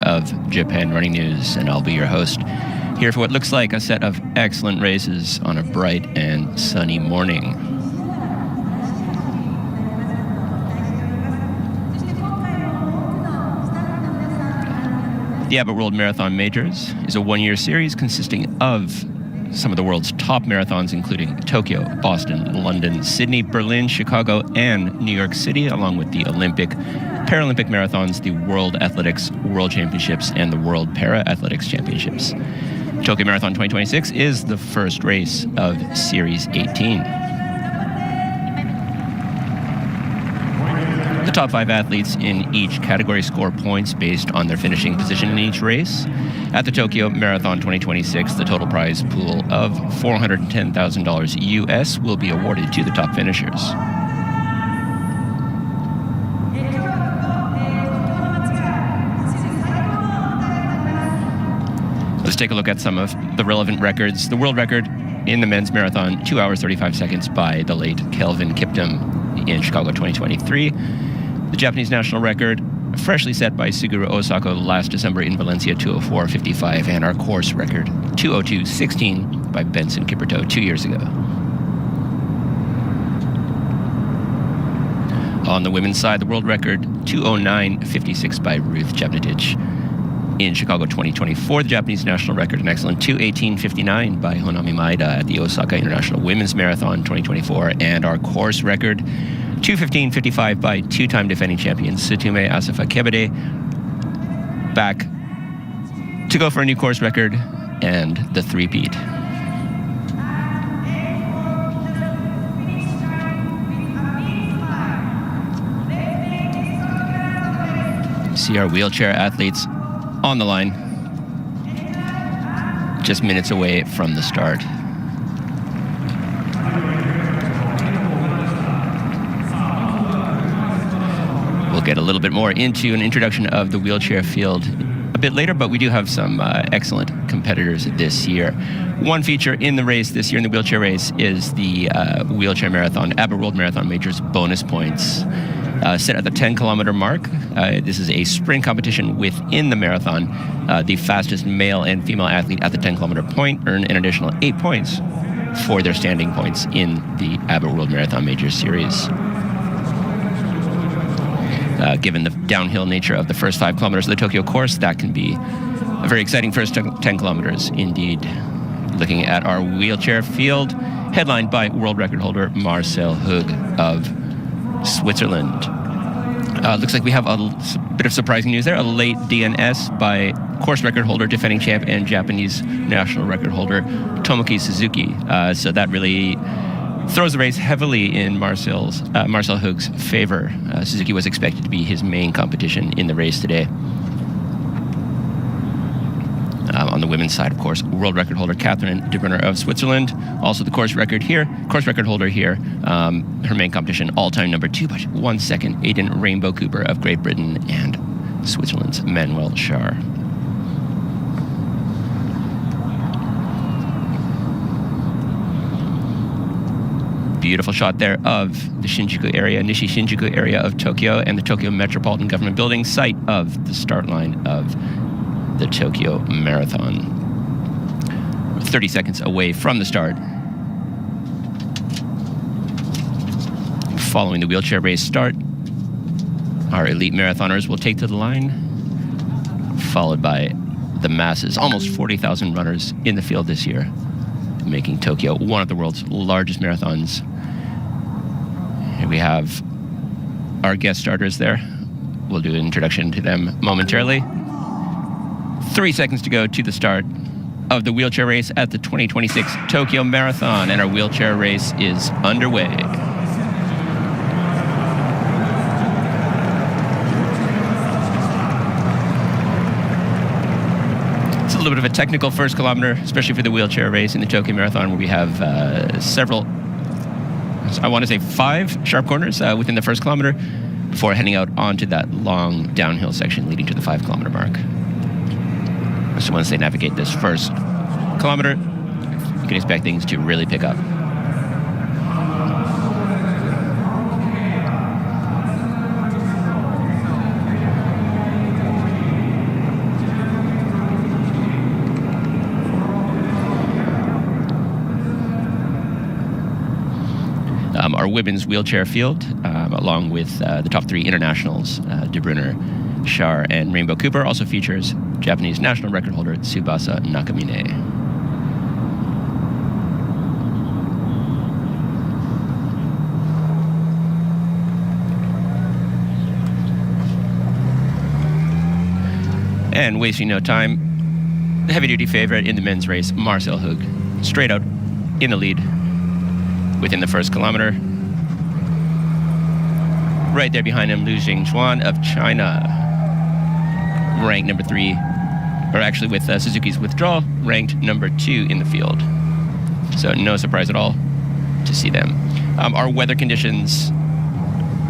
of Japan running news, and I'll be your host here for what looks like a set of excellent races on a bright and sunny morning. The Abbott World Marathon Majors is a one-year series consisting of some of the world's top marathons, including Tokyo, Boston, London, Sydney, Berlin, Chicago, and New York City, along with the Olympic, Paralympic marathons, the World Athletics World Championships, and the World Para-Athletics Championships. Tokyo Marathon 2026 is the first race of Series 18. The top 5 athletes in each category score points based on their finishing position in each race. At the Tokyo Marathon 2026, the total prize pool of $410,000 US will be awarded to the top finishers. Let's take a look at some of the relevant records. The world record in the men's marathon, 2 hours 35 seconds by the late Kelvin Kiptum in Chicago 2023. The Japanese national record, freshly set by Suguru Osako last December in Valencia, 2:04:55, and our course record, 2:02:16 by Benson Kipperto 2 years ago. On the women's side, the world record, 2:09:56 by Ruth Jepnetich in Chicago 2024. The Japanese national record, an excellent 2:18:59 by Honami Maeda at the Osaka International Women's Marathon 2024, and our course record, 2:15:55 by two-time defending champion Sutume Asafa Kebede, back to go for a new course record and the three-peat. See our wheelchair athletes on the line, just minutes away from the start. We'll get a little bit more into an introduction of the wheelchair field a bit later, but we do have some excellent competitors this year. One feature in the race this year, in the wheelchair race, is the wheelchair marathon, Abbott World Marathon Majors bonus points. Set at the 10-kilometer mark. This is a sprint competition within the marathon. The fastest male and female athlete at the 10-kilometer point earn an additional 8 points for their standing points in the Abbott World Marathon Majors series. Given the downhill nature of the first 5 kilometers of the Tokyo course, that can be a very exciting first 10 kilometers indeed. Looking at our wheelchair field, headlined by world record holder Marcel Hug of Switzerland. Looks like we have a bit of surprising news there. A late DNS by course record holder, defending champ, and Japanese national record holder Tomoki Suzuki. So that really throws the race heavily in Marcel Hug's favor. Suzuki was expected to be his main competition in the race today. On the women's side, of course, world record holder Catherine de Brunner of Switzerland, also the course record holder here. Her main competition, all-time number 2 by 1 second, Aidan Rainbow Cooper of Great Britain and Switzerland's Manuel Schar. Beautiful shot there of the Shinjuku area, Nishi Shinjuku area of Tokyo, and the Tokyo Metropolitan Government Building, site of the start line of the Tokyo Marathon. 30 seconds away from the start. Following the wheelchair race start, our elite marathoners will take to the line, followed by the masses, almost 40,000 runners in the field this year, making Tokyo one of the world's largest marathons. Here we have our guest starters there. We'll do an introduction to them momentarily. 3 seconds to go to the start of the wheelchair race at the 2026 Tokyo Marathon, and our wheelchair race is underway. It's a little bit of a technical first kilometer, especially for the wheelchair race in the Tokyo Marathon, where we have several, I want to say 5 sharp corners within the first kilometer before heading out onto that long downhill section leading to the 5-kilometer mark. So once they navigate this first kilometer, you can expect things to really pick up. women's wheelchair field, along with the top 3 internationals, De Bruyne, Shar, and Rainbow Cooper, also features Japanese national record holder Tsubasa Nakamine. And wasting no time, the heavy-duty favorite in the men's race, Marcel Hug, straight out in the lead within the first kilometer. Right there behind him, Lu Jingchuan of China, ranked number 3, or actually with Suzuki's withdrawal, ranked number 2 in the field. So no surprise at all to see them. Our weather conditions,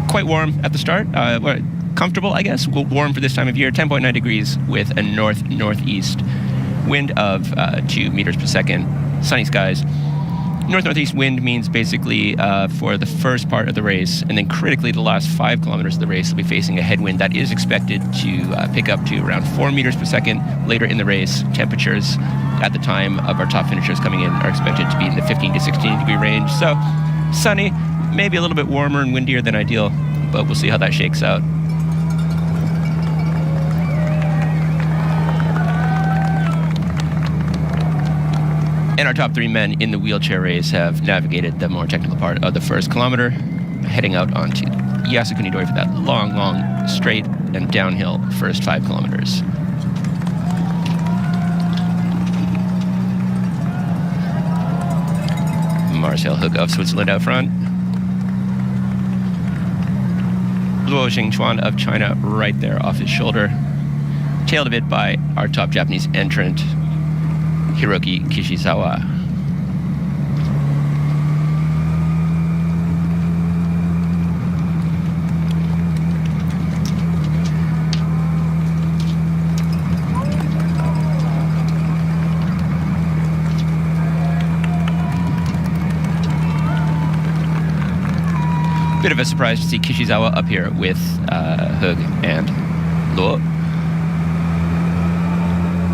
quite warm at the start. Comfortable, I guess, warm for this time of year, 10.9 degrees with a north-northeast wind of 2 meters per second, sunny skies. North-northeast wind means basically for the first part of the race, and then critically the last 5 kilometers of the race, we'll be facing a headwind that is expected to pick up to around 4 meters per second later in the race. Temperatures at the time of our top finishers coming in are expected to be in the 15 to 16 degree range. So sunny, maybe a little bit warmer and windier than ideal, but we'll see how that shakes out. And our top 3 men in the wheelchair race have navigated the more technical part of the first kilometer, heading out onto Yasukuni-dori for that long, straight and downhill first 5 kilometers. Marcel Hug of Switzerland out front. Luo Jingchuan of China right there off his shoulder. Tailed a bit by our top Japanese entrant, Hiroki Kishizawa. Bit of a surprise to see Kishizawa up here with Hug and Luo.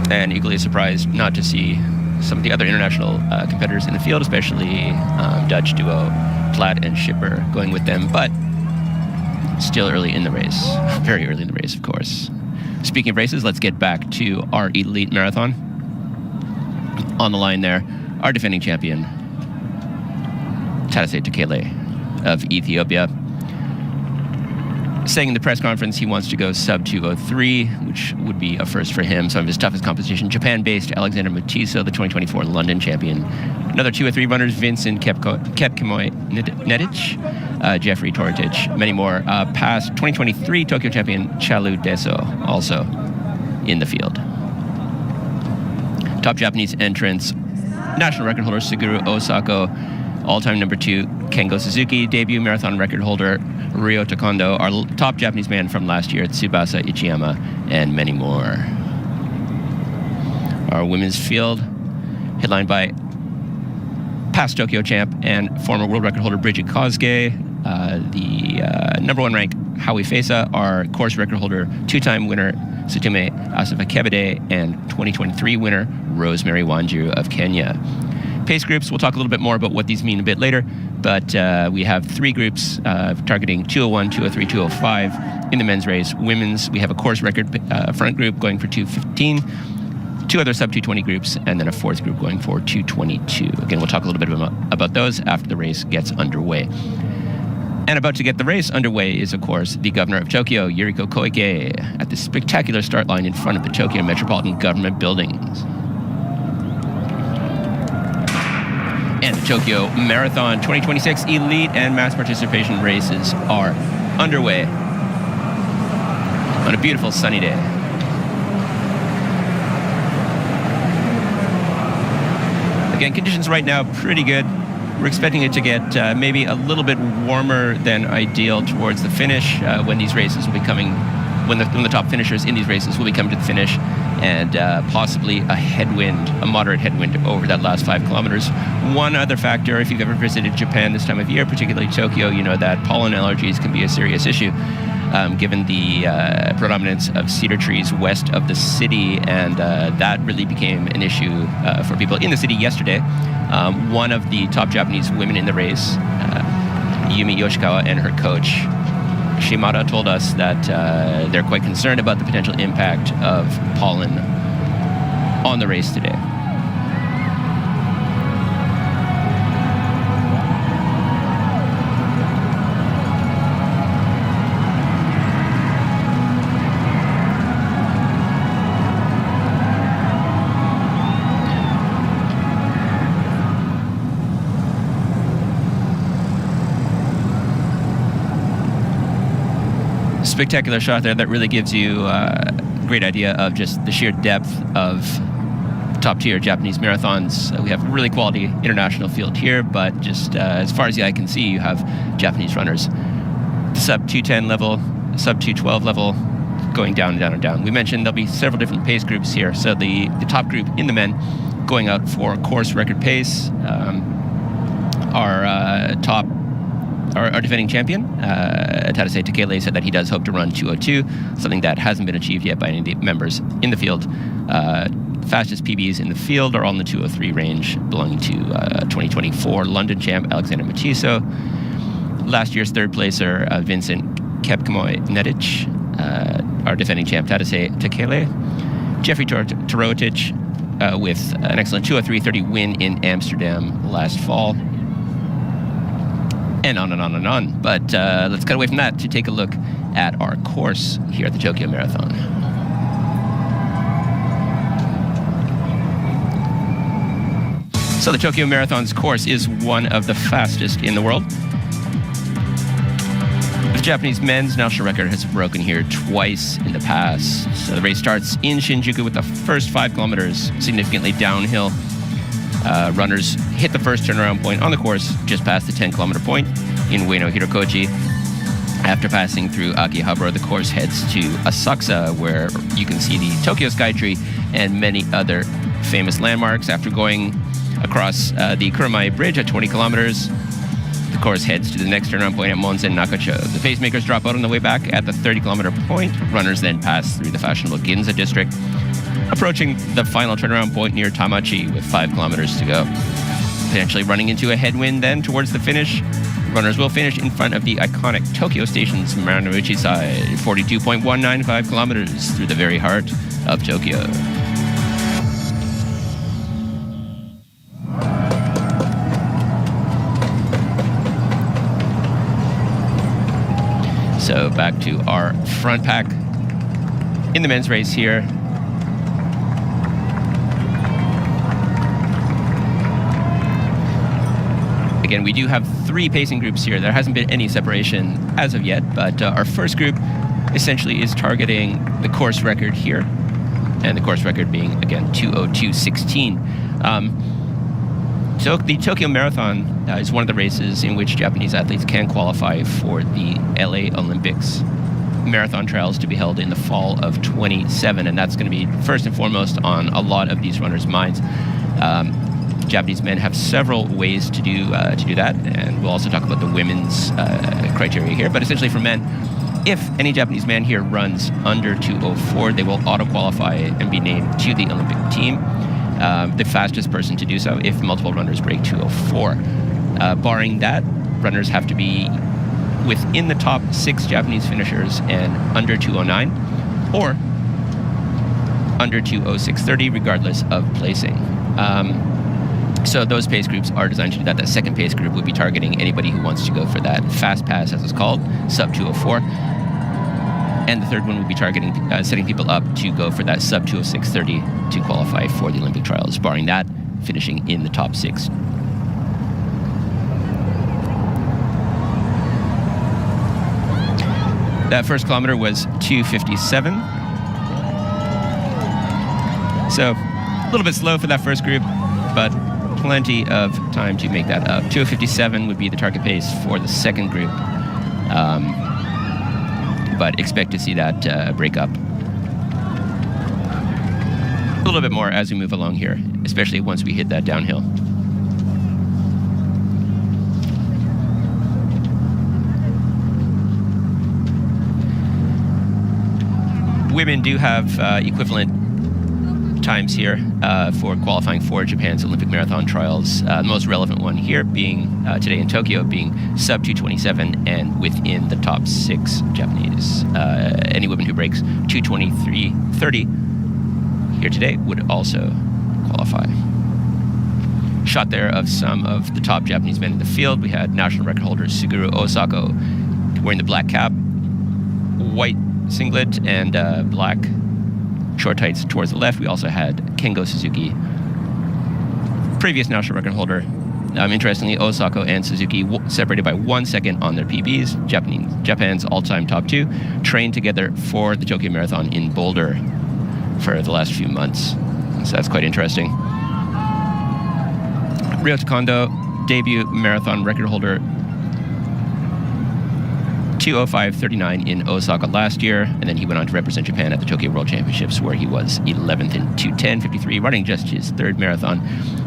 And equally surprised not to see some of the other international competitors in the field, especially Dutch duo Platt and Schipper going with them, but still early in the race, very early in the race, of course. Speaking of races, let's get back to our elite marathon. On the line there, our defending champion, Tadesse Tekele of Ethiopia, saying in the press conference he wants to go sub 2:03, which would be a first for him. Some of his toughest competition, Japan-based Alexander Mutiso, the 2024 London champion. Another 2:03 runners, Vincent Kepkemoi-Netic, Jeffrey Toritich, many more. Past 2023 Tokyo champion Chalu Deso, also in the field. Top Japanese entrants, national record holder Suguru Osako, all-time number 2 Kengo Suzuki, debut marathon record holder Ryo Takondo, our top Japanese man from last year, Tsubasa Ichiyama, and many more. Our women's field, headlined by past Tokyo champ and former world record holder Bridget Kosgei, the number 1 ranked Howie Fesa, our course record holder, 2-time winner Sutume Asafakebede, and 2023 winner Rosemary Wanjiru of Kenya. Pace groups, we'll talk a little bit more about what these mean a bit later, but we have 3 groups targeting 2:01, 2:03, 2:05 in the men's race. Women's, we have a course record front group going for 2:15, 2 other sub 2:20 groups, and then a 4th group going for 2:22. Again, we'll talk a little bit about those after the race gets underway. And about to get the race underway is, of course, the governor of Tokyo, Yuriko Koike, at the spectacular start line in front of the Tokyo Metropolitan Government buildings. And the Tokyo Marathon 2026 elite and mass participation races are underway on a beautiful sunny day. Again, conditions right now pretty good. We're expecting it to get maybe a little bit warmer than ideal towards the finish when these races will be coming, when the top finishers in these races will be coming to the finish, and possibly a moderate headwind over that last 5 kilometers. One other factor, if you've ever visited Japan this time of year, particularly Tokyo, you know that pollen allergies can be a serious issue, given the predominance of cedar trees west of the city, and that really became an issue for people in the city yesterday. One of the top Japanese women in the race, Yumi Yoshikawa and her coach Shimada told us that they're quite concerned about the potential impact of pollen on the race today. Spectacular shot there that really gives you a great idea of just the sheer depth of top tier Japanese marathons. We have a really quality international field here, but just as far as the eye can see, you have Japanese runners. Sub 210 level, sub 212 level, going down and down and down. We mentioned there'll be several different pace groups here. So the top group in the men going out for course record pace. Our defending champion, Tadase Takele, said that he does hope to run 2:02, something that hasn't been achieved yet by any of the members in the field. Fastest PBs in the field are all in the 2:03 range, belonging to 2024 London champ Alexander Matiso. Last year's third placer, Vincent Kepkemoy-Nedic, our defending champ Tadase Takele. Jeffrey Torotic with an excellent 2:03:30 win in Amsterdam last fall. And on and on and on. But let's cut away from that to take a look at our course here at the Tokyo Marathon. So the Tokyo Marathon's course is one of the fastest in the world. The Japanese men's national record has broken here twice in the past. So the race starts in Shinjuku with the first 5 kilometers significantly downhill. Runners hit the first turnaround point on the course just past the 10-kilometer point in Ueno Hirokoji. After passing through Akihabara, the course heads to Asakusa, where you can see the Tokyo Skytree and many other famous landmarks. After going across the Kurumai Bridge at 20 kilometers, the course heads to the next turnaround point at Monsen Nakacho. The pacemakers drop out on the way back at the 30-kilometer point. Runners then pass through the fashionable Ginza district, approaching the final turnaround point near Tamachi with 5 kilometers to go. Potentially running into a headwind then towards the finish. Runners will finish in front of the iconic Tokyo Station's Marunouchi side, 42.195 kilometers through the very heart of Tokyo. So back to our front pack in the men's race here. Again, we do have 3 pacing groups here. There hasn't been any separation as of yet, but our first group essentially is targeting the course record here, and the course record being, again, 2:02:16. So the Tokyo Marathon is one of the races in which Japanese athletes can qualify for the LA Olympics marathon trials to be held in the fall of 27, and that's going to be first and foremost on a lot of these runners' minds. Japanese men have several ways to do that, and we'll also talk about the women's criteria here. But essentially for men, if any Japanese man here runs under 2:04, they will auto-qualify and be named to the Olympic team. The fastest person to do so if multiple runners break 2:04. Barring that, runners have to be within the top 6 Japanese finishers and under 2:09, or under 2:06:30, regardless of placing. So those pace groups are designed to do that. That second pace group would be targeting anybody who wants to go for that fast pass, as it's called, sub 2:04. And the third one would be targeting, setting people up to go for that sub 2:06:30 to qualify for the Olympic trials. Barring that, finishing in the top 6. That first kilometer was 2:57. So a little bit slow for that first group, but plenty of time to make that up. 2:57 would be the target pace for the second group, but expect to see that break up a little bit more as we move along here, especially once we hit that downhill. Women do have equivalent times here for qualifying for Japan's Olympic marathon trials. The most relevant one here being today in Tokyo, being sub 2:27 and within the top 6 Japanese. Any woman who breaks 2:23:30 here today would also qualify. Shot there of some of the top Japanese men in the field. We had national record holder Suguru Osako wearing the black cap, white singlet, and black short tights towards the left. We also had Kengo Suzuki, previous national record holder. Interestingly, Osako and Suzuki separated by 1 second on their PBs. Japan's all-time top 2 trained together for the Tokyo Marathon in Boulder for the last few months. So that's quite interesting. Ryota Kondo, debut marathon record holder, 2:05:39 in Osaka last year, and then he went on to represent Japan at the Tokyo World Championships, where he was 11th in 2:10:53, running just his 3rd marathon.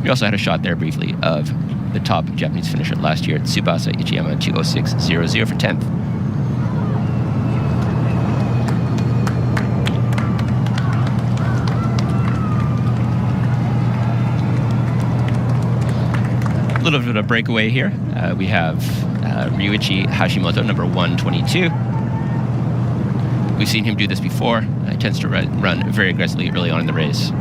We also had a shot there briefly of the top Japanese finisher last year, Tsubasa Ichiyama, 2:06:00 for 10th. A little bit of a breakaway here. We have Ryuichi Hashimoto, number 122. We've seen him do this before. He tends to run very aggressively early on in the race.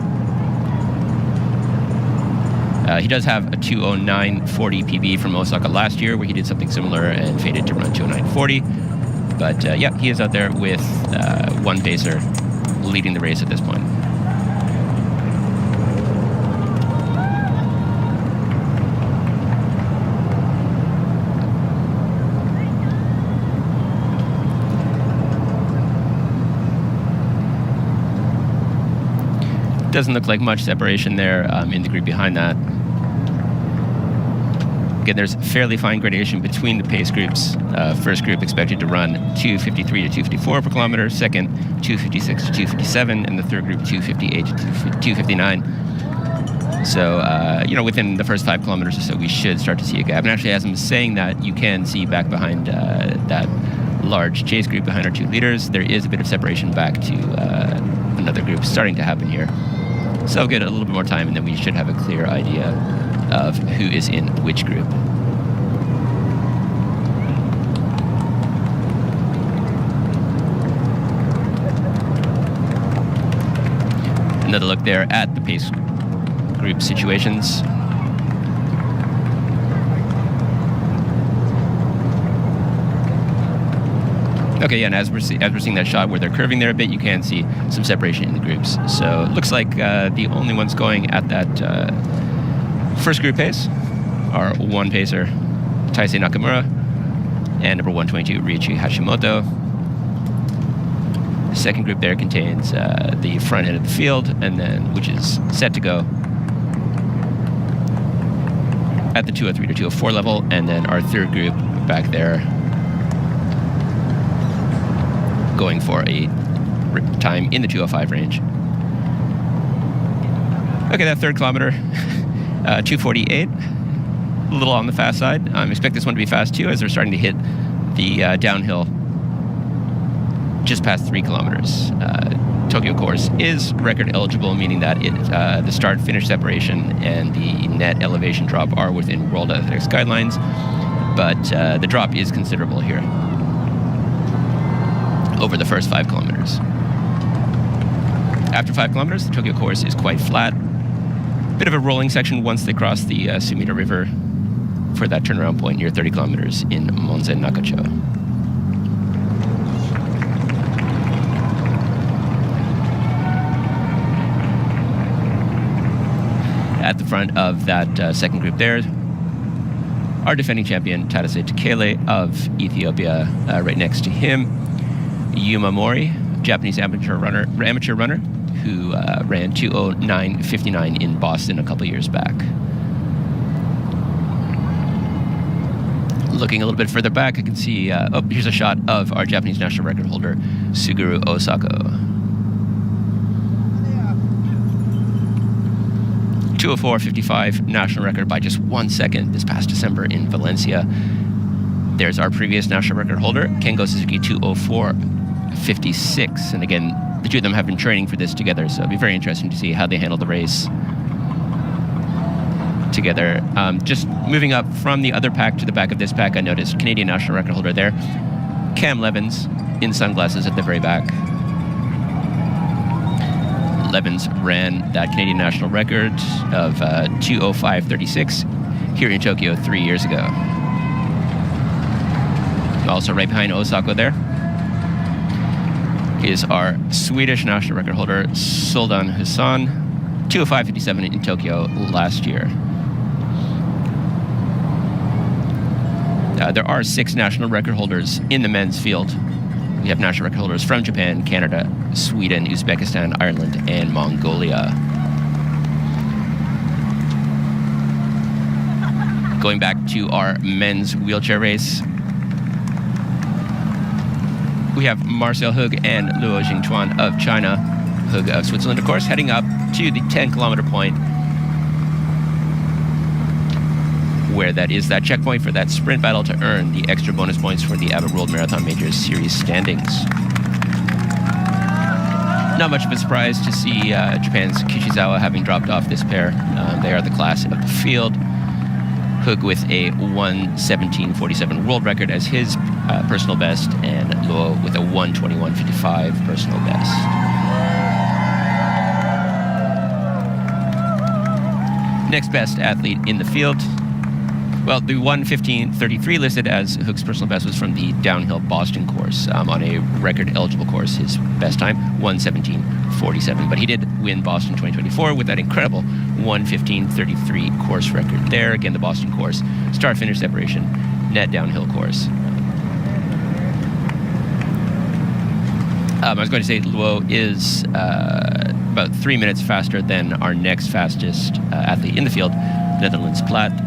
He does have a 2:09:40 PB from Osaka last year, where he did something similar and faded to run 2:09:40. But yeah, he is out there with one pacer leading the race at this point. Doesn't look like much separation there in the group behind that. Again, there's fairly fine gradation between the pace groups. First group expected to run 2:53 to 2:54 per kilometer, second 2:56 to 2:57, and the third group 2:58 to 2:59. So, within the first 5 kilometers or so, we should start to see a gap. And actually, as I'm saying that, you can see back behind that large chase group behind our 2 leaders, there is a bit of separation back to another group starting to happen here. So I'll get a little bit more time, and then we should have a clear idea of who is in which group. Another look there at the pace group situations. Okay, yeah, and as we're seeing that shot where they're curving there a bit, you can see some separation in the groups. So it looks like the only ones going at that first group pace are one pacer, Taisei Nakamura, and number 122, Ryuichi Hashimoto. The second group there contains the front end of the field, and then which is set to go at the 2:03 to 2:04 level, and then our third group back there going for a time in the 2:05 range. Okay, that third kilometer, 2:48, a little on the fast side. Expect this one to be fast too, as they're starting to hit the downhill just past 3 kilometers. Tokyo course is record eligible, meaning that the start-finish separation and the net elevation drop are within World Athletics guidelines, but the drop is considerable here over the first 5 kilometers. After 5 kilometers, the Tokyo course is quite flat. Bit of a rolling section once they cross the Sumida River for that turnaround point near 30 kilometers in Monzen Nakacho. At the front of that second group there, our defending champion, Tadase Tekele of Ethiopia, right next to him. Yuma Mori, Japanese amateur runner who ran 2:09:59 in Boston a couple years back. Looking a little bit further back, I can see, here's a shot of our Japanese national record holder, Suguru Osako. 2:04:55 national record by just 1 second this past December in Valencia. There's our previous national record holder, Kengo Suzuki, 2:04:56. And again, the two of them have been training for this together, so it'll be very interesting to see how they handle the race together. Just moving up from the other pack to the back of this pack, I noticed Canadian national record holder there, Cam Levins, in sunglasses at the very back. Levins ran that Canadian national record of 2:05:36 here in Tokyo 3 years ago. Also right behind Osako there is our Swedish national record holder, Soldan Hussan, 2:05:57 in Tokyo last year. There are 6 national record holders in the men's field. We have national record holders from Japan, Canada, Sweden, Uzbekistan, Ireland, and Mongolia. Going back to our men's wheelchair race, we have Marcel Hug and Luo Jingchuan of China, Hug of Switzerland, of course, heading up to the 10-kilometer point, where that is that checkpoint for that sprint battle to earn the extra bonus points for the Abbott World Marathon Majors Series standings. Not much of a surprise to see Japan's Kishizawa having dropped off this pair. They are the class of the field. Hug with a 1:17:47 world record as his personal best, and Luo with a 1:21:55 personal best. Next best athlete in the field. Well, the 1:15:33 listed as Hug's personal best was from the downhill Boston course on a record-eligible course. His best time, 1:17:47. But he did win Boston 2024 with that incredible 1:15:33 course record there. Again, the Boston course, start-finish separation, net downhill course. I was going to say Luo is about 3 minutes faster than our next fastest athlete in the field, Netherlands Platt.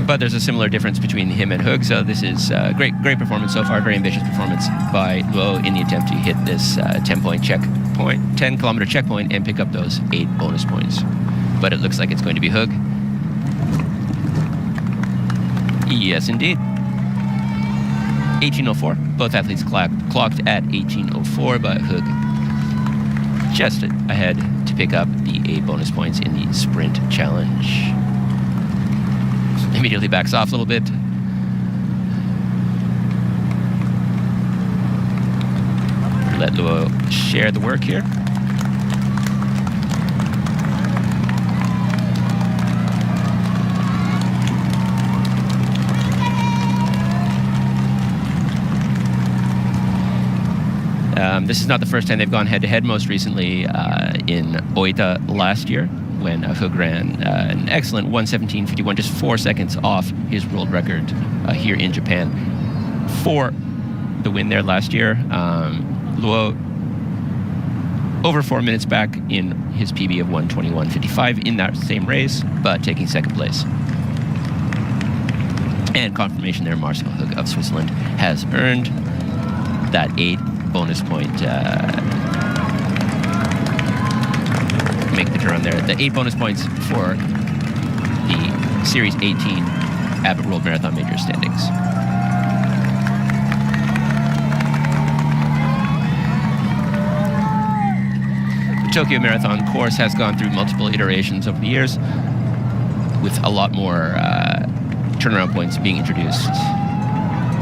But there's a similar difference between him and Hug, so this is great performance so far, very ambitious performance by Luo in the attempt to hit this 10-kilometer checkpoint and pick up those 8 bonus points. But it looks like it's going to be Hug. Yes, indeed. 18:04. Both athletes clocked at 18:04, but Hug just ahead to pick up the 8 bonus points in the sprint challenge. Immediately backs off a little bit. Let Luo share the work here. This is not the first time they've gone head-to-head. Most recently in Oita last year, when Hug ran an excellent 1:17:51, just 4 seconds off his world record here in Japan for the win there last year. Luo over 4 minutes back in his PB of 1:21:55 in that same race, but taking second place. And confirmation there, Marcel Hug of Switzerland has earned that 8 bonus point. Make the turn there. The 8 bonus points for the Series 18 Abbott World Marathon Major standings. The Tokyo Marathon course has gone through multiple iterations over the years, with a lot more turnaround points being introduced.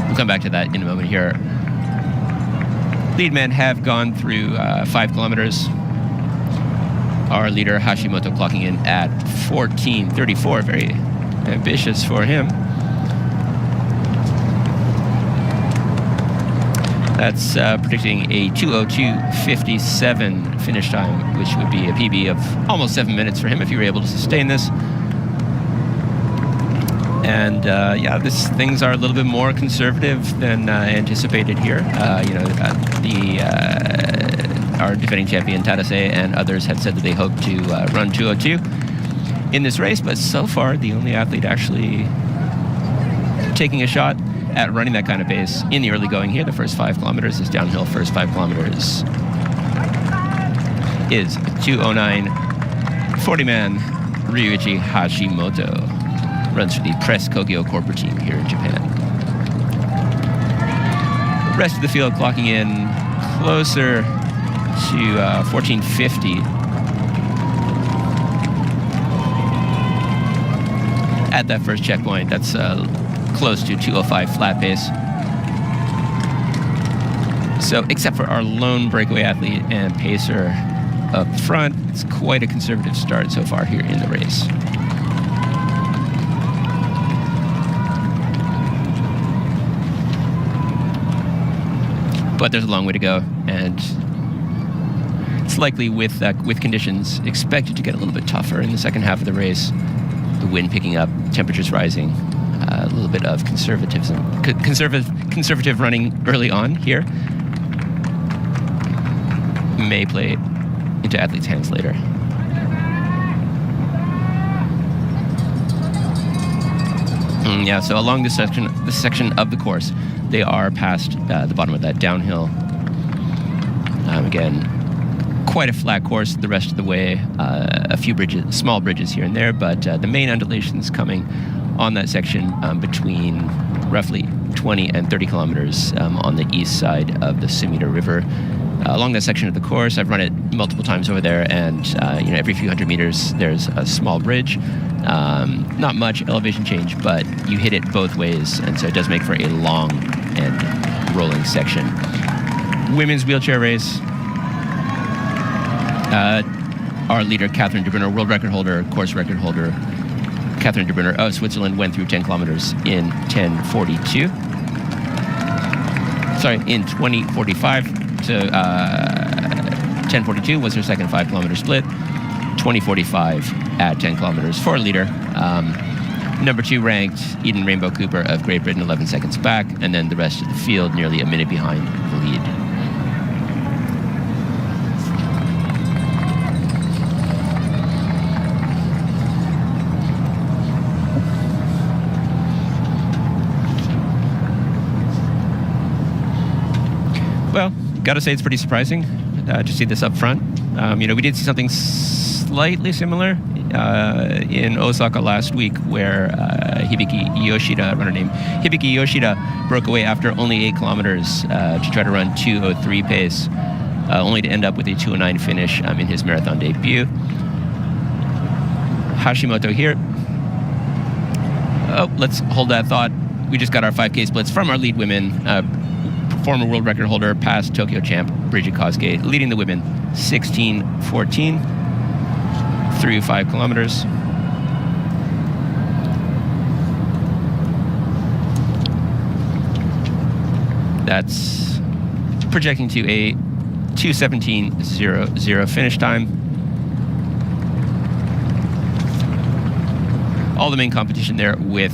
We'll come back to that in a moment here. Lead men have gone through 5 kilometers. Our leader, Hashimoto, clocking in at 14:34. Very ambitious for him. That's predicting a 2:02:57 finish time, which would be a PB of almost 7 minutes for him if you were able to sustain this. And things are a little bit more conservative than anticipated here. Our defending champion Tadase and others had said that they hoped to run 2:02 in this race, but so far the only athlete actually taking a shot at running that kind of pace in the early going here, the first 5 kilometers, this downhill first 5 kilometers, is 2:09:40 man Ryuichi Hashimoto. Runs for the Press Kogyo corporate team here in Japan. Rest of the field clocking in closer to 1450. At that first checkpoint, that's close to 205 flat pace. So except for our lone breakaway athlete and pacer up front, it's quite a conservative start so far here in the race. But there's a long way to go, and it's likely with conditions expected to get a little bit tougher in the second half of the race. The wind picking up, temperatures rising, a little bit of conservative running early on here may play into athletes' hands later. Yeah, so along this section of the course, they are past the bottom of that downhill. Again, quite a flat course the rest of the way. A few bridges, small bridges here and there, but the main undulations coming on that section between roughly 20 and 30 kilometers on the east side of the Sumida River. Along that section of the course, I've run it multiple times over there, and every few hundred meters there's a small bridge. Not much elevation change, but you hit it both ways, and so it does make for a long and rolling section. Women's wheelchair race. Our leader, Catherine de Brunner, world record holder, course record holder, Catherine de Brunner of Switzerland, went through 10 kilometers in 10:42. Sorry, in 20:45. So 10:42 was her second 5-kilometer split. 20:45 at 10 kilometers for a leader. Number 2 ranked Eden Rainbow Cooper of Great Britain, 11 seconds back, and then the rest of the field nearly a minute behind the lead. Well, gotta say it's pretty surprising to see this up front. We did see something slightly similar in Osaka last week, where Hibiki Yoshida, a runner named Hibiki Yoshida, broke away after only 8 kilometers to try to run 2:03 pace, only to end up with a 2:09 finish in his marathon debut. Hashimoto here. Oh, let's hold that thought. We just got our 5K splits from our lead women. Former world record holder, past Tokyo champ, Bridget Kosuke, leading the women 16:14 through 5 kilometers. That's projecting to a 2:17.00 finish time. All the main competition there with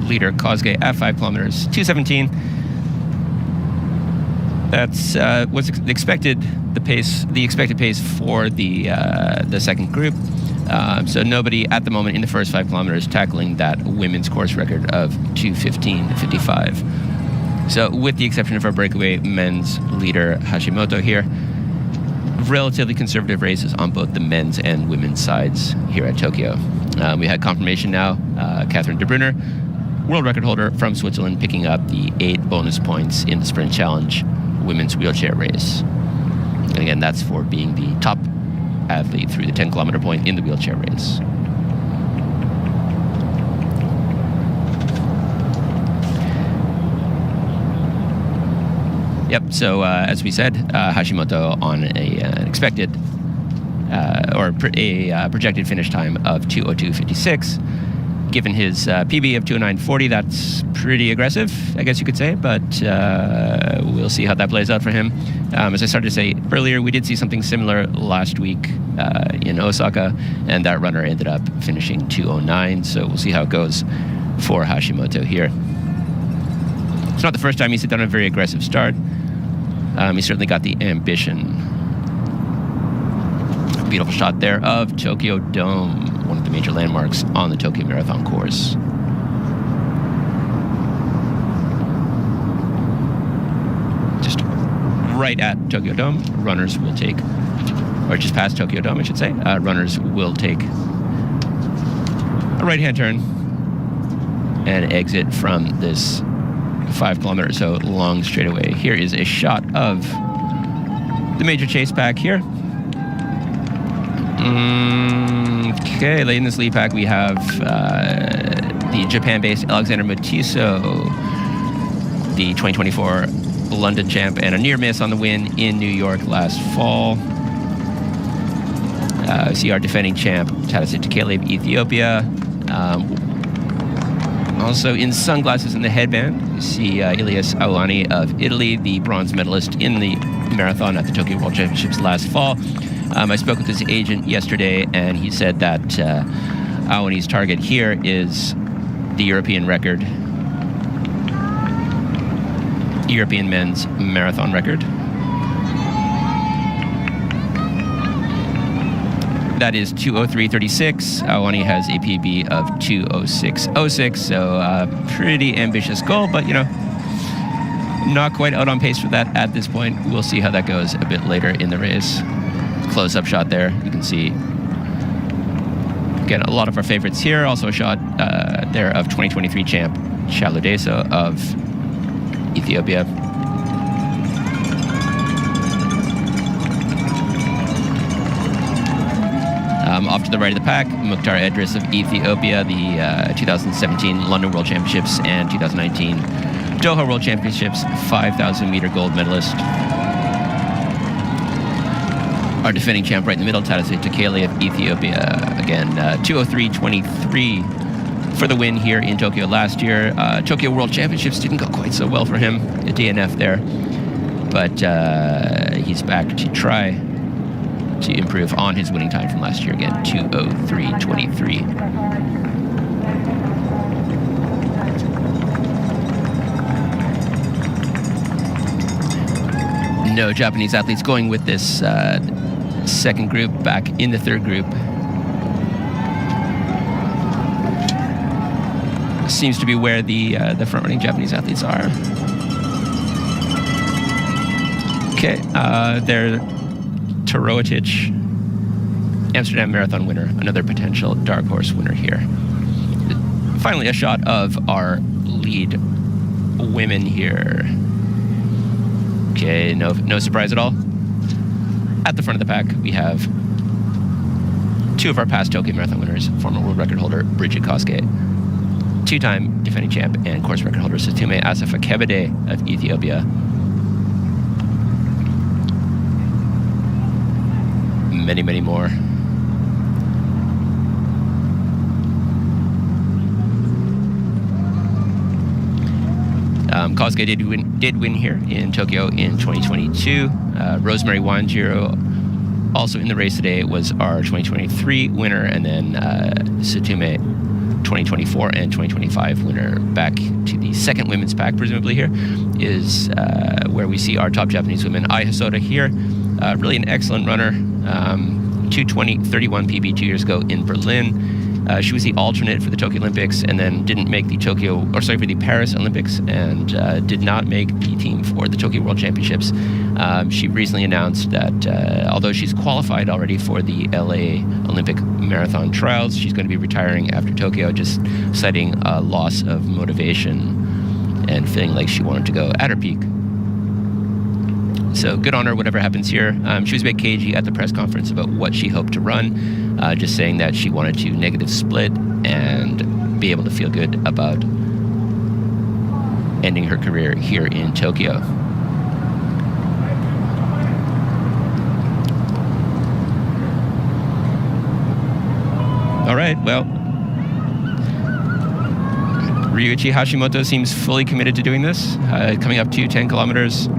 leader Kosuke at 5 kilometers, 2:17. That's what's expected. The expected pace for the second group. So nobody at the moment in the first 5 kilometers tackling that women's course record of 2:15.55. So with the exception of our breakaway men's leader Hashimoto here, relatively conservative races on both the men's and women's sides here at Tokyo. We had confirmation now. Catherine de Brunner, world record holder from Switzerland, picking up the 8 bonus points in the sprint challenge women's wheelchair race. And again, that's for being the top athlete through the 10-kilometer point in the wheelchair race. Yep, so as we said, Hashimoto on an expected projected finish time of 2:02.56. Given his PB of 2:09.40, that's pretty aggressive, I guess you could say, but we'll see how that plays out for him. As I started to say earlier, we did see something similar last week in Osaka, and that runner ended up finishing 2:09, so we'll see how it goes for Hashimoto here. It's not the first time he's done a very aggressive start. He certainly got the ambition. Beautiful shot there of Tokyo Dome, one of the major landmarks on the Tokyo Marathon course. Just right at Tokyo Dome, runners will take, or just past Tokyo Dome, I should say, runners will take a right-hand turn and exit from this 5 kilometers, so long straightaway. Here is a shot of the major chase pack here. Okay, late in this lead pack we have the Japan-based Alexander Mutiso, the 2024 London champ, and a near miss on the win in New York last fall. See our defending champ, Tadase Tekele of Ethiopia. Also in sunglasses and the headband, you see Ilias Awani of Italy, the bronze medalist in the marathon at the Tokyo World Championships last fall. I spoke with his agent yesterday, and he said that Awani's target here is the European record, European men's marathon record. That is 2:03:36. Awani has a PB of 2:06:06, so pretty ambitious goal, but you know, not quite out on pace for that at this point. We'll see how that goes a bit later in the race. Close-up shot there. You can see, again, a lot of our favorites here. Also a shot there of 2023 champ Chaludeso of Ethiopia. Off to the right of the pack, Mukhtar Edris of Ethiopia, the 2017 London World Championships and 2019 Doha World Championships 5,000 meter gold medalist. Our defending champ right in the middle, Tadase Tekele of Ethiopia. Again, 2:03:23 for the win here in Tokyo last year. Tokyo World Championships didn't go quite so well for him, a DNF there. But he's back to try to improve on his winning time from last year again, 2:03:23. No Japanese athletes going with this second group, back in the third group. Seems to be where the front-running Japanese athletes are. Okay, they're Toroitich, Amsterdam Marathon winner, another potential dark horse winner here. Finally, a shot of our lead women here. Okay, no surprise at all. At the front of the pack, we have two of our past Tokyo Marathon winners, former world record holder Bridget Koske, two-time defending champ and course record holder Satume Asafakebede of Ethiopia. Many, many more. Kosuke did win here in Tokyo in 2022. Rosemary Wanjiro, also in the race today, was our 2023 winner, and then Satume 2024 and 2025 winner. Back to the second women's pack, presumably here, is where we see our top Japanese women. Ai Hosoda here, really an excellent runner. 2:20:31 PB 2 years ago in Berlin. She was the alternate for the Tokyo Olympics, and then didn't make the for the Paris Olympics, and did not make the team for the Tokyo World Championships. She recently announced that although she's qualified already for the LA Olympic Marathon trials, she's going to be retiring after Tokyo, just citing a loss of motivation and feeling like she wanted to go at her peak. So good on her, whatever happens here. She was a bit cagey at the press conference about what she hoped to run, just saying that she wanted to negative split and be able to feel good about ending her career here in Tokyo. All right, well, Ryuichi Hashimoto seems fully committed to doing this, coming up to 10 kilometers.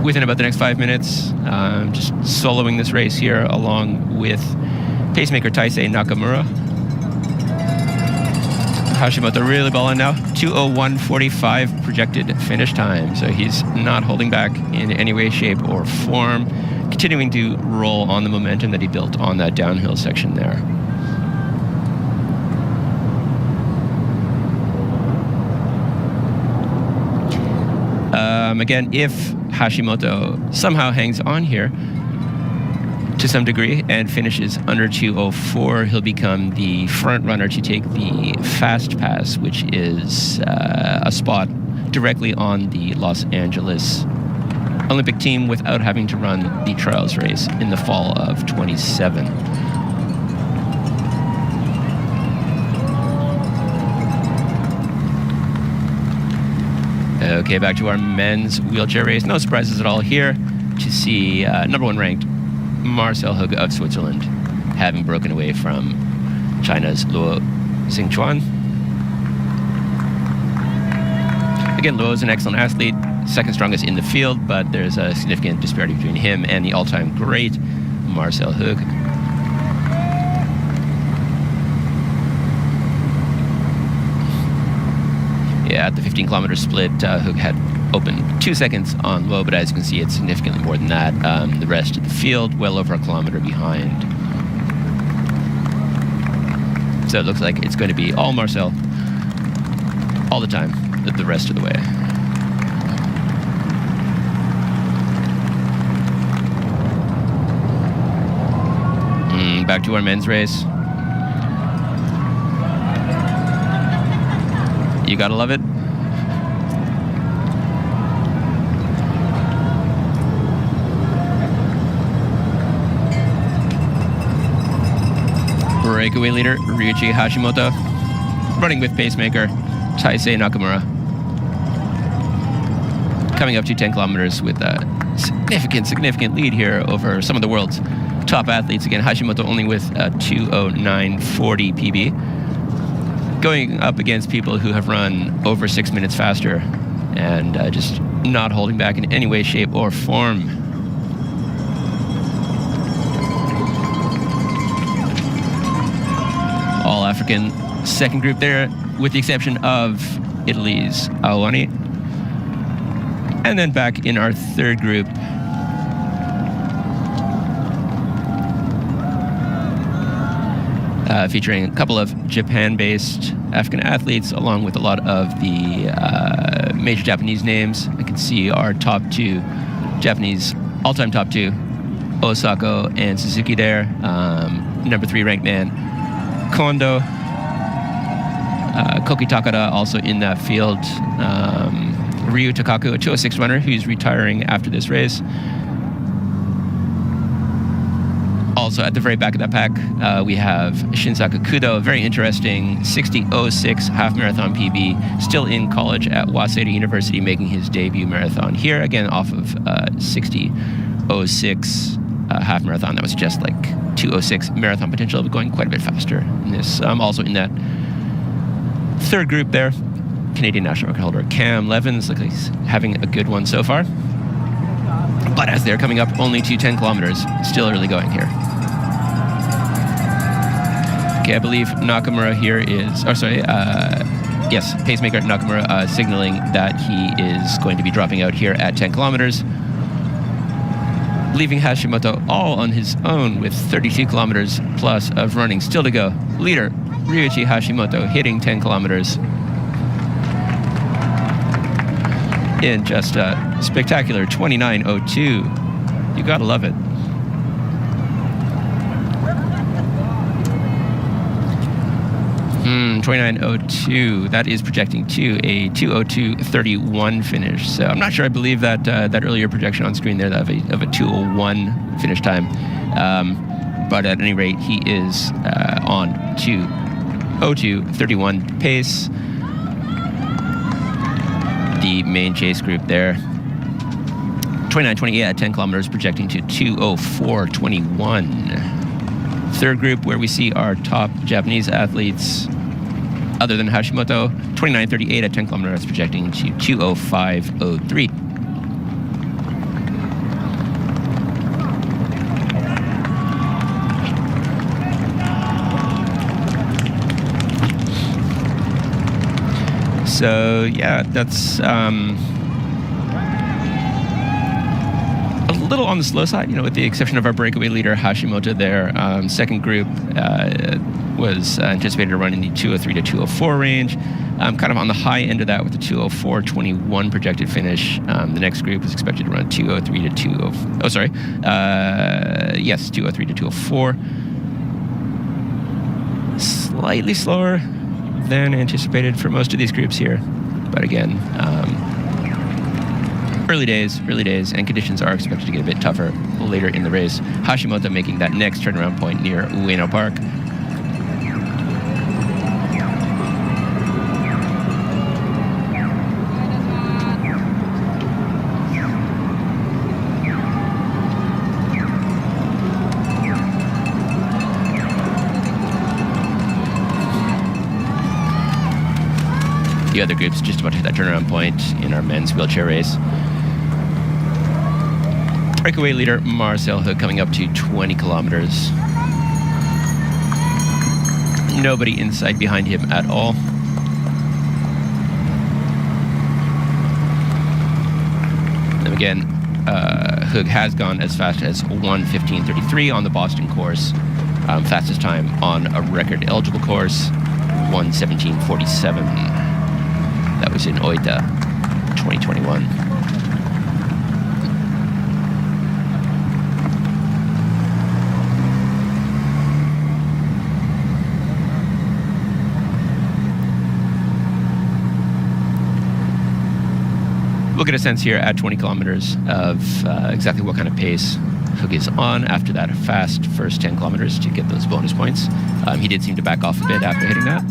Within about the next 5 minutes, just soloing this race here along with pacemaker Taisei Nakamura. Hashimoto really balling now. 2:01:45 projected finish time, so he's not holding back in any way, shape, or form, continuing to roll on the momentum that he built on that downhill section there. Again, if Hashimoto somehow hangs on here, to some degree and finishes under 2:04, he'll become the front runner to take the fast pass, which is a spot directly on the Los Angeles Olympic team without having to run the trials race in the fall of 27. Okay, back to our men's wheelchair race. No surprises at all here to see number 1 ranked Marcel Hug of Switzerland, having broken away from China's Luo Xingchuan. Again, Luo is an excellent athlete, second strongest in the field, but there's a significant disparity between him and the all-time great Marcel Hug. Yeah, at the 15-kilometer split, Hug had opened 2 seconds on Luo, but as you can see, it's significantly more than that. The rest of the field, well over a kilometer behind. So it looks like it's going to be all Marcel all the time, the rest of the way. Back to our men's race. You gotta love it. Breakaway leader Ryuichi Hashimoto, running with pacemaker Taisei Nakamura, coming up to 10 kilometers with a significant lead here over some of the world's top athletes. Again, Hashimoto only with a 2:09:40 PB, going up against people who have run over 6 minutes faster and just not holding back in any way, shape, or form. All African second group there, with the exception of Italy's Awani. And then back in our third group, featuring a couple of Japan-based African athletes, along with a lot of the major Japanese names. I can see our top 2 Japanese, all-time top 2, Osako and Suzuki there. Number 3 ranked man, Kondo. Koki Takada also in that field. Ryu Takaku, a 2:06 runner who's retiring after this race. Also at the very back of that pack, we have Shinsaku Kudo, a very interesting 60:06 half marathon PB, still in college at Waseda University, making his debut marathon here, again off of 60:06 half marathon. That was just like 2:06 marathon potential, but going quite a bit faster in this. Also in that third group there, Canadian national record holder Cam Levins, looks like he's having a good one so far. But as they're coming up only to 10 kilometers, still early going here. Okay, I believe Nakamura here is, yes, pacemaker Nakamura signaling that he is going to be dropping out here at 10 kilometers, leaving Hashimoto all on his own with 32 kilometers plus of running still to go. Leader Ryuichi Hashimoto hitting 10 kilometers in just a spectacular 29:02. You gotta love it. Hmm, 29:02. That is projecting to a 2:02:31 finish. So I'm not sure I believe that that earlier projection on screen there of a 2:01 finish time. But at any rate, he is on 2:02:31 pace. The main chase group there, 29:28 at 10 kilometers, projecting to 2:04:21. Third group, where we see our top Japanese athletes, other than Hashimoto, 29:38 at 10 kilometers, projecting to 2:05:03. So yeah, that's a little on the slow side, with the exception of our breakaway leader Hashimoto there. Second group was anticipated to run in the 2:03 to 2:04 range. Kind of on the high end of that with the 2:04.21 projected finish. The next group is expected to run 2:03 to 2:03 to 2:04. Slightly slower than anticipated for most of these groups here. But again, early days, and conditions are expected to get a bit tougher later in the race. Hashimoto making that next turnaround point near Ueno Park. The other group's just about to hit that turnaround point in our men's wheelchair race. Breakaway leader Marcel Hood coming up to 20 kilometers. Nobody in sight behind him at all. And again, Hood has gone as fast as 1:15.33 on the Boston course. Fastest time on a record eligible course, 1:17.47. That was in Oita, 2021. We'll get a sense here at 20 kilometers of exactly what kind of pace Hook is on after that fast first 10 kilometers to get those bonus points. He did seem to back off a bit after hitting that.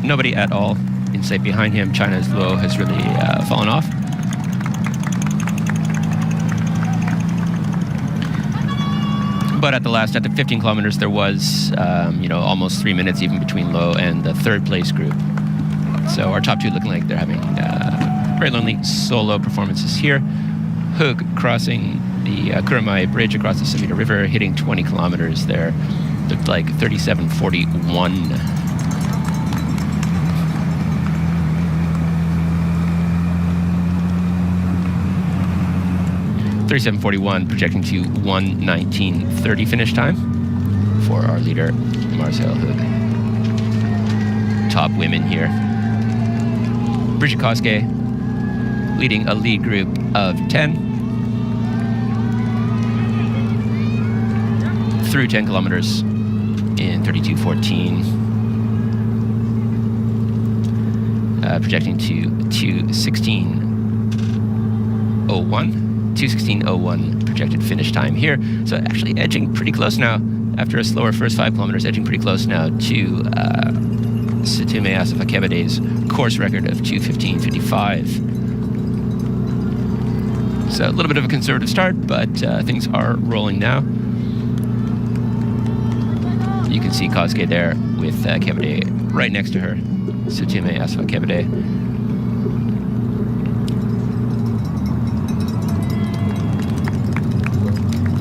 Nobody at all in sight behind him. China's low has really fallen off. But at the 15 kilometers, there was, almost 3 minutes even between low and the third place group. So our top two looking like they're having very lonely solo performances here. Hoog crossing the Kuramai Bridge across the Sumida River, hitting 20 kilometers there. Looked like 37:41. 37:41, projecting to 1:19.30 finish time for our leader, Marcel Hood. Top women here. Brigitte Koske leading a lead group of 10 through 10 kilometers in 32:14. Projecting to 2:16.01 projected finish time here. So actually edging pretty close now after a slower first 5 kilometers, edging pretty close now to Situme Asafa-Kebede's course record of 2:15.55. So a little bit of a conservative start, but things are rolling now. You can see Kosuke there with Kebede right next to her, Situme Asafa-Kebede.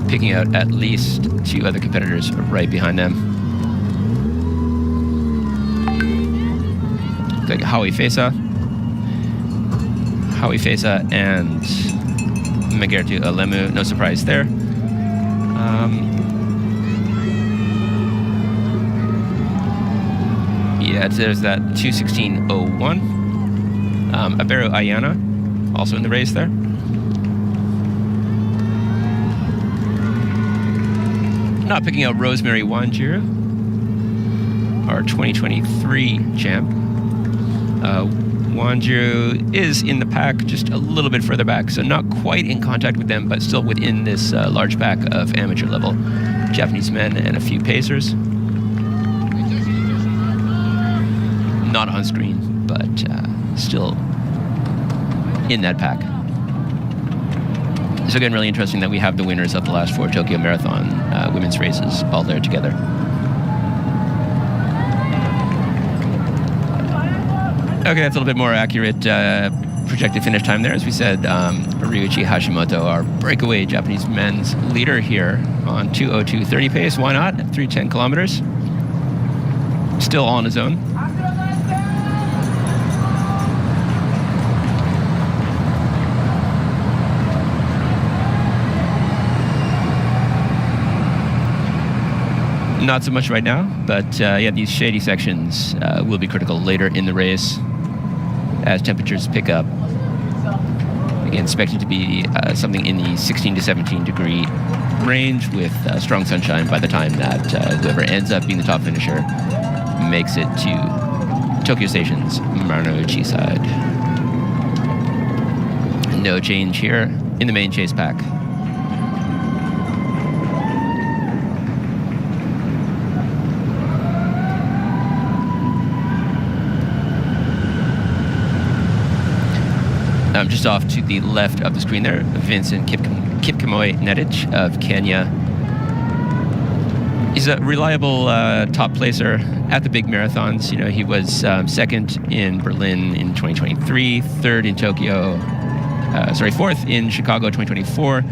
Picking out at least 2 other competitors right behind them. Like Howie Fesa and Megertu Alemu, no surprise there. There's that 2:16.01. Aberu Ayana, also in the race there. Not picking out Rosemary Wanjiru, our 2023 champ. Wanjiru is in the pack, just a little bit further back, so not quite in contact with them, but still within this large pack of amateur level Japanese men and a few pacers. Not on screen, but still in that pack. So again, really interesting that we have the winners of the last 4 Tokyo Marathon women's races all there together. Okay, that's a little bit more accurate projected finish time there. As we said, Ryuichi Hashimoto, our breakaway Japanese men's leader here on 2:02.30 pace. Why not? Through 10 kilometers. Still all on his own. not so much right now, but yeah, these shady sections will be critical later in the race as temperatures pick up. Again, expected to be something in the 16 to 17 degree range with strong sunshine by the time that whoever ends up being the top finisher makes it to Tokyo Station's Marunouchi side. No change here in the main chase pack. Just off to the left of the screen there, Vincent Kipkemoi Netich of Kenya. He's a reliable top placer at the big marathons. You know, he was second in Berlin in 2023, third in Tokyo, fourth in Chicago 2024,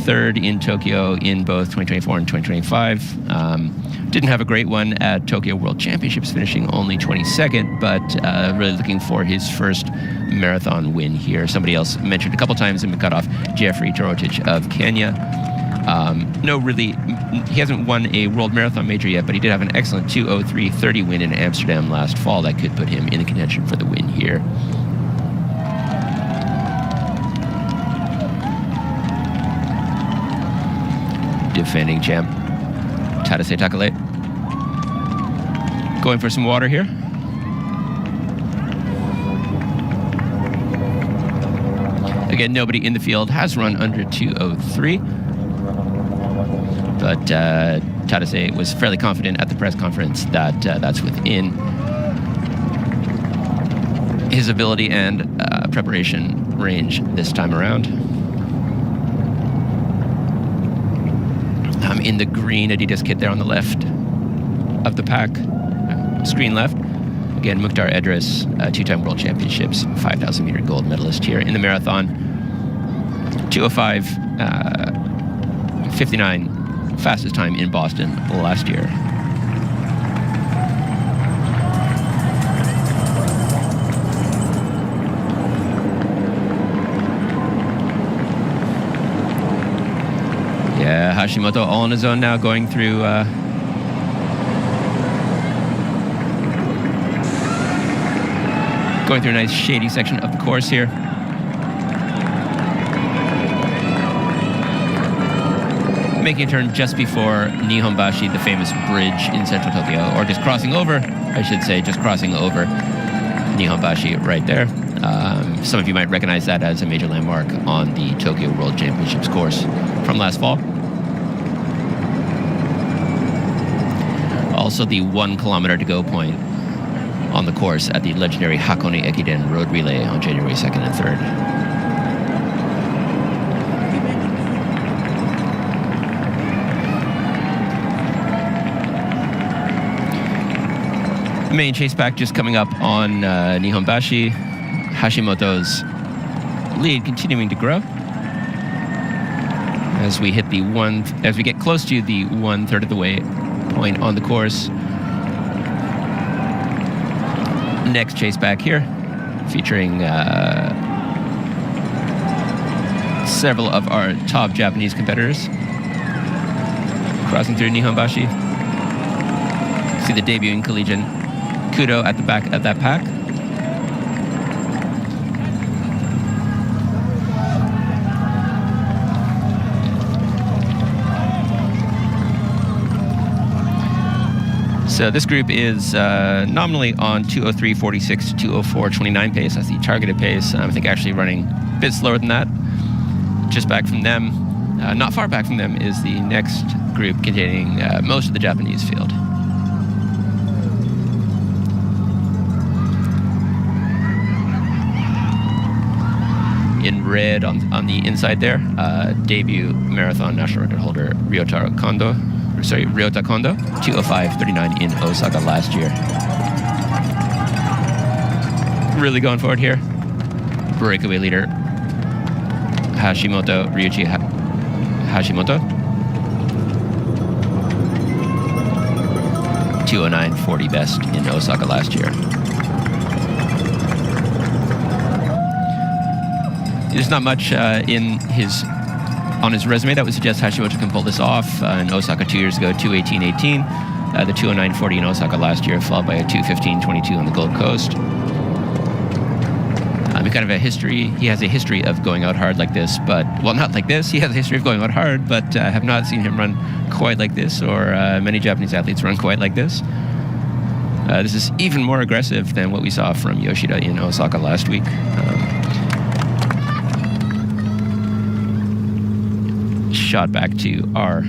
third in Tokyo in both 2024 and 2025. Didn't have a great one at Tokyo World Championships, finishing only 22nd, but really looking for his first marathon win here. Somebody else mentioned a couple times in the cutoff, Jeffrey Torotich of Kenya. He hasn't won a World Marathon Major yet, but he did have an excellent 2:03:30 win in Amsterdam last fall that could put him in the contention for the win here. Defending champ Tadase Takale going for some water here. Again, nobody in the field has run under 2:03, but Tadase was fairly confident at the press conference that that's within his ability and preparation range this time around. In the green Adidas kit there on the left of the pack, screen left. Again, Mukhtar Edris, two-time World Championships, 5,000 meter gold medalist here in the marathon. 2:05:59, fastest time in Boston last year. Yeah, Hashimoto all on his own now, going through a nice shady section of the course here. Making a turn just before Nihonbashi, the famous bridge in central Tokyo, or just crossing over Nihonbashi right there. Some of you might recognize that as a major landmark on the Tokyo World Championships course from last fall. Also the 1 kilometer to go point on the course at the legendary Hakone Ekiden Road Relay on January 2nd and 3rd. The main chase pack just coming up on Nihonbashi. Hashimoto's lead continuing to grow as we get close to the 1/3 of the way point on the course. Next chase back here, featuring several of our top Japanese competitors crossing through Nihonbashi. See the debuting collegian Kudo at the back of that pack. So this group is nominally on 2:03:46 to 2:04:29 pace. That's the targeted pace. I think actually running a bit slower than that. Just back from them, not far back from them, is the next group containing most of the Japanese field. In red on the inside there, debut marathon national record holder Ryota Kondo, 2:05:39 in Osaka last year. Really going forward here. Breakaway leader Ryuichi Hashimoto. 2:09:40 best in Osaka last year. There's not much in his on his resume that would suggest Hashimoto can pull this off. In Osaka 2 years ago, 2:18.18. The 2:09.40 in Osaka last year, followed by a 2:15.22 on the Gold Coast. He has a history of going out hard like this, but, well, not like this. He has a history of going out hard, but have not seen him run quite like this, or many Japanese athletes run quite like this. This is even more aggressive than what we saw from Yoshida in Osaka last week. Shot back to our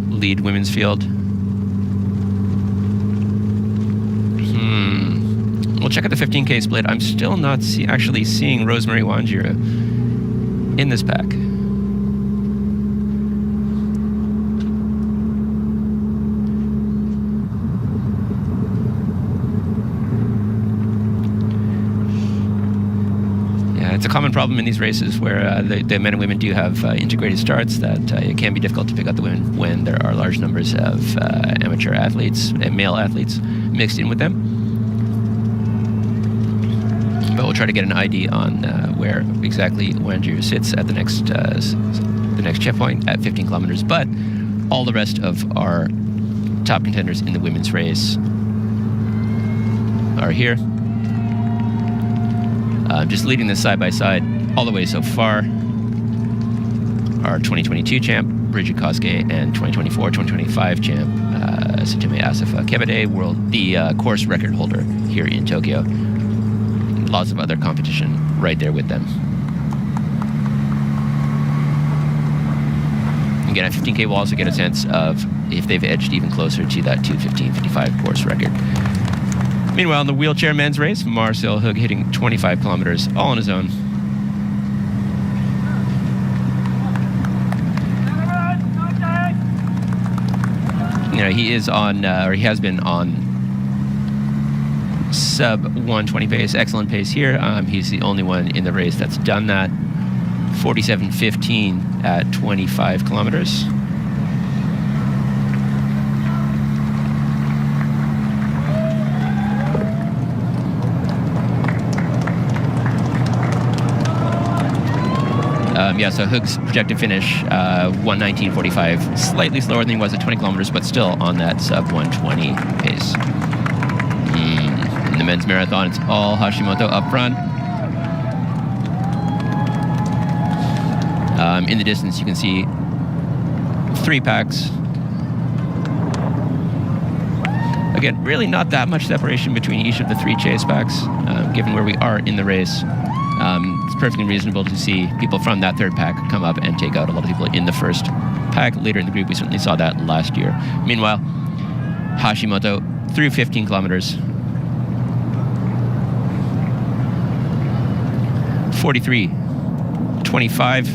lead women's field. We'll check out the 15K split. I'm still not actually seeing Rosemary Wanjiru in this pack. Yeah, it's a common problem in these races where the men and women do have integrated starts, that it can be difficult to pick out the women when there are large numbers of amateur athletes, male athletes, mixed in with them. But we'll try to get an ID on where exactly Wanjiru sits at the next checkpoint at 15 kilometers. But all the rest of our top contenders in the women's race are here. Just leading this side by side all the way so far. Our 2022 champ, Bridget Kosuke, and 2024-2025 champ, Satome Asafa Kebede, the course record holder here in Tokyo. Lots of other competition right there with them. Again, at 15K, we'll also get a sense of if they've edged even closer to that 2:15.55 course record. Meanwhile, in the wheelchair men's race, Marcel Hug hitting 25 kilometers all on his own. He is on, or he has been on sub 120 pace, excellent pace here. He's the only one in the race that's done that. 47:15 at 25 kilometers. So Hook's projected finish, 1:19.45, slightly slower than he was at 20 kilometers, but still on that sub 120 pace. In the men's marathon, it's all Hashimoto up front. In the distance, you can see 3 packs. Again, really not that much separation between each of the 3 chase packs, given where we are in the race. It's perfectly reasonable to see people from that 3rd pack come up and take out a lot of people in the 1st pack. Later in the group, we certainly saw that last year. Meanwhile, Hashimoto through 15 kilometers. 43:25.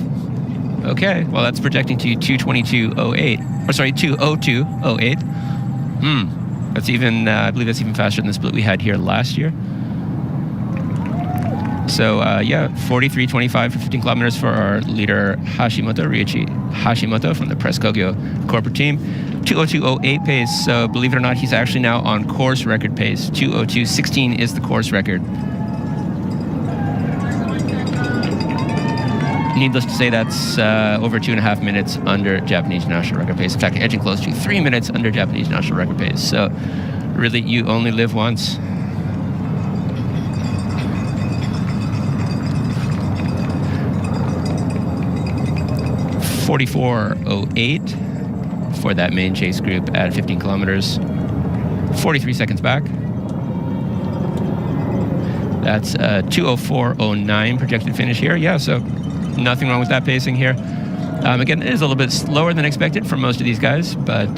Okay, well, that's projecting to 2:22.08. Or sorry, 2:02.08. That's even, I believe that's even faster than the split we had here last year. So, 43:25 for 15 kilometers for our leader Hashimoto, Ryuichi Hashimoto from the Press Kogyo corporate team. 2:02.08 pace, so believe it or not, he's actually now on course record pace. 2:02.16 is the course record. Needless to say, that's over 2.5 minutes under Japanese national record pace. In fact, edging close to 3 minutes under Japanese national record pace. So, really, you only live once. .44.08 for that main chase group at 15 kilometers. 43 seconds back. That's 2:04.09 projected finish here. Yeah, so nothing wrong with that pacing here. Again, it is a little bit slower than expected for most of these guys, but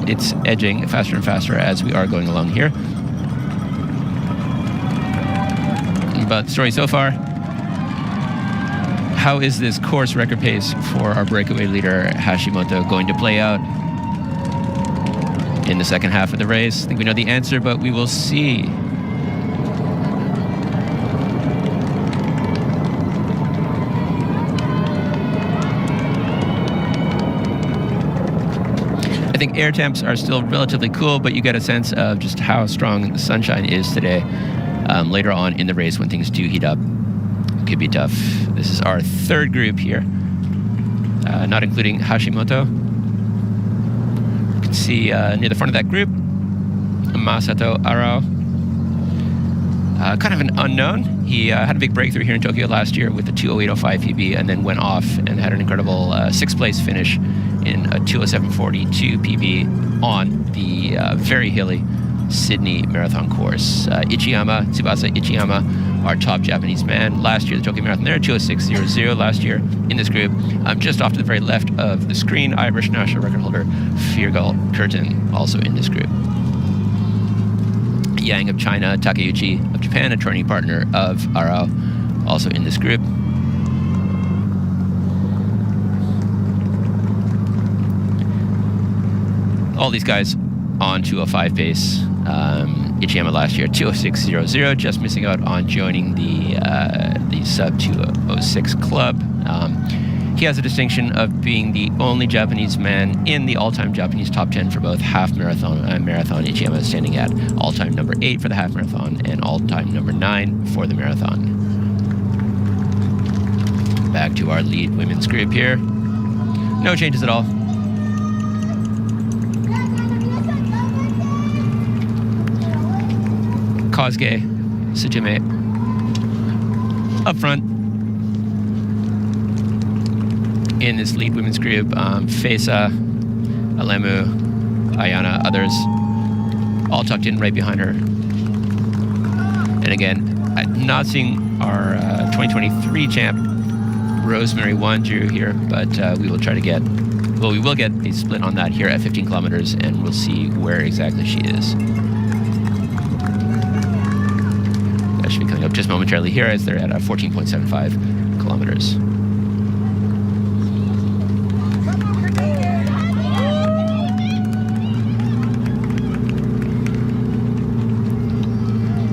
it's edging faster and faster as we are going along here. But the story so far, how is this course record pace for our breakaway leader Hashimoto going to play out in the second half of the race? I think we know the answer, but we will see. I think air temps are still relatively cool, but you get a sense of just how strong the sunshine is today. Later on in the race when things do heat up, it could be tough. This is our 3rd group here. not including Hashimoto. You can see near the front of that group, Masato Arao. Kind of an unknown. He had a big breakthrough here in Tokyo last year with a 2:08.05 PB, and then went off and had an incredible sixth place finish in a 2:07.42 PB on the very hilly Sydney Marathon course. Tsubasa Ichiyama, our top Japanese man. Last year, the Tokyo Marathon there, 2:06.00 last year in this group. Just off to the very left of the screen, Irish national record holder Fergal Curtin, also in this group. Yang of China, Takeuchi of Japan, a training partner of Arao, also in this group. All these guys on 2:05 pace. Ichiyama last year, 2:06.00, just missing out on joining the sub 2:06 club. He has a distinction of being the only Japanese man in the all-time Japanese top 10 for both half marathon and marathon. Ichiyama is standing at all-time number 8 for the half marathon and all-time number 9 for the marathon. Back to our lead women's group here. No changes at all. Kosuke Tsujime up front in this lead women's group. Fesa, Alemu, Ayana, others all tucked in right behind her. And again, not seeing our 2023 champ Rosemary Wanju here, but we will get a split on that here at 15 kilometers, and we'll see where exactly she is. That should be coming up just momentarily here as they're at 14.75 kilometers.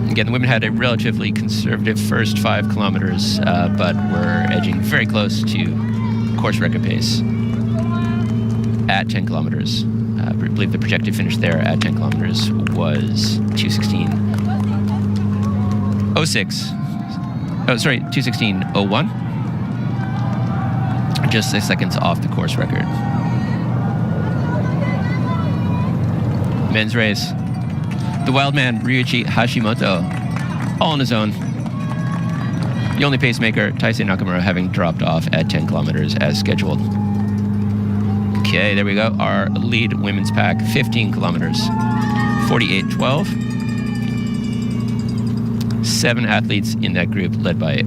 Again, the women had a relatively conservative first 5 kilometers, but were edging very close to course record pace at 10 kilometers. I believe the projected finish there at 10 kilometers was 2:16.06. Oh, sorry, 2:16.01. Just 6 seconds off the course record. Men's race. The wild man, Ryuichi Hashimoto, all on his own. The only pacemaker, Taisei Nakamura, having dropped off at 10 kilometers as scheduled. Okay, there we go. Our lead women's pack, 15 kilometers, 48:12. 7 athletes in that group, led by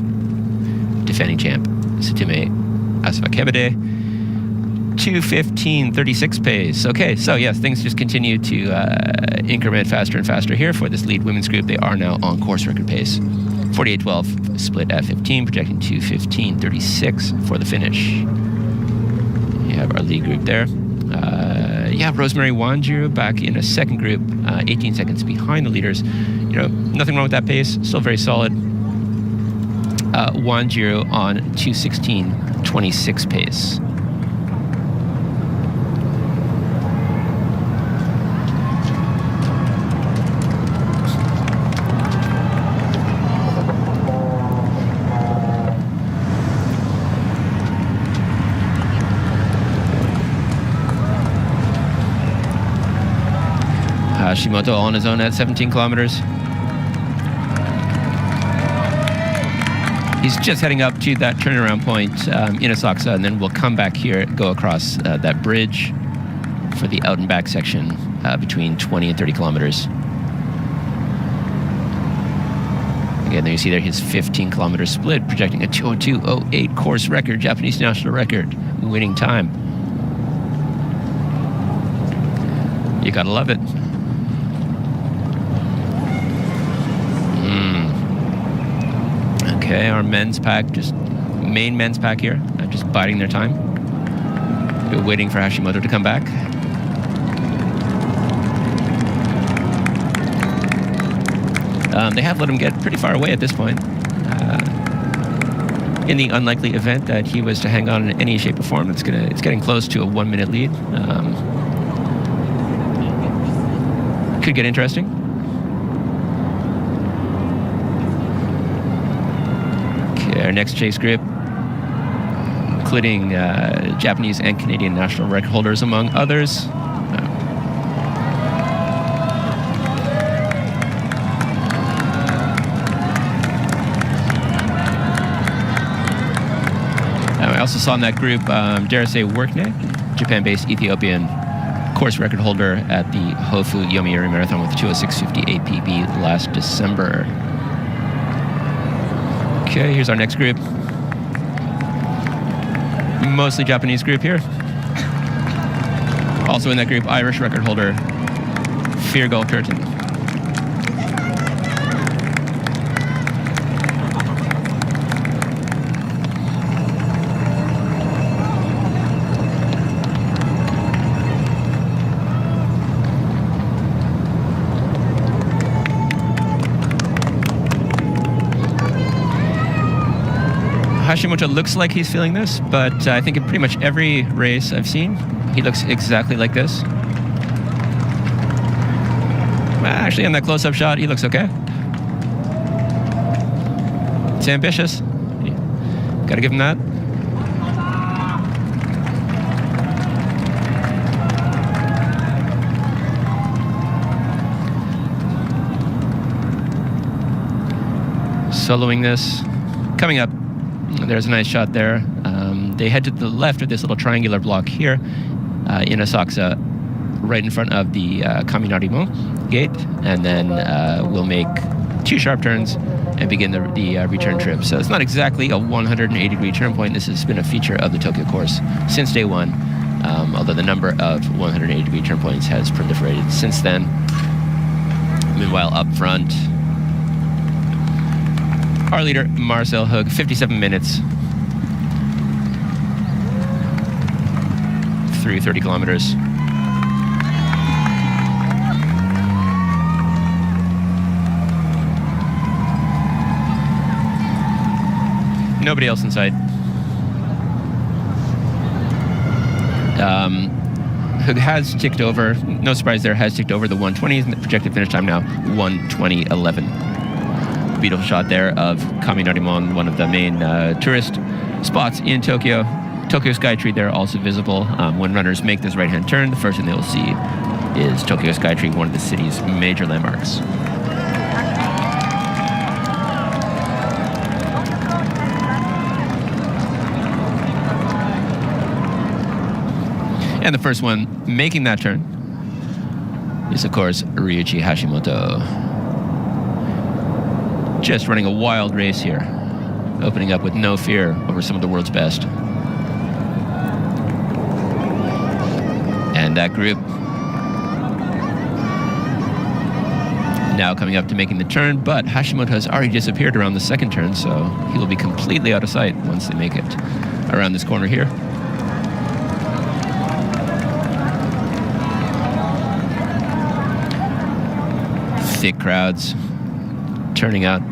defending champ Sutume Asafakebede. 2:15.36 pace. Okay, so yes, things just continue to increment faster and faster here for this lead women's group. They are now on course record pace. 48:12 split at 15, projecting 2:15.36 for the finish. You have our lead group there. Rosemary Wanju back in a second group, 18 seconds behind the leaders. You know, nothing wrong with that pace, still very solid. Wanju on 2:16.26 pace. Hashimoto on his own at 17 kilometers. He's just heading up to that turnaround point in Asakusa, and then we'll come back here, go across that bridge for the out and back section between 20 and 30 kilometers. Again, there you see there his 15 kilometer split, projecting a 2:02.08 course record, Japanese national record, winning time. You gotta love it. Okay, our men's pack, main men's pack here, just biding their time. We're waiting for Hashimoto to come back. They have let him get pretty far away at this point. In the unlikely event that he was to hang on in any shape or form, it's getting close to a 1-minute lead. Could get interesting. Okay, our next chase group, including Japanese and Canadian national record holders, among others. I also saw in that group Darase Workne, Japan-based Ethiopian course record holder at the Hofu Yomiuri Marathon with 2:06:50 APB last December. Okay, here's our next group. Mostly Japanese group here. Also in that group, Irish record holder Fergal Curtin. Hashimoto looks like he's feeling this, but I think in pretty much every race I've seen, he looks exactly like this. Actually, in that close-up shot, he looks okay. It's ambitious. Gotta give him that. Soloing this. Coming up. There's a nice shot there. They head to the left of this little triangular block here in Asakusa, right in front of the Kaminarimo gate, and then we'll make 2 sharp turns and begin the return trip. So it's not exactly a 180-degree turn point. This has been a feature of the Tokyo course since day one, although the number of 180-degree turn points has proliferated since then. Meanwhile, up front, our leader, Marcel Hug, 57 minutes through 30 kilometers. Nobody else in sight. Hug has ticked over, no surprise there, has ticked over the 120, projected finish time now, 1:20:11. Beautiful shot there of Kaminarimon, one of the main tourist spots in Tokyo. Tokyo Skytree there also visible. When runners make this right-hand turn, the first thing they will see is Tokyo Skytree, one of the city's major landmarks. And the first one making that turn is, of course, Ryuichi Hashimoto. Just running a wild race here, opening up with no fear over some of the world's best. And that group now coming up to making the turn, but Hashimoto has already disappeared around the second turn, so he will be completely out of sight once they make it around this corner here. Thick crowds turning out.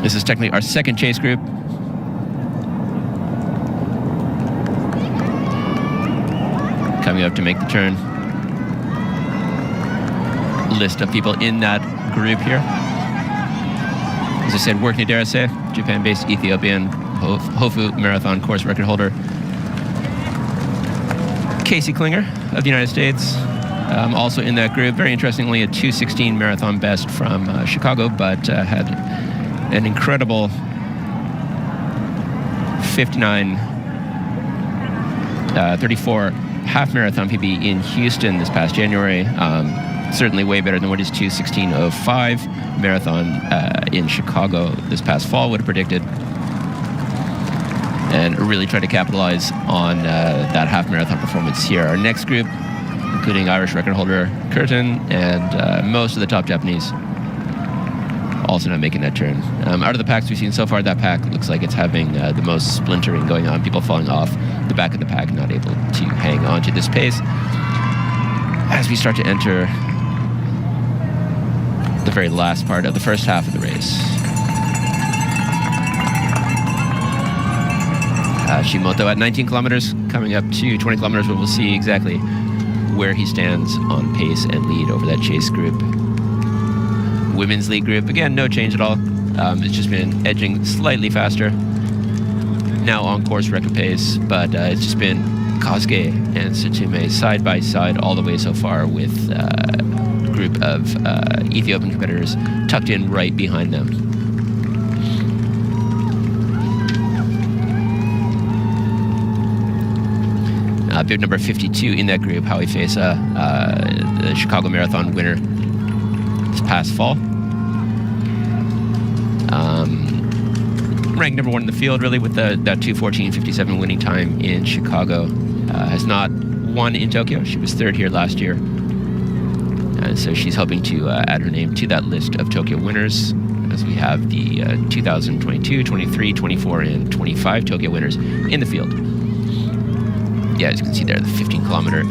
This is technically our second chase group. Coming up to make the turn. List of people in that group here. As I said, Workne Darase, Japan-based Ethiopian Hofu Marathon course record holder. Casey Klinger of the United States, also in that group. Very interestingly, a 2:16 marathon best from Chicago, but had an incredible 59:34 half marathon PB in Houston this past January. Certainly way better than what his 2:16:05 marathon in Chicago this past fall would have predicted. And really try to capitalize on that half marathon performance here. Our next group, including Irish record holder Curtin and most of the top Japanese, also not making that turn. Out of the packs we've seen so far, that pack looks like it's having the most splintering going on, people falling off the back of the pack, not able to hang on to this pace. As we start to enter the very last part of the first half of the race. Hashimoto at 19 kilometers, coming up to 20 kilometers, where we'll see exactly where he stands on pace and lead over that chase group. Women's lead group, again, no change at all. It's just been edging slightly faster. Now on course record pace, but it's just been Kosuke and Tsutsumi side by side all the way so far, with a group of Ethiopian competitors tucked in right behind them. Bib number 52 in that group, Howie Fesa, the Chicago Marathon winner this past fall. Ranked number 1 in the field, really, with that 2:14:57 winning time in Chicago. Has not won in Tokyo. She was 3rd here last year. So she's hoping to add her name to that list of Tokyo winners, as we have the 2022, 23, 24, and 25 Tokyo winners in the field. Yeah, as you can see there, the 15-kilometer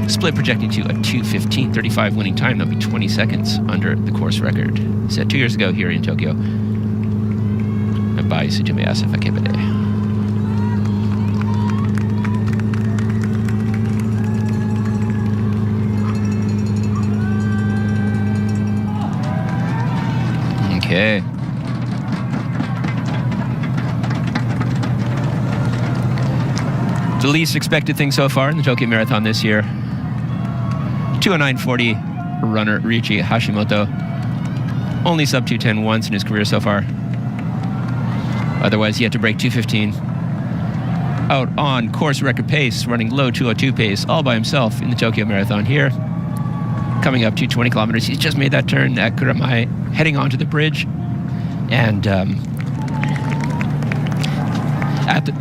split projecting to a 2:15:35 winning time. That'll be 20 seconds under the course record set 2 years ago here in Tokyo by Tsutsumi Asafakebede. Okay. The least expected thing so far in the Tokyo Marathon this year. 2:09:40 runner Ryuichi Hashimoto. Only sub 2:10 once in his career so far. Otherwise, he had to break 2:15. Out on course record pace, running low 2:02 pace all by himself in the Tokyo Marathon here. Coming up to 20 kilometers. He's just made that turn at Kuramai, heading onto the bridge. And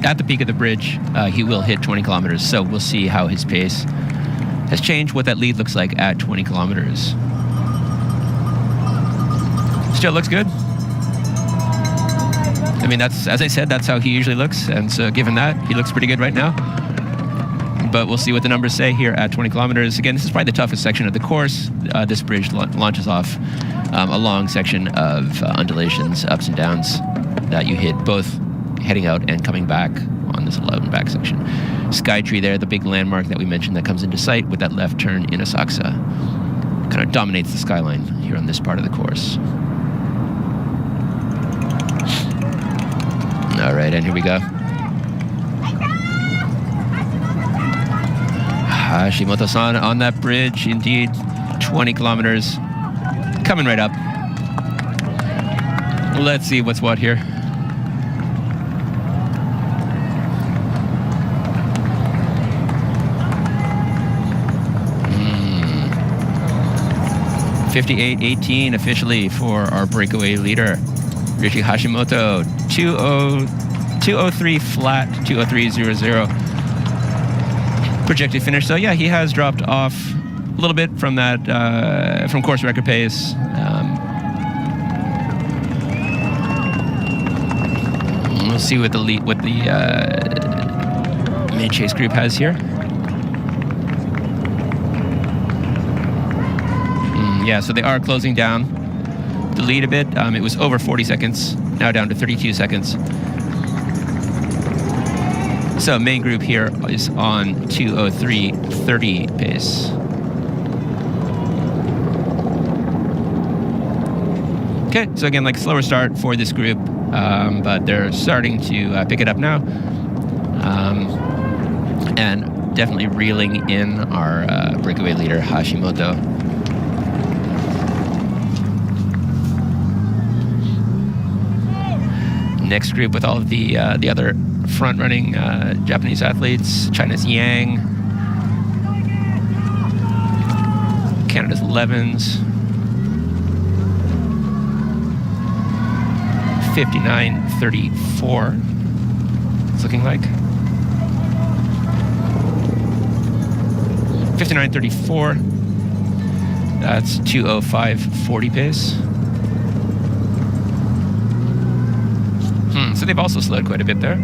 at the peak of the bridge, he will hit 20 kilometers. So we'll see how his pace has changed, what that lead looks like at 20 kilometers. Still looks good. I mean, that's, as I said, that's how he usually looks. And so given that, he looks pretty good right now. But we'll see what the numbers say here at 20 kilometers. Again, this is probably the toughest section of the course. This bridge launches off a long section of undulations, ups and downs that you hit both heading out and coming back on this loud and back section. Skytree there, the big landmark that we mentioned that comes into sight with that left turn in Asakusa. Kind of dominates the skyline here on this part of the course. All right, and here we go. Hashimoto-san on that bridge, indeed. 20 kilometers, coming right up. Let's see what's what here. Hmm. 58:18 officially for our breakaway leader, Ryuichi Hashimoto. 2:03 flat, 2:03:00. Projected finish. So yeah, he has dropped off a little bit from that from course record pace. We'll see what the main chase group has here. Yeah, so they are closing down the lead a bit. It was over 40 seconds, now down to 32 seconds. So main group here is on 2:03:30 pace. Okay, so again, like slower start for this group, but they're starting to pick it up now. And definitely reeling in our breakaway leader, Hashimoto. Next group with all of the other front-running Japanese athletes. China's Yang, Canada's Levens, 59:34. It's looking like 59:34. That's 2:05:40 pace. So they've also slowed quite a bit there.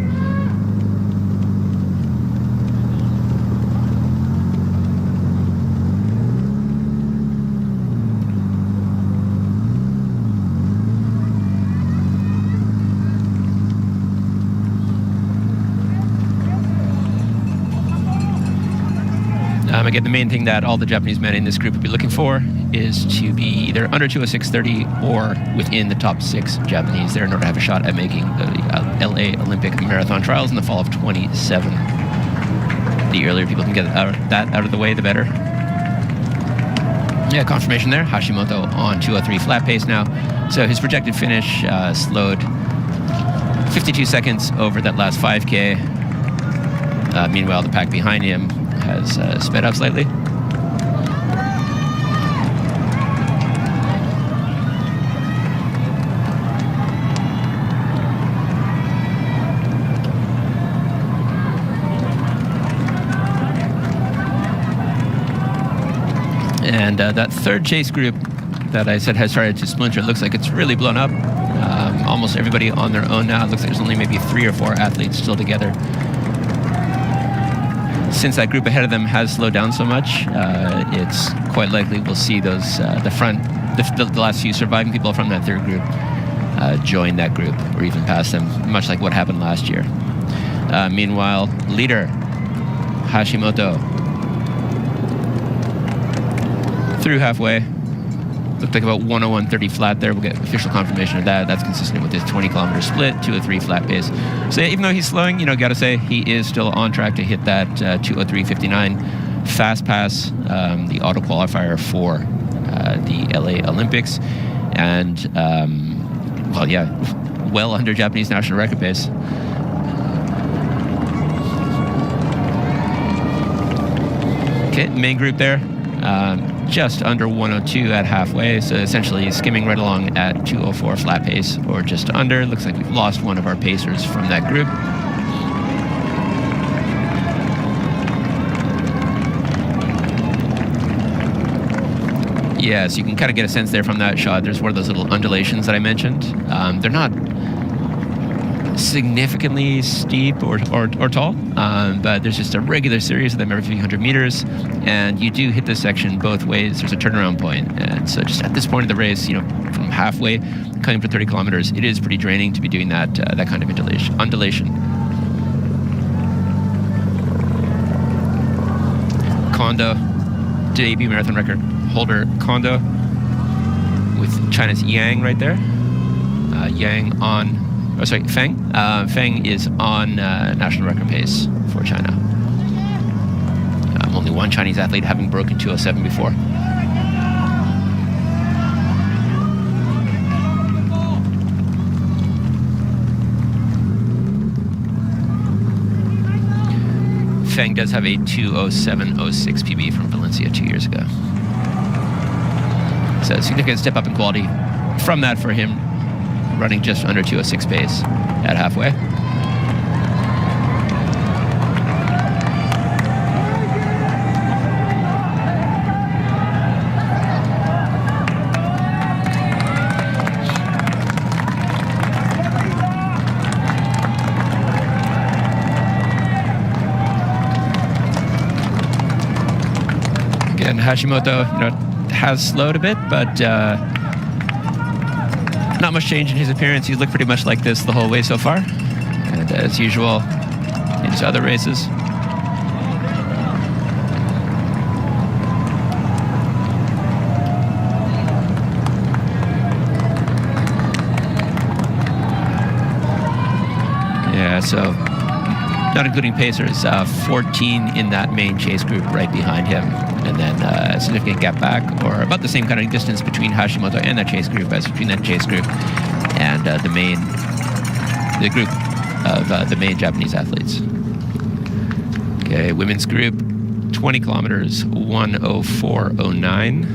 Again, the main thing that all the Japanese men in this group would be looking for is to be either under 206.30 or within the top 6 Japanese there in order to have a shot at making the LA Olympic Marathon Trials in the fall of 27. The earlier people can get that out of the way, the better. Yeah, confirmation there. Hashimoto on 2:03 flat pace now. So his projected finish slowed 52 seconds over that last 5K. Meanwhile, the pack behind him has sped up slightly. And that third chase group that I said has started to splinter, it looks like it's really blown up. Almost everybody on their own now. It looks like there's only maybe 3 or 4 athletes still together. Since that group ahead of them has slowed down so much, it's quite likely we'll see those the last few surviving people from that third group join that group or even pass them, much like what happened last year. Meanwhile, leader Hashimoto through halfway. Looked like about 1:01.30 flat there. We'll get official confirmation of that. That's consistent with his 20-kilometer split, 2:03 flat pace. So even though he's slowing, got to say he is still on track to hit that 2:03.59 fast pass, the auto qualifier for the LA Olympics, and well under Japanese national record pace. Okay, main group there. Just under 1:02 at halfway, so essentially skimming right along at 2:04 flat pace or just under. Looks like we've lost one of our pacers from that group. Yeah, so you can kind of get a sense there from that shot. There's one of those little undulations that I mentioned. They're not significantly steep or tall, but there's just a regular series of them every few hundred meters, and you do hit this section both ways. There's a turnaround point, and so just at this point of the race, from halfway coming for 30 kilometers, it is pretty draining to be doing that kind of undulation. Kondo, debut marathon record holder Kondo with China's Yang right there. Yang on Feng. Feng is on national record pace for China. Only one Chinese athlete having broken 2:07 before. Feng does have a 2:07.06 PB from Valencia 2 years ago. So a significant step up in quality from that for him, running just under 2:06 pace at halfway. Again, Hashimoto, has slowed a bit, but not much change in his appearance. He's looked pretty much like this the whole way so far, and as usual in his other races. Yeah, so not including pacers, 14 in that main chase group right behind him, and then a significant gap back, or about the same kind of distance between Hashimoto and that chase group as between that chase group and the group of the main Japanese athletes. Okay, women's group, 20 kilometers, 1:04.09.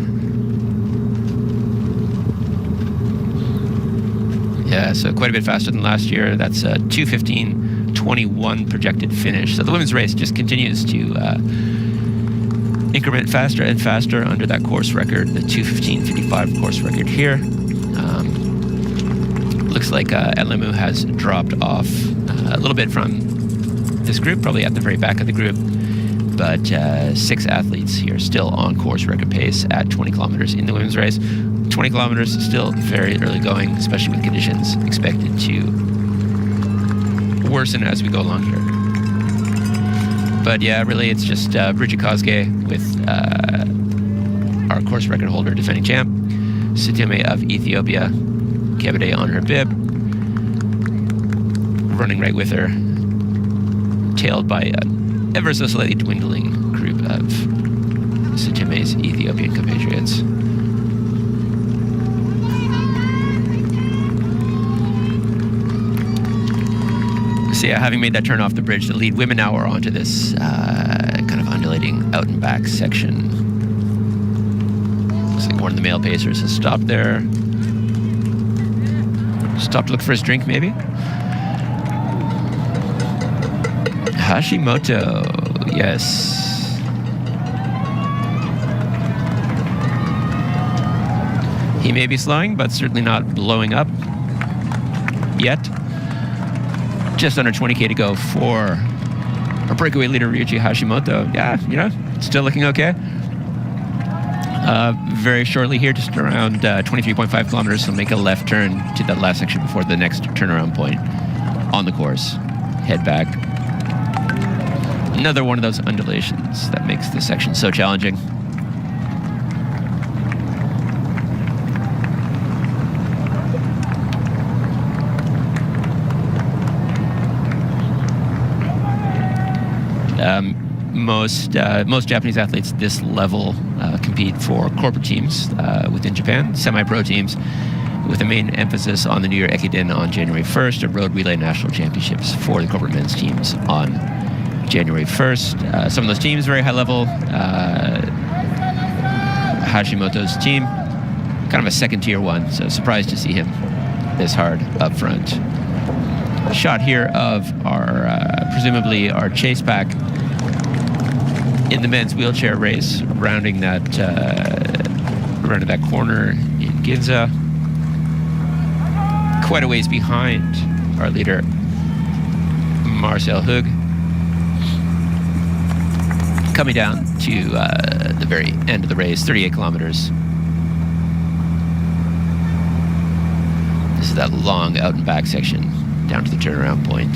Yeah, so quite a bit faster than last year. That's 2:15.21 projected finish. So the women's race just continues to increment faster and faster under that course record, the 2:15.55 course record here. Looks like Elemu has dropped off a little bit from this group, probably at the very back of the group, but 6 athletes here still on course record pace at 20 kilometers in the women's race. 20 kilometers still very early going, especially with conditions expected to worsen as we go along here. But yeah, really it's just Bridget Kosuke with our course record holder, defending champ, Sitime of Ethiopia, Kebede on her bib, running right with her, tailed by an ever so slightly dwindling group of Sitime's Ethiopian compatriots. So yeah, having made that turn off the bridge, the lead women now are onto this kind of undulating out and back section. Looks like one of the male pacers has stopped there. Stopped to look for his drink, maybe? Hashimoto, yes. He may be slowing, but certainly not blowing up yet. Just under 20K to go for our breakaway leader, Ryuichi Hashimoto. Yeah, still looking okay. Very shortly here, just around 23.5 kilometers, he'll make a left turn to that last section before the next turnaround point on the course. Head back. Another one of those undulations that makes this section so challenging. Most Japanese athletes this level compete for corporate teams within Japan, semi-pro teams, with a main emphasis on the New Year Ekiden on January 1st, and Road Relay National Championships for the corporate men's teams on January 1st. Some of those teams, very high level. Hashimoto's team, kind of a second tier one, so surprised to see him this hard up front. Shot here of our, presumably our chase pack in the men's wheelchair race, rounding that corner in Ginza. Quite a ways behind our leader, Marcel Hug. Coming down to the very end of the race, 38 kilometers. This is that long out and back section down to the turnaround point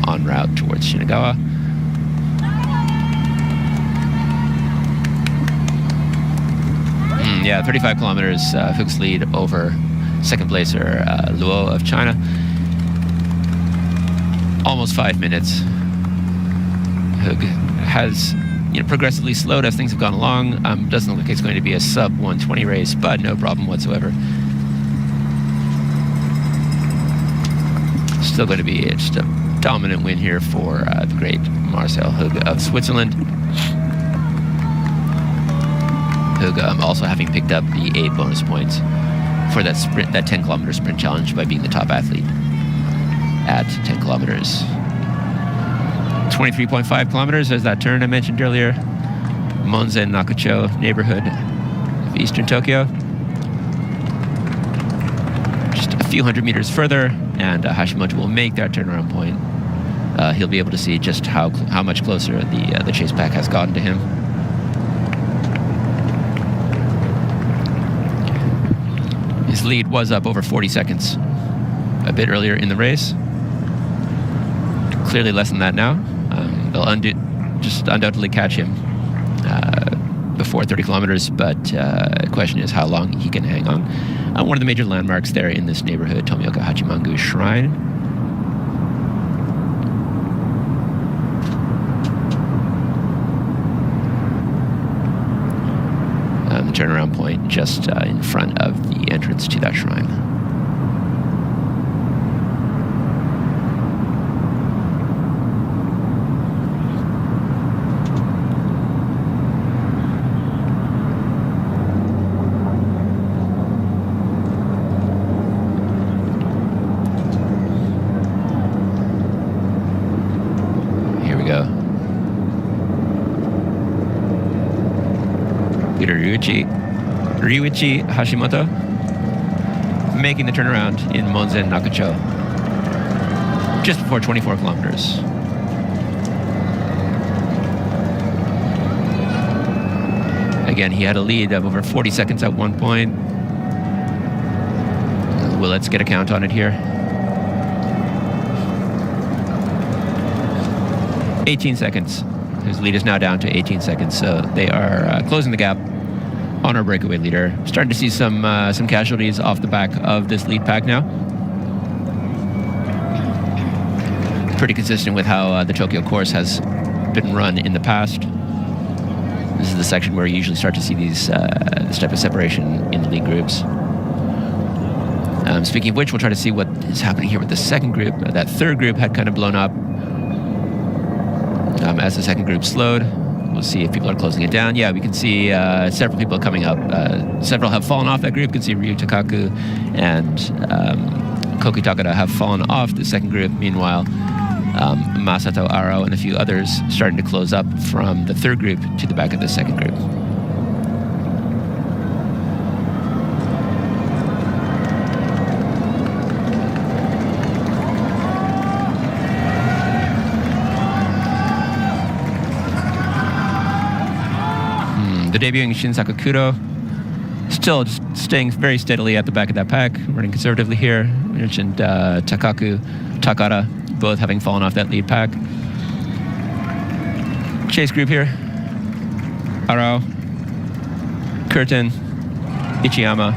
en route towards Shinagawa. Yeah, 35 kilometers, Hug's lead over second placer Luo of China. Almost 5 minutes. Hug has progressively slowed as things have gone along. Doesn't look like it's going to be a sub 120 race, but no problem whatsoever. Still going to be just a dominant win here for the great Marcel Hug of Switzerland. Hug also having picked up the 8 bonus points for that sprint, that 10 kilometer sprint challenge, by being the top athlete at 10 kilometers. 23.5 kilometers as that turn I mentioned earlier. Monzen Nakacho neighborhood of eastern Tokyo. Just a few hundred meters further, and Hashimoto will make that turnaround point. He'll be able to see just how much closer the chase pack has gotten to him. His lead was up over 40 seconds a bit earlier in the race. Clearly less than that now. They'll just undoubtedly catch him before 30 kilometers, but the question is how long he can hang on. One of the major landmarks there in this neighborhood, Tomioka Hachimangu Shrine. The turnaround point just in front of the entrance to that shrine. Ryuichi Hashimoto making the turnaround in Monzen Nakacho just before 24 kilometers. Again, he had a lead of over 40 seconds at one point. Well, let's get a count on it here. 18 seconds. His lead is now down to 18 seconds, so they are closing the gap on our breakaway leader. Starting to see some casualties off the back of this lead pack now. Pretty consistent with how the Tokyo course has been run in the past. This is the section where you usually start to see this type of separation in the lead groups. Speaking of which, we'll try to see what is happening here with the second group. That third group had kind of blown up. As the second group slowed, we'll see if people are closing it down. Yeah, we can see several people coming up. Several have fallen off that group. You can see Ryu Takaku and Koki Takada have fallen off the second group. Meanwhile, Masato Aro and a few others starting to close up from the third group to the back of the second group. The debuting Shin Sakakuro still just staying very steadily at the back of that pack, running conservatively here. We mentioned Takaku, Takada, both having fallen off that lead pack. Chase group here. Arao, Curtin, Ichiyama,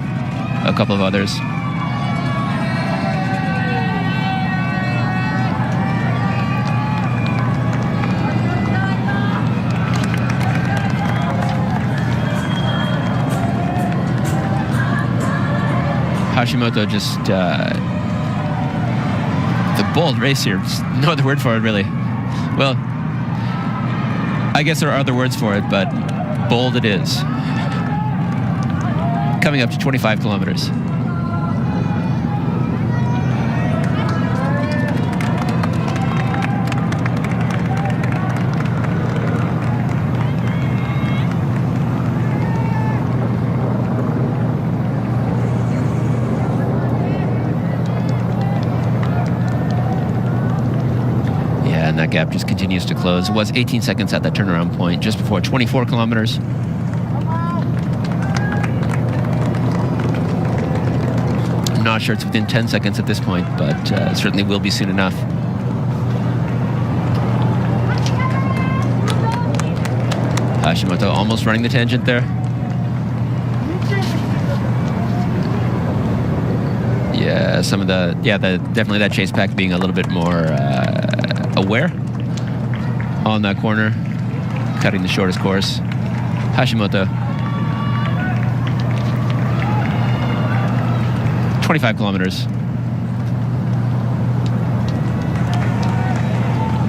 a couple of others. Hashimoto just, the bold race here, just no other word for it really. Well, I guess there are other words for it, but bold it is. Coming up to 25 kilometers. That gap just continues to close. It was 18 seconds at that turnaround point just before 24 kilometers. I'm not sure it's within 10 seconds at this point, but certainly will be soon enough. Hashimoto almost running the tangent there. Yeah, definitely that chase pack being a little bit more aware on that corner, cutting the shortest course. Hashimoto, 25 kilometers.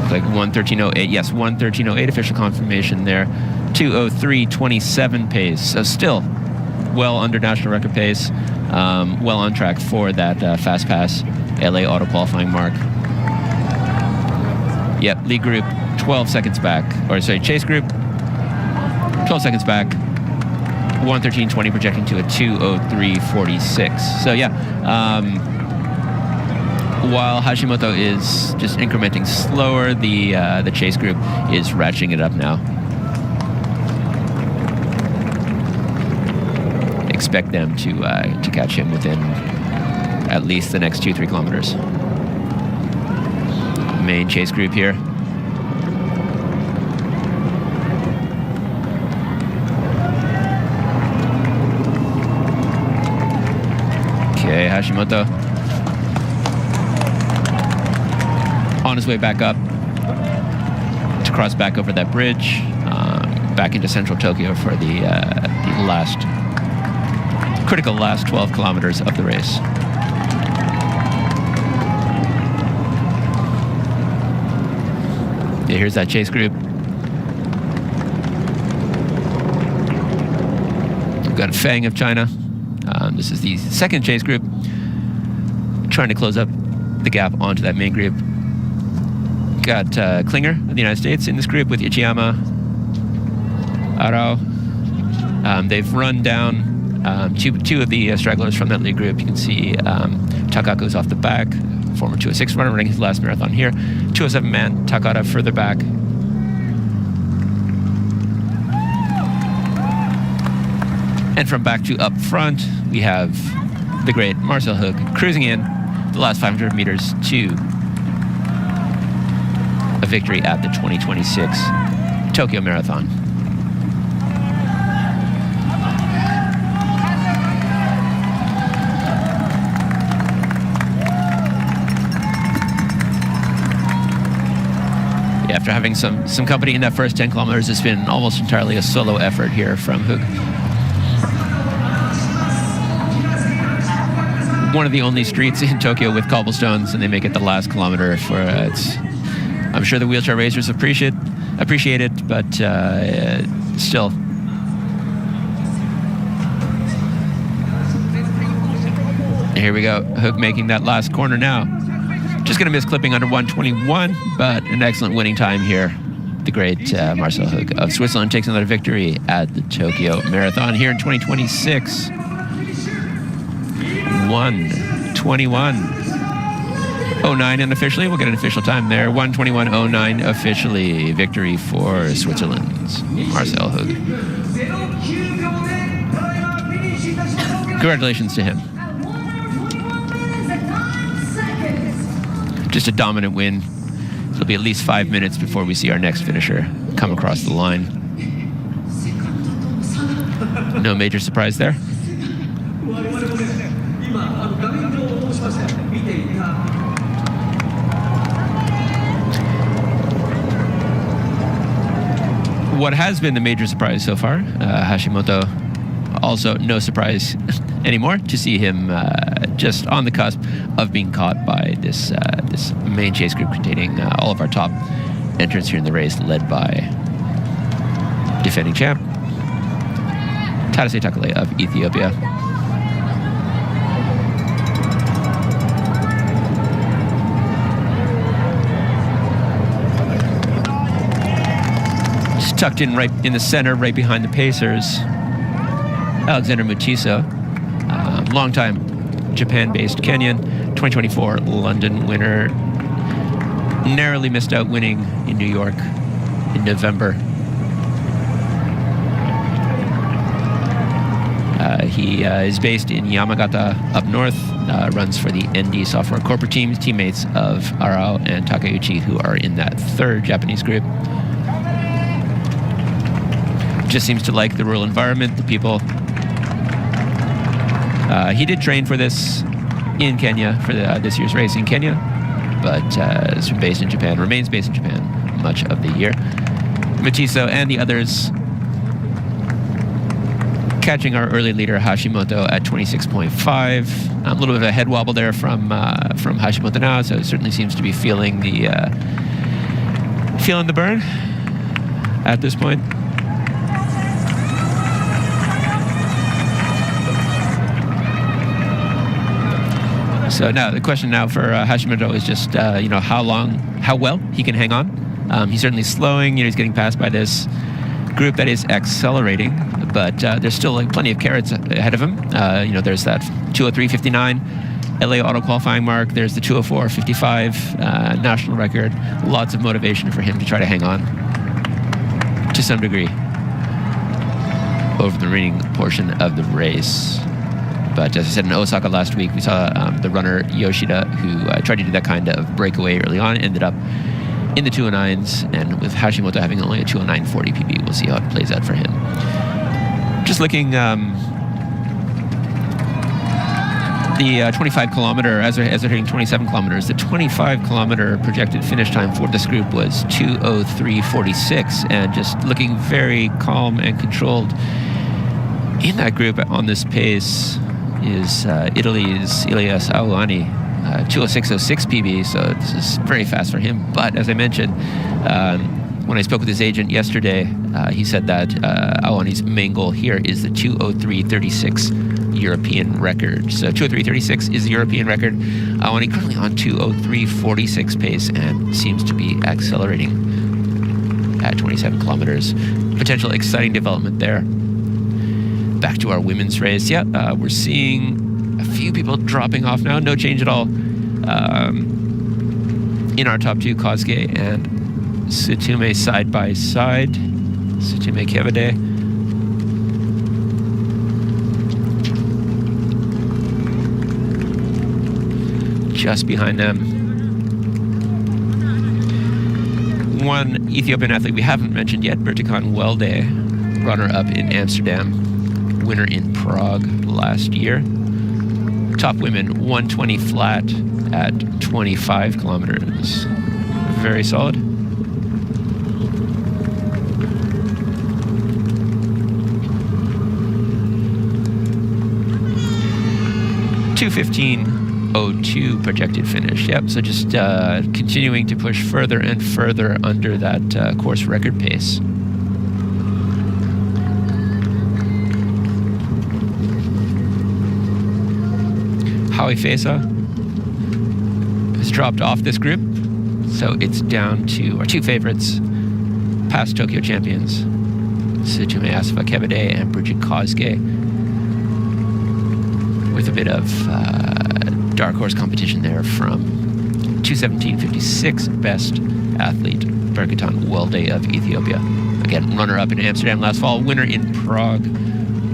Like 1:13:08. Yes, 1:13:08 official confirmation there. 2:03:27 pace. So still well under national record pace. Well on track for that fast pass LA auto qualifying mark. Yep, lead group 12 seconds back. Or sorry, chase group 12 seconds back. 1:13:20 projecting to a 2:03:46. So yeah, while Hashimoto is just incrementing slower, the chase group is ratcheting it up now. Expect them to catch him within at least the next 2-3 kilometers. Main chase group here. Okay, Hashimoto on his way back up to cross back over that bridge, back into central Tokyo for the critical last 12 kilometers of the race. Yeah, here's that chase group. We've got Fang of China. This is the second chase group, trying to close up the gap onto that main group. Got Klinger of the United States in this group with Ichiyama, Arao. They've run down two of the stragglers from that lead group. You can see Takaku's off the back, former 206 runner running his last marathon here. 207 man, Takada further back. And from back to up front, we have the great Marcel Hoog cruising in the last 500 meters to a victory at the 2026 Tokyo Marathon. after having some company in that first 10 kilometers, it's been almost entirely a solo effort here from Hug. One of the only streets in Tokyo with cobblestones, and they make it the last kilometer for I'm sure the wheelchair racers appreciate it, but still. Here we go, Hug making that last corner now. Just going to miss clipping under 1:21, but an excellent winning time here. The great Marcel Hug of Switzerland takes another victory at the Tokyo Marathon here in 2026. 1:21.09 unofficially. We'll get an official time there. 1:21.09 officially. Victory for Switzerland's Marcel Hug. Congratulations to him. Just a dominant win. It'll be at least 5 minutes before we see our next finisher come across the line. No major surprise there. What has been the major surprise so far, Hashimoto, also no surprise anymore to see him just on the cusp of being caught by this main chase group containing all of our top entrants here in the race, led by defending champ Tadase Takale of Ethiopia. Just tucked in right in the center, right behind the Pacers, Alexander Mutiso, longtime Japan-based Kenyan, 2024 London winner. Narrowly missed out winning in New York in November. He is based in Yamagata up north, runs for the ND Software corporate teams, teammates of Arao and Takeuchi, who are in that third Japanese group. Just seems to like the rural environment, the people. He did train for this in Kenya, for this year's race in Kenya, but is based in Japan, remains based in Japan much of the year. Matiso and the others catching our early leader Hashimoto at 26.5. A little bit of a head wobble there from Hashimoto now, so it certainly seems to be feeling the burn at this point. So now the question now for Hashimoto is just how well he can hang on. He's certainly slowing. He's getting passed by this group that is accelerating, but there's still plenty of carrots ahead of him. There's that 2:03.59 LA auto qualifying mark. There's the 2:04.55 national record. Lots of motivation for him to try to hang on to some degree over the remaining portion of the race. But as I said in Osaka last week, we saw the runner Yoshida, who tried to do that kind of breakaway early on, ended up in the 2:09s, and with Hashimoto having only a 2:09.40 PB, we'll see how it plays out for him. Just looking the 25 kilometer, as they're hitting 27 kilometers, the 25 kilometer projected finish time for this group was 2:03.46, and just looking very calm and controlled in that group on this pace is Italy's Ilias Awani, 2:06.06 PB, so this is very fast for him. But as I mentioned, when I spoke with his agent yesterday, he said that Awani's main goal here is the 2:03.36 European record. So 2:03.36 is the European record. Awani currently on 2:03.46 pace and seems to be accelerating at 27 kilometers. Potential exciting development there. Back to our women's race. We're seeing a few people dropping off now. No change at all in our top two, Kosuke and Tsutume side by side. Tsutume Kevade. Just behind them. One Ethiopian athlete we haven't mentioned yet, Bertikan Welde, runner-up in Amsterdam, winner in Prague last year. Top women, 1:20 flat at 25 kilometers. Very solid. 2:15:02 projected finish. Yep, so just continuing to push further and further under that course record pace. Howie Fesa has dropped off this group, so it's down to our two favorites, past Tokyo champions, Sujume Asfa-Kebede and Bridget Kosgei, with a bit of dark horse competition there from 2:17:56 best athlete Bergatan Welde of Ethiopia. Again, runner-up in Amsterdam last fall, winner in Prague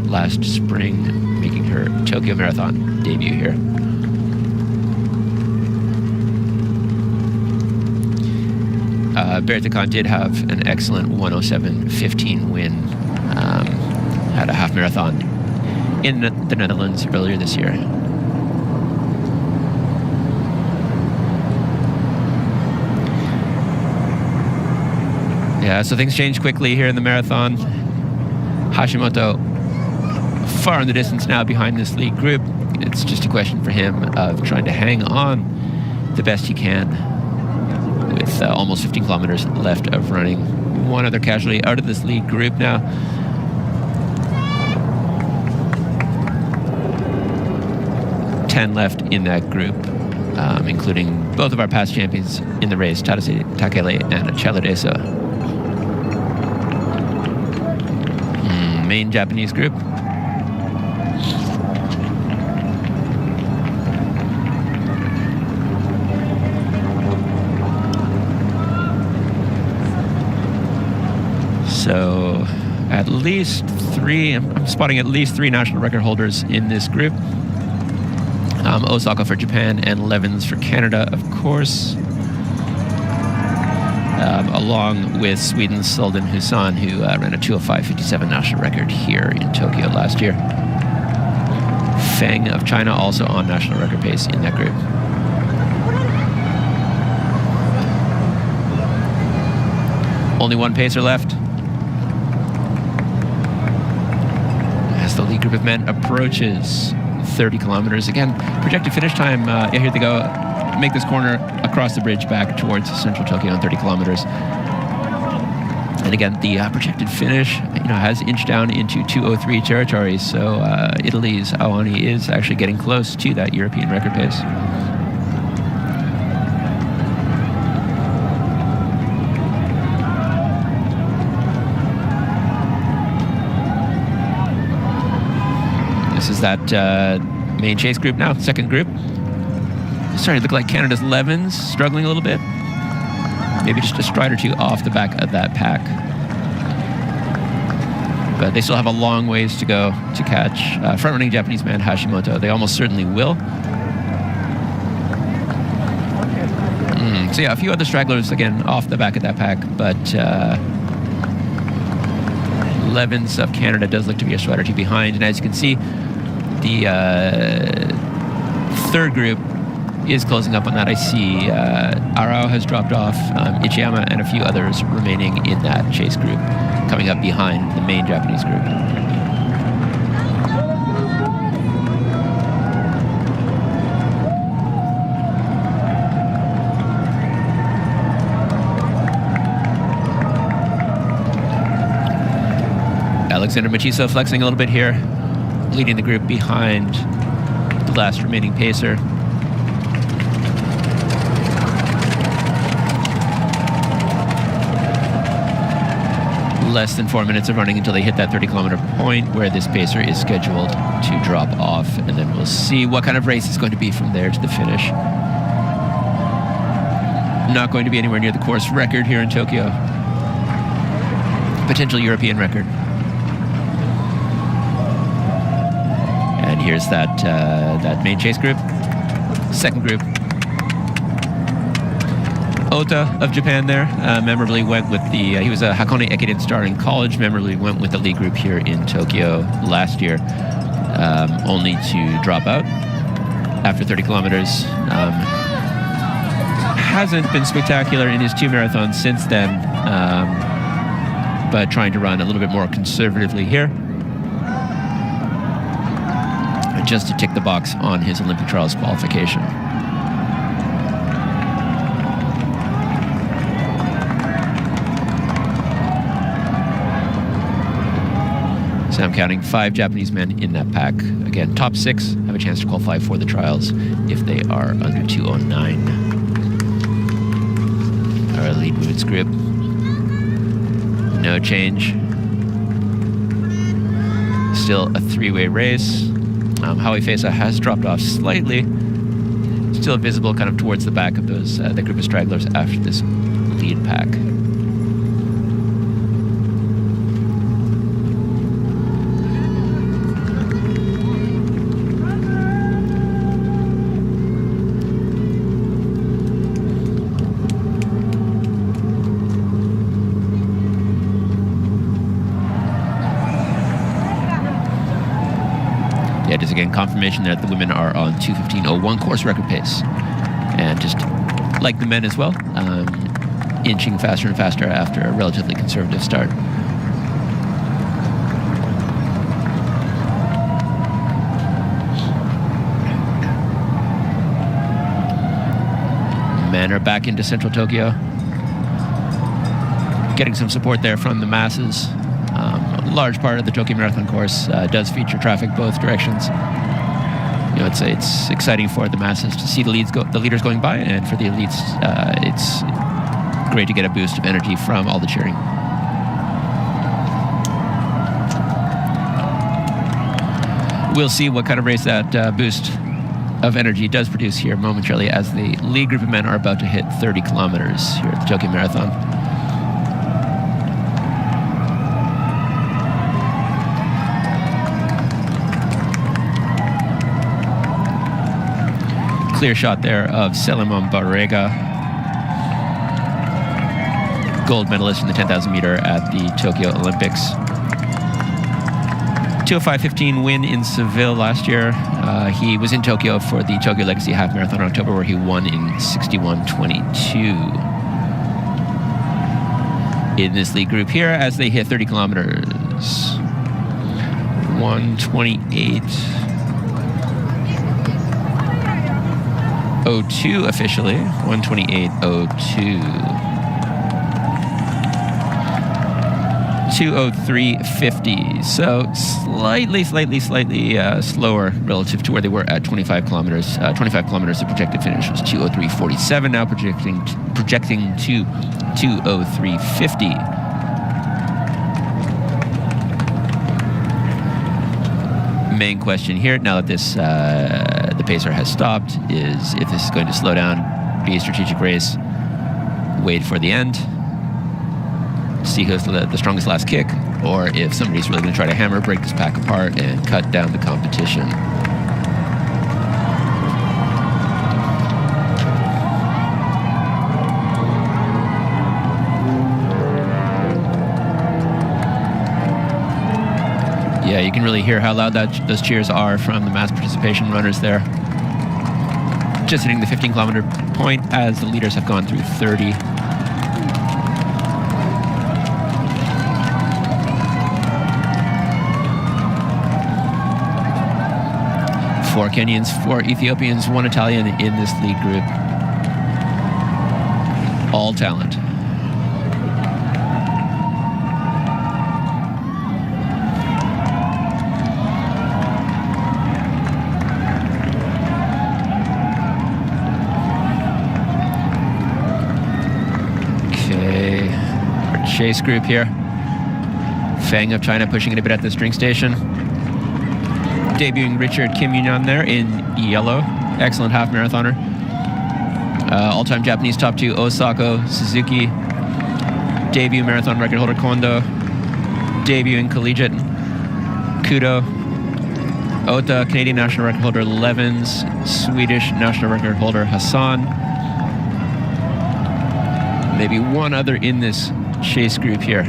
last spring, making her Tokyo Marathon debut here. Bergatan did have an excellent 1:07:15 win at a half marathon in the Netherlands earlier this year. Yeah, so things change quickly here in the marathon. Hashimoto far in the distance now behind this lead group. It's just a question for him of trying to hang on the best he can with almost 15 kilometers left of running. One other casualty out of this lead group now. Ten left in that group, including both of our past champions in the race, Tadase Takele and Achela Desa. Main Japanese group. So at least three, I'm spotting at least three national record holders in this group. Osaka for Japan and Levens for Canada, of course. Along with Sweden's Solden Hussan, who ran a 2:05:57 national record here in Tokyo last year. Feng of China also on national record pace in that group. Only one pacer left. As the lead group of men approaches 30 kilometers. Again, projected finish time, here they go. Make this corner across the bridge back towards central Tokyo in 30 kilometers. And again, the projected finish, has inched down into 2:03 territory. So Italy's Awani is actually getting close to that European record pace. This is that main chase group now, second group. Starting to look like Canada's Levens, struggling a little bit. Maybe just a stride or two off the back of that pack. But they still have a long ways to go to catch front-running Japanese man Hashimoto. They almost certainly will. So yeah, a few other stragglers, again, off the back of that pack. But Levens of Canada does look to be a stride or two behind. And as you can see, the third group is closing up on that. I see Arao has dropped off, Ichiyama and a few others remaining in that chase group, coming up behind the main Japanese group. Alexander Machiso flexing a little bit here, leading the group behind the last remaining pacer. Less than 4 minutes of running until they hit that 30-kilometer point where this pacer is scheduled to drop off, and then we'll see what kind of race it's going to be from there to the finish. Not going to be anywhere near the course record here in Tokyo. Potential European record. And here's that main chase group. Second group. Ota of Japan there, memorably went with the, he was a Hakone Ekiden star in college, memorably went with the lead group here in Tokyo last year, only to drop out after 30 kilometers. Hasn't been spectacular in his two marathons since then, but trying to run a little bit more conservatively here. just to tick the box on his Olympic trials qualification. So I'm counting 5 Japanese men in that pack. Again, top 6 have a chance to qualify for the trials if they are under 2:09. Our lead women's group. No change. Still a 3-way race. Howie Fesa has dropped off slightly. Still visible kind of towards the back of those the group of stragglers after this lead pack. Yeah, just again, confirmation that the women are on 2:15:01 course record pace. And just like the men as well, inching faster and faster after a relatively conservative start. Men are back into central Tokyo. Getting some support there from the masses. A large part of the Tokyo Marathon course does feature traffic both directions. You know, it's exciting for the masses to see the leaders going by, and for the elites, it's great to get a boost of energy from all the cheering. We'll see what kind of race that boost of energy does produce here momentarily as the lead group of men are about to hit 30 kilometers here at the Tokyo Marathon. Clear shot there of Selimon Barrega, gold medalist in the 10,000 meter at the Tokyo Olympics. 2:05:15 win in Seville last year. He was in Tokyo for the Tokyo Legacy Half Marathon in October, where he won in 61:22. In this lead group here, as they hit 30 kilometers, 1:28:02 officially, 1:28:02. 2:03:50, so slightly slower relative to where they were at 25 kilometers. 25 kilometers, the projected finish was 2:03:47. Now projecting to 2:03:50. Main question here, now that this the pacer has stopped, is if this is going to slow down, be a strategic race, wait for the end, see who's the strongest last kick, or if somebody's really going to try to hammer, break this pack apart, and cut down the competition. Yeah, you can really hear how loud those cheers are from the mass participation runners there. Just hitting the 15-kilometer point as the leaders have gone through 30. Four Kenyans, 4 Ethiopians, 1 Italian in this lead group. All talent. Okay, our chase group here. Fang of China pushing it a bit at this drink station. Debuting Richard Kim Yunnan there in yellow. Excellent half marathoner. All-time Japanese top 2, Osako Suzuki. Debut marathon record holder Kondo. Debuting collegiate Kudo. Ota, Canadian national record holder Levens. Swedish national record holder Hassan. Maybe one other in this chase group here.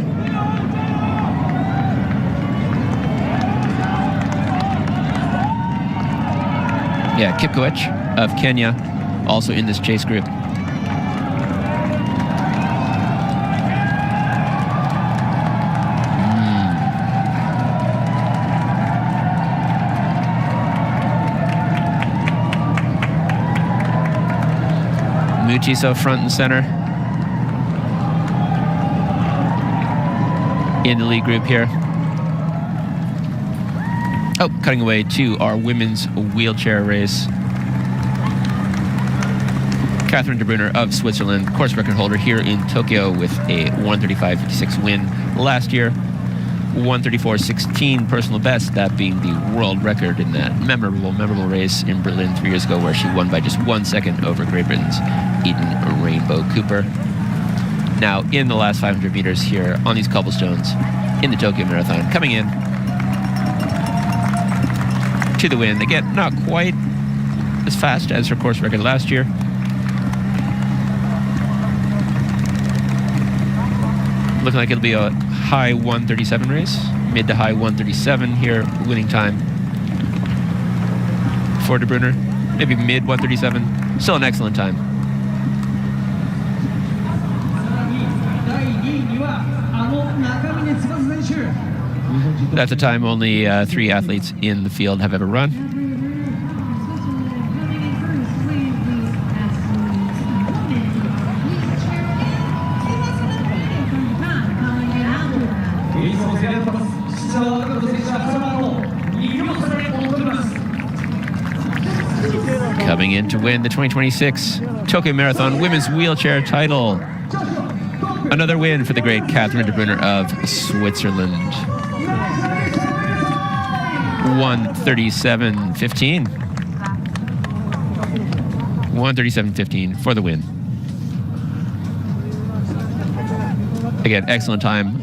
Yeah, Kipkoech of Kenya, also in this chase group. Mutiso front and center in the lead group here. Oh, cutting away to our women's wheelchair race. Catherine de Bruyne of Switzerland, course record holder here in Tokyo with a 1:35.56 win last year. 1:34.16 personal best, that being the world record in that memorable race in Berlin 3 years ago, where she won by just 1 second over Great Britain's Eden Rainbow Cooper. Now in the last 500 meters here on these cobblestones in the Tokyo Marathon, coming in to the win. Again, not quite as fast as her course record last year. Looking like it'll be a high 1:37 race, mid to high 1:37 here, winning time for de Bruyne. Maybe mid 1:37, still an excellent time. That's a time only 3 athletes in the field have ever run. Coming in to win the 2026 Tokyo Marathon Women's Wheelchair title. Another win for the great Catherine de Bruyne of Switzerland. 1:37.15. 1:37.15 for the win. Again, excellent time.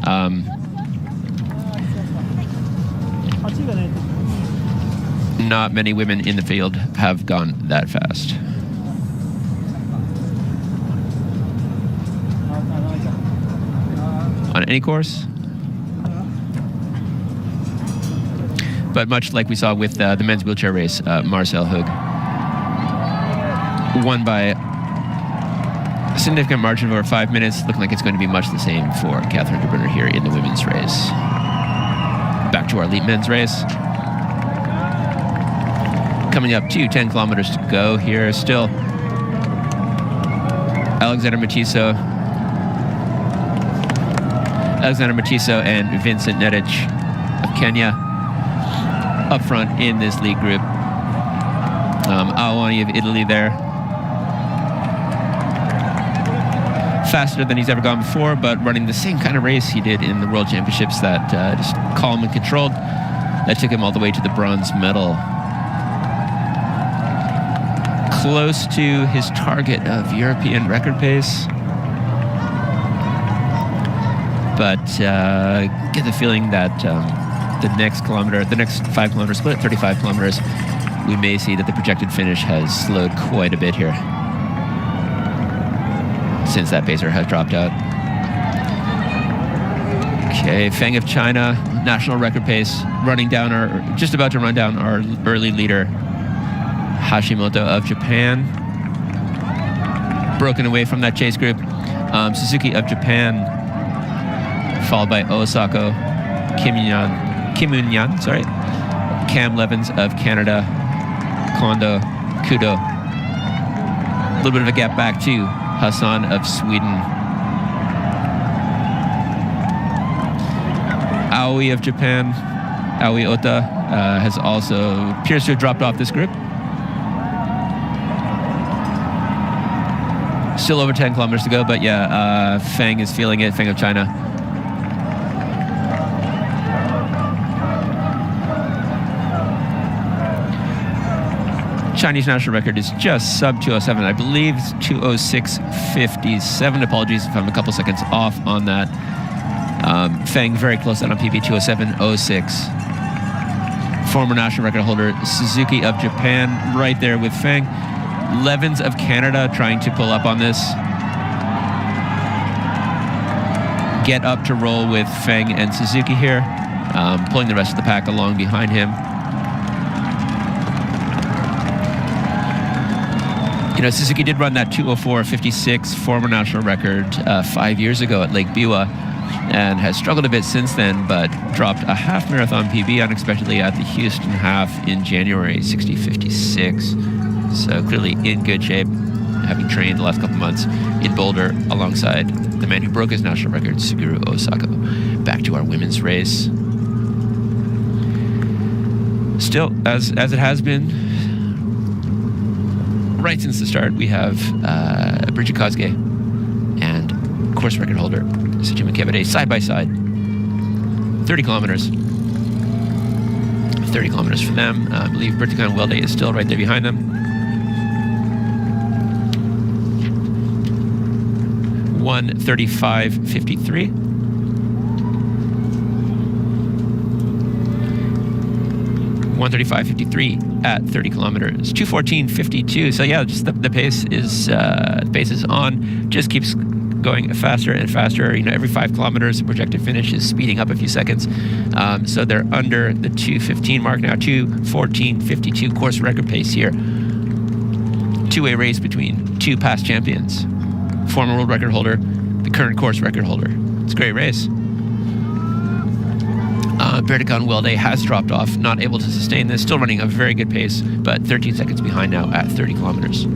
Not many women in the field have gone that fast. On any course. But much like we saw with the men's wheelchair race, Marcel Hug won by a significant margin of over 5 minutes. Looking like it's going to be much the same for Catherine de Bruyne here in the women's race. Back to our elite men's race. Coming up to 10 kilometers to go here. Still Alexander Mutiso and Vincent Nedich of Kenya up front in this lead group. Awani of Italy there. Faster than he's ever gone before, but running the same kind of race he did in the World Championships, that just calm and controlled. That took him all the way to the bronze medal. Close to his target of European record pace. But get the feeling that the next 5 kilometer split, 35 kilometers, we may see that the projected finish has slowed quite a bit here, since that pacer has dropped out. Okay, Feng of China, national record pace, just about to run down our early leader, Hashimoto of Japan. Broken away from that chase group. Suzuki of Japan, followed by Osako, Kimunyan, Cam Levins of Canada, Kondo, Kudo. A little bit of a gap back to Hassan of Sweden. Aoi of Japan, Aoi Ota, appears to have dropped off this group. Still over 10 kilometers to go, but yeah, Feng is feeling it, Feng of China. Chinese national record is just sub 207. I believe it's 206.57. Apologies if I'm a couple seconds off on that. Feng very close out on PB, 207.06. Former national record holder Suzuki of Japan right there with Feng. Levins of Canada trying to pull up on this. Get up to roll with Feng and Suzuki here. Pulling the rest of the pack along behind him. You know, Suzuki did run that 204.56 former national record 5 years ago at Lake Biwa, and has struggled a bit since then, but dropped a half marathon PB unexpectedly at the Houston half in January, 60.56. So clearly in good shape. having trained the last couple months in Boulder alongside the man who broke his national record, Suguru Osako. Back to our women's race. Still, as it has been, right since the start, we have Bridget Kosgei and course record holder Sajima Kebede side by side. 30 kilometers. 30 kilometers for them. I believe Bertikan Welde is still right there behind them. 1:35:53. 1:35:53 at 30 kilometers. 2:14:52. So yeah, just the pace is on. Just keeps going faster and faster. You know, every 5 kilometers, the projected finish is speeding up a few seconds. So they're under the 2:15 mark now. 2:14:52 course record pace here. Two-way race between two past champions. Former world record holder, the current course record holder. It's a great race. Bertikan Welde has dropped off, not able to sustain this. Still running a very good pace, but 13 seconds behind now at 30 kilometers.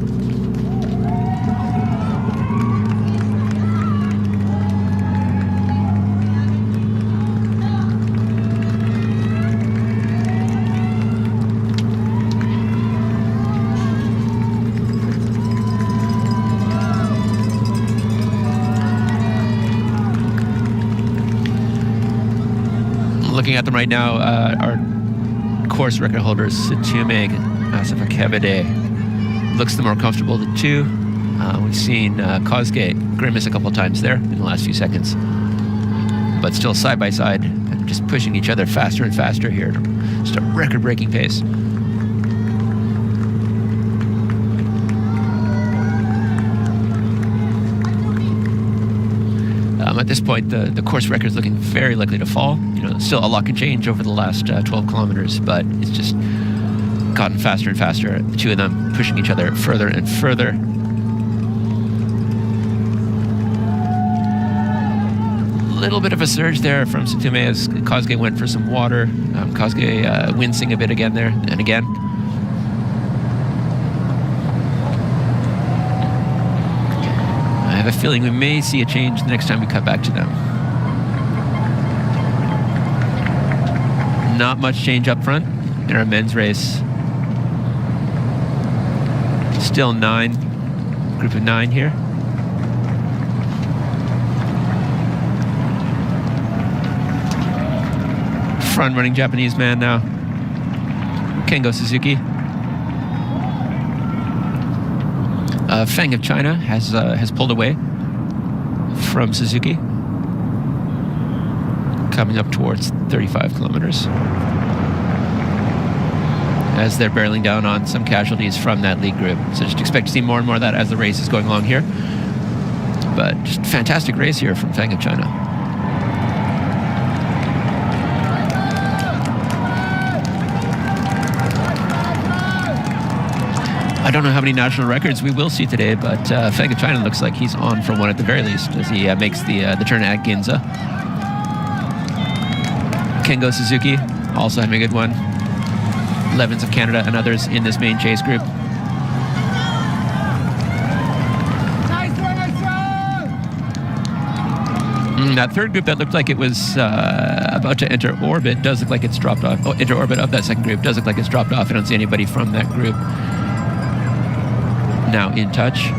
Looking at them right now, our course record holders, Situme Asafakebede, looks the more comfortable of the two. We've seen Kosgei grimace a couple of times there in the last few seconds. But still side by side, and just pushing each other faster and faster here. Just a record-breaking pace. At this point, the course record is looking very likely to fall. You know, still a lot can change over the last 12 kilometers, but it's just gotten faster and faster. The two of them pushing each other further and further. A little bit of a surge there from Situme as Kosgei went for some water. Kosgei wincing a bit again there, and again. I have a feeling we may see a change the next time we cut back to them. Not much change up front in our men's race. Still 9, group of 9 here. Front running Japanese man now, Kengo Suzuki. Feng of China has pulled away from Suzuki, coming up towards 35 kilometers as they're barreling down on some casualties from that lead group. So just expect to see more and more of that as the race is going along here. But just fantastic race here from Feng of China. I don't know how many national records we will see today, but Feng of China looks like he's on for one at the very least as he makes the turn at Ginza. Kengo Suzuki also having a good one. Levins of Canada and others in this main chase group. That third group that looked like it was about to enter orbit does look like it's dropped off. Oh, enter orbit of that second group does look like it's dropped off. I don't see anybody from that group now in touch.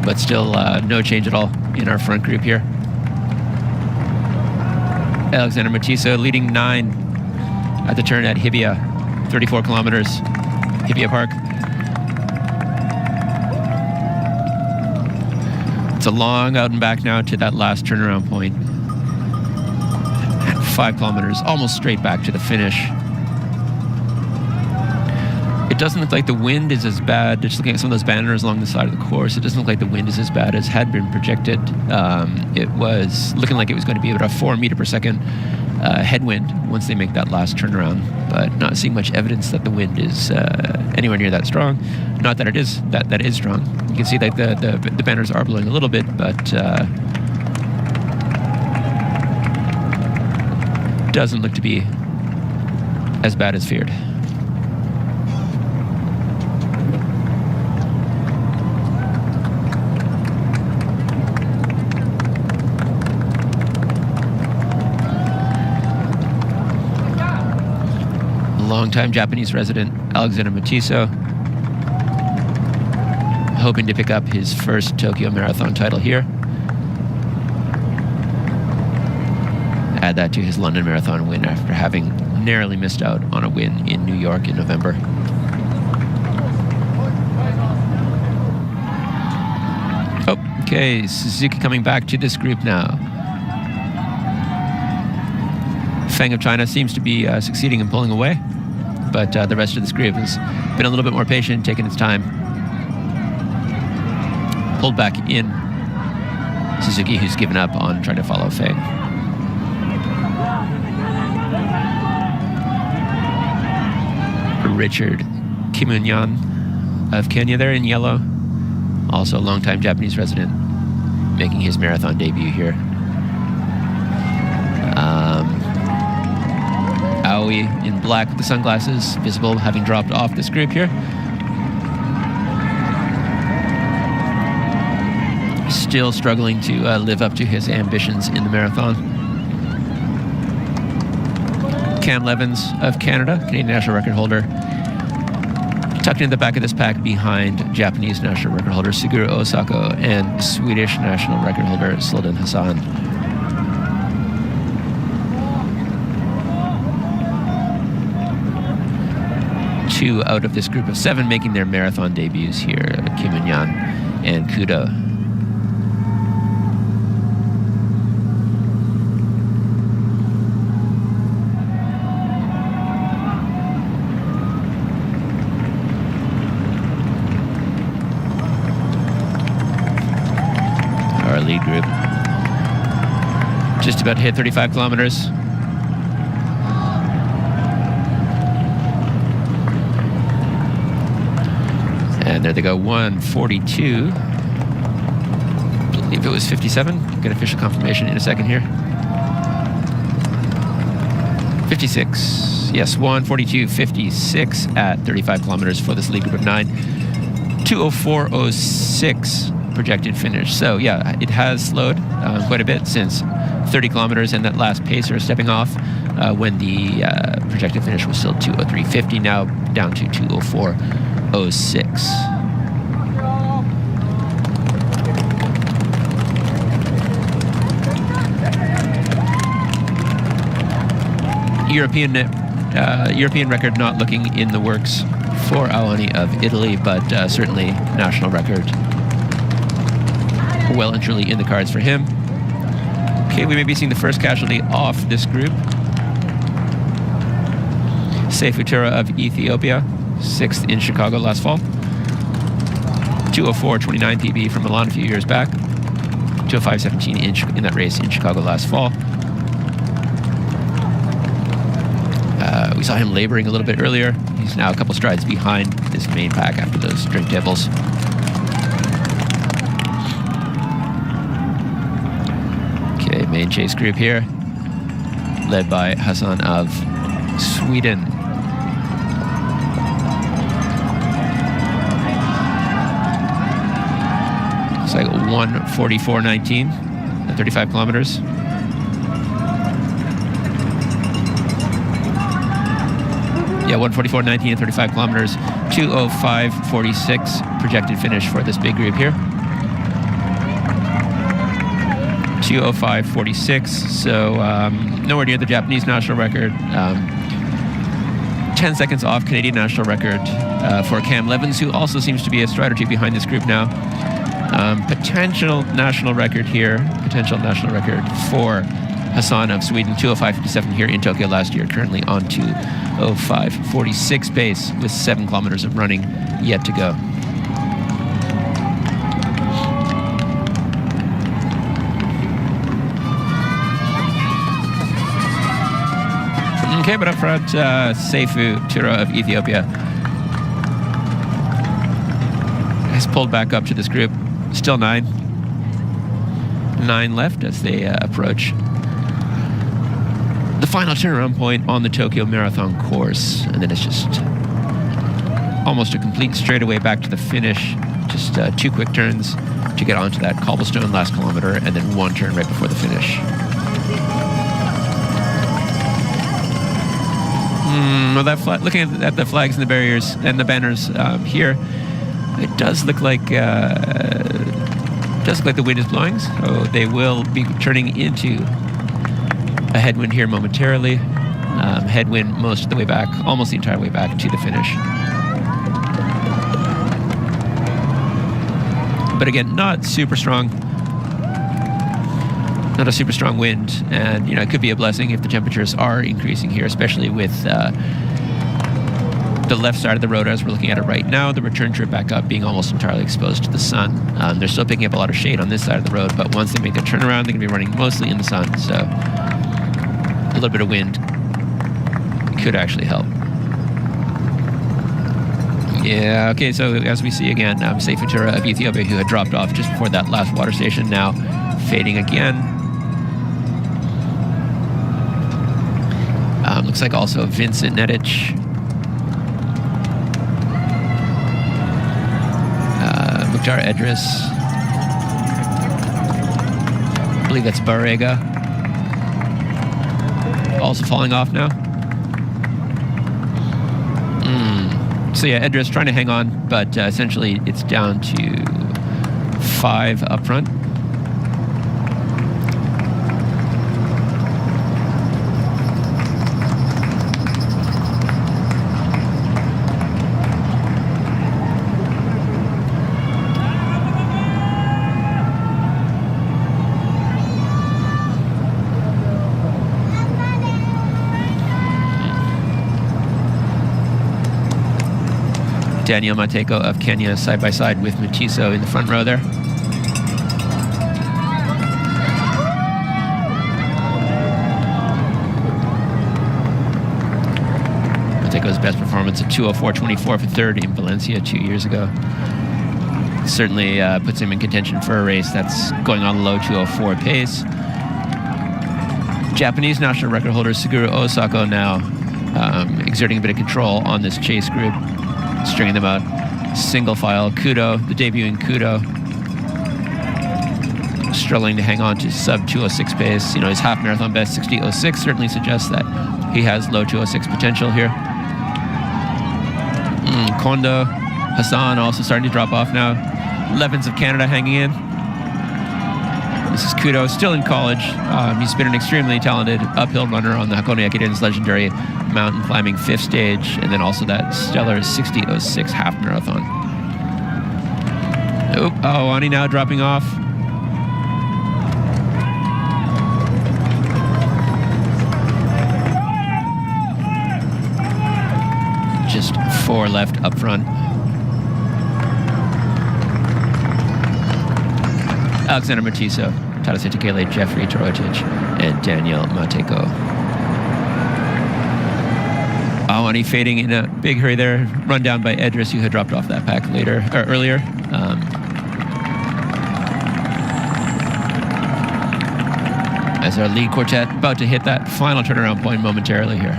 But still no change at all in our front group here. Alexander Matiso leading 9 at the turn at Hibiya, 34 kilometers, Hibiya Park. It's a long out and back now to that last turnaround point. 5 kilometers, almost straight back to the finish. It doesn't look like the wind is as bad. Just looking at some of those banners along the side of the course, it doesn't look like the wind is as bad as had been projected. It was looking like it was going to be about a 4 meter per second headwind once they make that last turnaround, but not seeing much evidence that the wind is anywhere near that strong. Not that it is that is strong. You can see that the banners are blowing a little bit, but doesn't look to be as bad as feared. Longtime Japanese resident Alexander Matiso, hoping to pick up his first Tokyo Marathon title here. Add that to his London Marathon win after having narrowly missed out on a win in New York in November. Okay, Suzuki coming back to this group now. Feng of China seems to be succeeding in pulling away, but the rest of this group has been a little bit more patient, taking its time. Pulled back in Suzuki, who's given up on trying to follow Feng. Richard Kimunyan of Kenya there in yellow, also a longtime Japanese resident, making his marathon debut here. Aoi in black with the sunglasses, visible having dropped off this group here. Still struggling to live up to his ambitions in the marathon. Cam Levins of Canada, Canadian national record holder, tucked in the back of this pack behind Japanese national record holder Suguru Osako and Swedish national record holder Sloden Hassan. Two out of this group of 7 making their marathon debuts here, Kim and-yan and Kudo. Our lead group just about to hit 35 kilometers. And there they go, 1:42. I believe it was 57. Get official confirmation in a second here. 56. Yes, 1:42.56 at 35 kilometers for this lead group of 9. 2:04.06 projected finish. So yeah, it has slowed quite a bit since 30 kilometers and that last pacer stepping off when the projected finish was still 2:03.50. Now down to 2:04.06. European record not looking in the works for Awani of Italy, but certainly national record well and truly in the cards for him. Okay, we may be seeing the first casualty off this group. Seifu Tura of Ethiopia, 6th in Chicago last fall. 2:04.29 PB from Milan a few years back. 2:05.17 in that race in Chicago last fall. We saw him laboring a little bit earlier. He's now a couple strides behind this main pack after those drink devils. Okay, main chase group here, led by Hassan of Sweden. It's like 1:44.19 at 35 kilometers. Yeah, 1:44.19 at 35 kilometers. 2:05.46 projected finish for this big group here. 2:05.46, so nowhere near the Japanese national record. 10 seconds off Canadian national record for Cam Levins, who also seems to be a stride or two behind this group now. Potential national record here, potential national record for Hassan of Sweden, 2:05.57 here in Tokyo last year, currently on 2:05.46 pace with 7 kilometers of running yet to go. Okay, but up front, Seifu Tura of Ethiopia has pulled back up to this group. Still 9 left as they approach the final turnaround point on the Tokyo Marathon course. And then it's just almost a complete straightaway back to the finish. Just 2 quick turns to get onto that cobblestone last kilometer, and then 1 turn right before the finish. Well, looking at the flags and the barriers and the banners here, it does look like the wind is blowing, so they will be turning into a headwind here momentarily. Headwind most of the way back, almost the entire way back to the finish. But again, not super strong. Not a super strong wind, and it could be a blessing if the temperatures are increasing here, especially with the left side of the road as we're looking at it right now, the return trip back up being almost entirely exposed to the sun. They're still picking up a lot of shade on this side of the road, but once they make their turnaround, they're going to be running mostly in the sun, so a little bit of wind could actually help. Yeah, okay, so as we see again, Seifutura of Ethiopia, who had dropped off just before that last water station, now fading again. Looks like also Vincent Nedich. Mukhtar Edris. I believe that's Barrega. Also falling off now. So yeah, Edris trying to hang on, but essentially it's down to 5 up front. Daniel Mateko of Kenya side by side with Mutiso in the front row there. Mateko's best performance at 2:04.24 for third in Valencia 2 years ago. Certainly puts him in contention for a race that's going on the low 2:04 pace. Japanese national record holder Suguru Osako now exerting a bit of control on this chase group. Stringing them out single file. Kudo, the debuting Kudo, struggling to hang on to sub 2:06 pace. His half marathon best 60:06 certainly suggests that he has low 2:06 potential here. Kondo, Hassan also starting to drop off now. Levins of Canada hanging in. This is Kudo, still in college. He's been an extremely talented uphill runner on the Hakone Ekiden's legendary mountain climbing 5th stage, and then also that stellar 60:06 half marathon. Ani now dropping off. Just 4 left up front. Alexander Mutiso, Tadase Tekele, Jeffrey Torotic, and Daniel Mateko. Ani fading in a big hurry there. Run down by Edris, who had dropped off that pack earlier. As our lead quartet about to hit that final turnaround point momentarily here.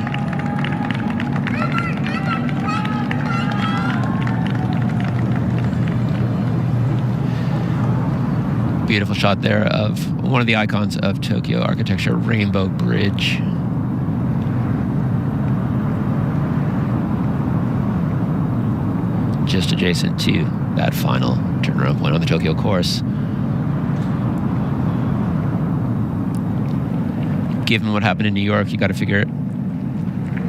Beautiful shot there of one of the icons of Tokyo architecture, Rainbow Bridge. Just adjacent to that final turnaround point on the Tokyo course. Given what happened in New York, you got to figure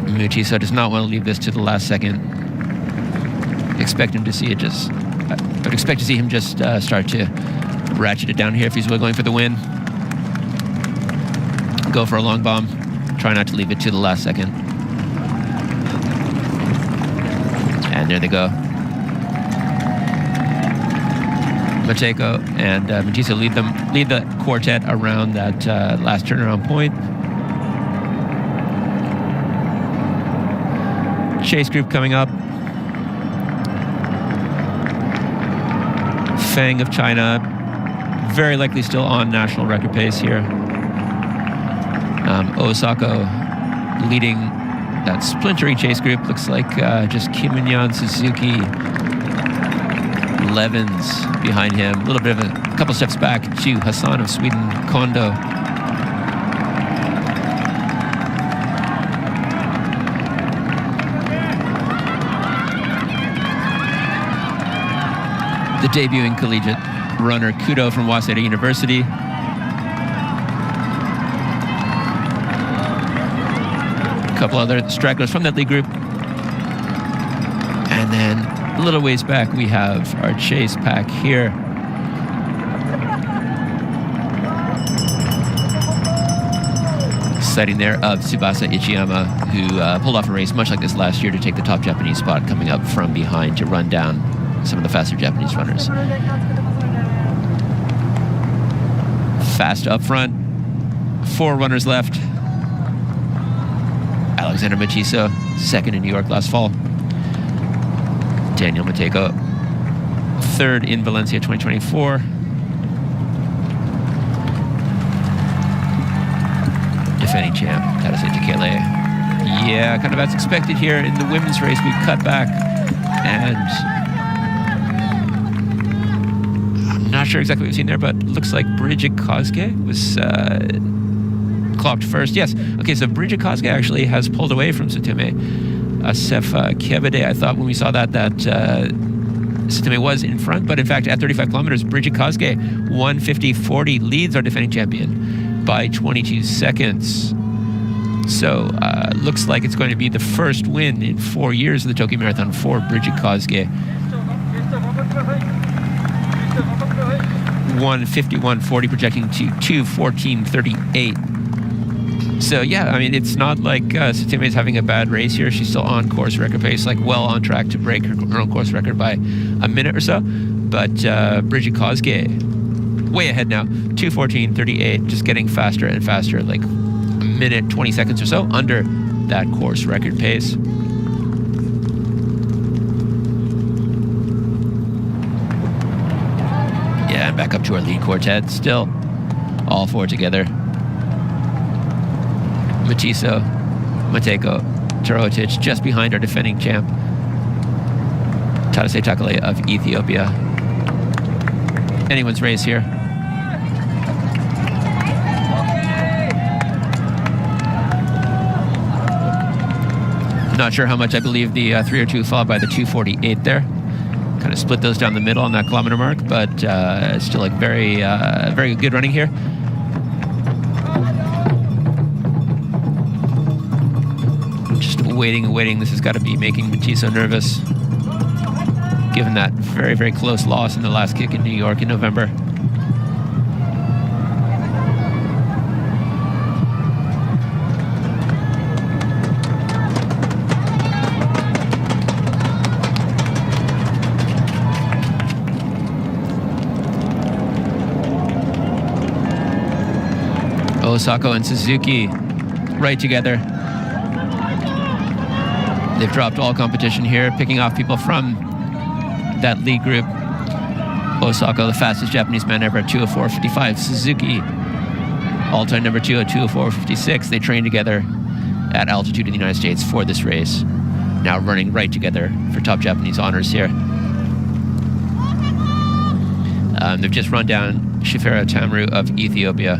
Mutiso does not want to leave this to the last second. I would expect to see him just start to ratchet it down here if he's really going for the win. Go for a long bomb. Try not to leave it to the last second. And there they go. Mateko and Mutiso lead the quartet around that last turnaround point. Chase group coming up. Feng of China, very likely still on national record pace here. Osako leading that splintery chase group. Looks like just Kimunyan, Suzuki, Levens behind him. A little bit of a couple steps back to Hassan of Sweden, Kondo. The debuting collegiate runner Kudo from Waseda University. A couple other stragglers from that lead group. And then a little ways back, we have our chase pack here. Sighting there of Tsubasa Ichiyama, who pulled off a race much like this last year to take the top Japanese spot, coming up from behind to run down some of the faster Japanese runners. Fast up front, 4 runners left. Alexander Machiso, second in New York last fall. Daniel Mateko, third in Valencia 2024. Defending champ, Tadase Tekele. Yeah, kind of as expected here in the women's race, we cut back, and I'm not sure exactly what we've seen there, but it looks like Bridget Kosuke was clocked first. Yes, okay, so Bridget Kosuke actually has pulled away from Sutume. Asef Kebede, I thought when we saw that Sutume was in front, but in fact at 35 kilometers, Bridget Kosuke, 1:50.40, leads our defending champion by 22 seconds. So looks like it's going to be the first win in 4 years of the Tokyo Marathon for Bridget Kosuke. 1:51.40, projecting to 2:14.38. So yeah, I mean, it's not like Sutume is having a bad race here. She's still on course record pace, like well on track to break her own course record by a minute or so. But Bridget Kosuke, way ahead now, 2:14.38, just getting faster and faster, like a minute, 20 seconds or so under that course record pace. Yeah, and back up to our lead quartet, still all 4 together. Machiso, Mateko, Torotic, just behind our defending champ, Tadase Takale of Ethiopia. Anyone's race here. Not sure how much I believe the 3:02 followed by the 2:48 there. Kind of split those down the middle on that kilometer mark, but still like very good running here. Waiting. This has got to be making Machiso nervous, given that very close loss in the last kick in New York in November. Osako and Suzuki right together. They've dropped all competition here, picking off people from that lead group. Osako, the fastest Japanese man ever at 2:04.55. Suzuki, all-time number 2 at 2:04.56. They trained together at altitude in the United States for this race. Now running right together for top Japanese honors here. They've just run down Shifera Tamru of Ethiopia.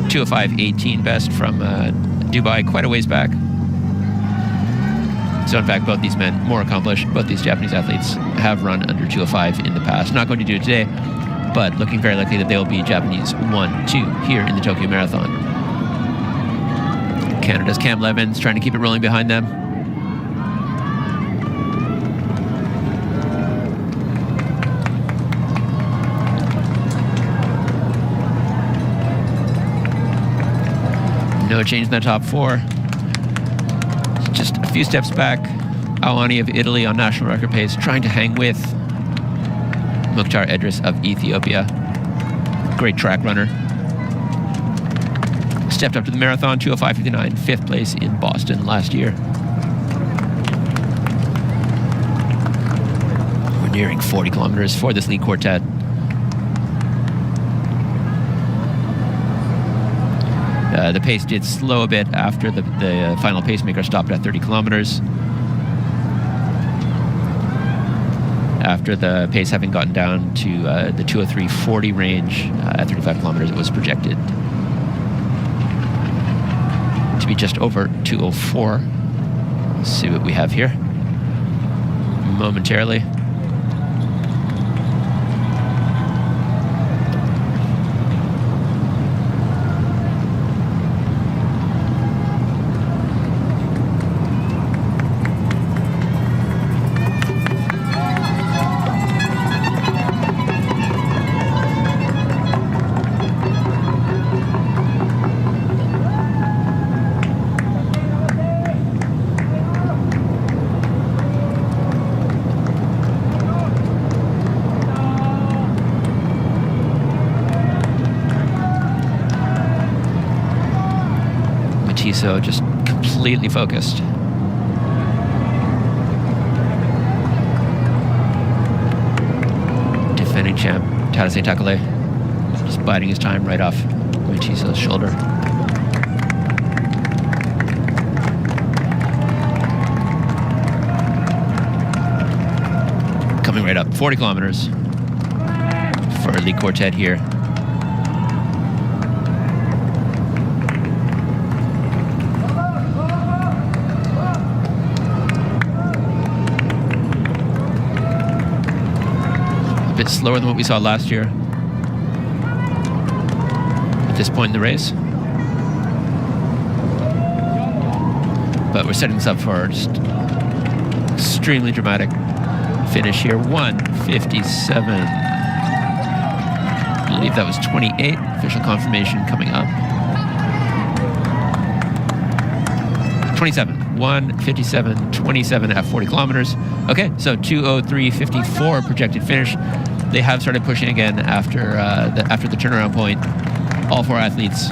2:05.18 best from Dubai, quite a ways back. So in fact, both these men, more accomplished, both these Japanese athletes have run under 2:05 in the past. Not going to do it today, but looking very likely that they'll be Japanese 1-2 here in the Tokyo Marathon. Canada's Cam Levens trying to keep it rolling behind them. No change in the top 4. Just a few steps back, Awani of Italy on national record pace, trying to hang with Mukhtar Edris of Ethiopia. Great track runner. Stepped up to the marathon, 2:05.59, 5th place in Boston last year. We're nearing 40 kilometers for this lead quartet. The pace did slow a bit after the final pacemaker stopped at 30 kilometers. After the pace having gotten down to the 2:03:40 range at 35 kilometers, it was projected to be just over 2:04. Let's see what we have here momentarily. So just completely focused. Defending champ Cada Valeu just biding his time right off Matiso's shoulder. Coming right up, 40 kilometers for Le Quartet here. Bit slower than what we saw last year at this point in the race, but we're setting this up for just extremely dramatic finish here. 1:57. I believe that was 28. Official confirmation coming up. 27. 1:57.27 at 40 kilometers. Okay, so 2:03:54 projected finish. They have started pushing again after the turnaround point. All four athletes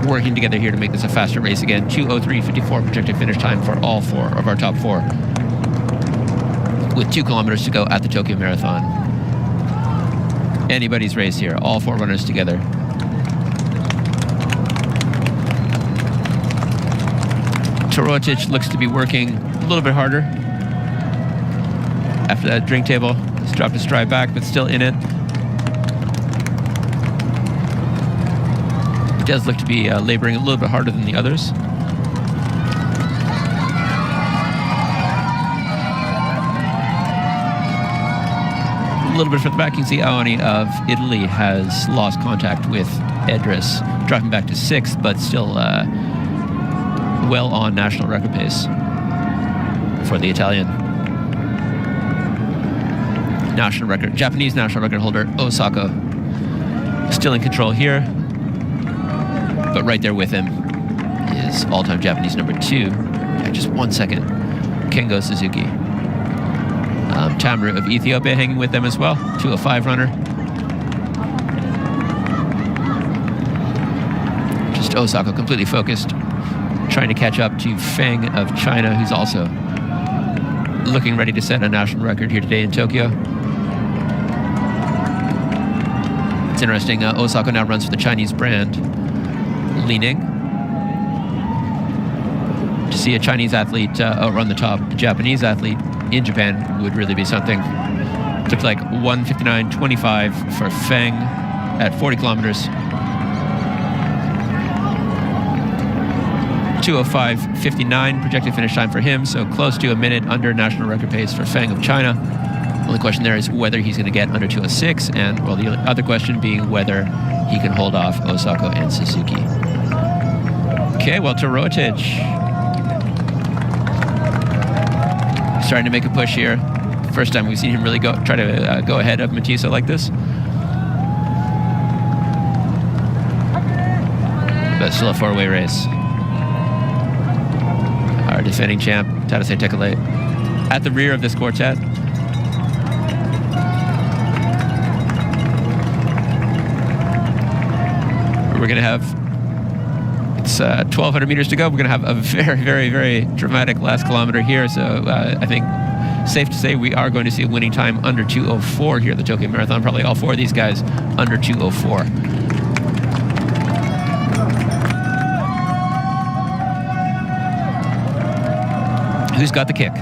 working together here to make this a faster race again. 2:03:54 projected finish time for all four of our top four, with 2 kilometers to go at the Tokyo Marathon. Anybody's race here. All four runners together. Torotic looks to be working a little bit harder after that drink table. He's dropped his stride back, but still in it. He does look to be laboring a little bit harder than the others. A little bit further back, you can see Aoni of Italy has lost contact with Edris, dropping back to 6th, but still well on national record pace for the Italian. Japanese national record holder Osako still in control here, but right there with him is all-time Japanese number 2, by just 1 second, Kengo Suzuki. Tamru of Ethiopia hanging with them as well, 2:05 runner. Just Osako completely focused, trying to catch up to Feng of China, who's also looking ready to set a national record here today in Tokyo. It's interesting, Osako now runs for the Chinese brand, Li Ning. To see a Chinese athlete outrun the Japanese athlete in Japan would really be something. Looks like 1:59.25 for Feng at 40 kilometers. 2:05.59 projected finish time for him, so close to a minute under national record pace for Feng of China. Only question there is whether he's going to get under 2:06, and well, the other question being whether he can hold off Osako and Suzuki. Okay, well, Torotic starting to make a push here. First time we've seen him really try to go ahead of Matiso like this. But still a 4-way race. Our defending champ, Tadase Tekele, at the rear of this quartet. We're going to have, it's 1,200 meters to go. We're going to have a very, very, very dramatic last kilometer here. So I think safe to say we are going to see a winning time under 2:04 here at the Tokyo Marathon. Probably all four of these guys under 2:04. Who's got the kick?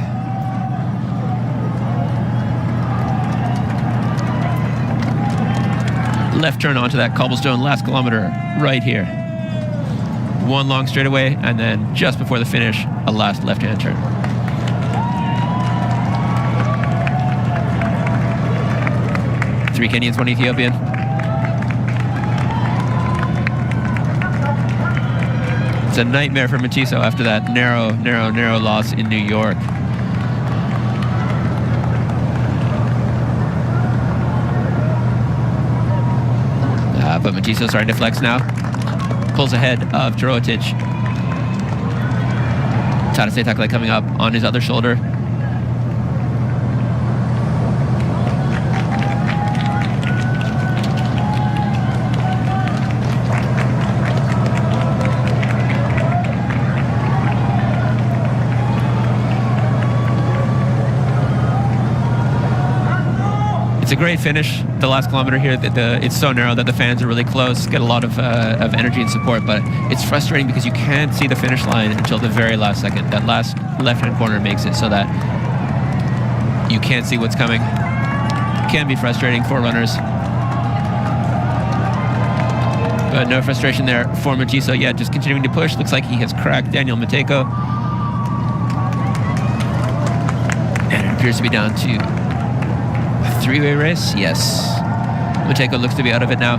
Left turn onto that cobblestone last kilometer right here. One long straightaway, and then just before the finish, a last left-hand turn. Three Kenyans, one Ethiopian. It's a nightmare for Matiso after that narrow loss in New York. But Matiso starting to flex now. Pulls ahead of Dorotic. Tadase Takle coming up on his other shoulder. It's a great finish, the last kilometer here. It's so narrow that the fans are really close, get a lot of energy and support, but it's frustrating because you can't see the finish line until the very last second. That last left-hand corner makes it so that you can't see what's coming. Can be frustrating for runners. But no frustration there for Matiso yet, just continuing to push. Looks like he has cracked Daniel Mateko. And it appears to be down to three-way race, yes. Mateko looks to be out of it now.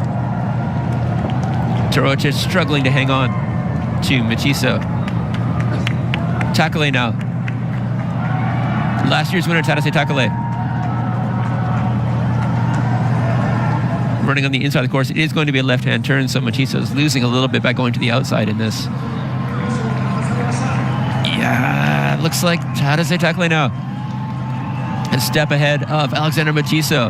Dorotic struggling to hang on to Matiso. Takle now. Last year's winner, Tadase Takle. Running on the inside of the course, it is going to be a left-hand turn, so Matiso is losing a little bit by going to the outside in this. Yeah, looks like Tadase Takle now. A step ahead of Alexander Matiso.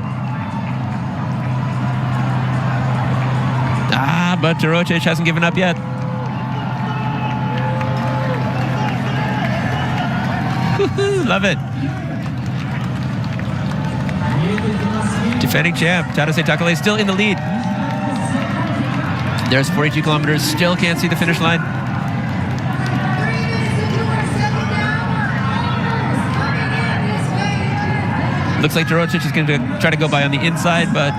But Dorotic hasn't given up yet. Love it. Defending champ, Tadase Takle still in the lead. There's 42 kilometers, still can't see the finish line. Looks like Dorotic is going to try to go by on the inside, but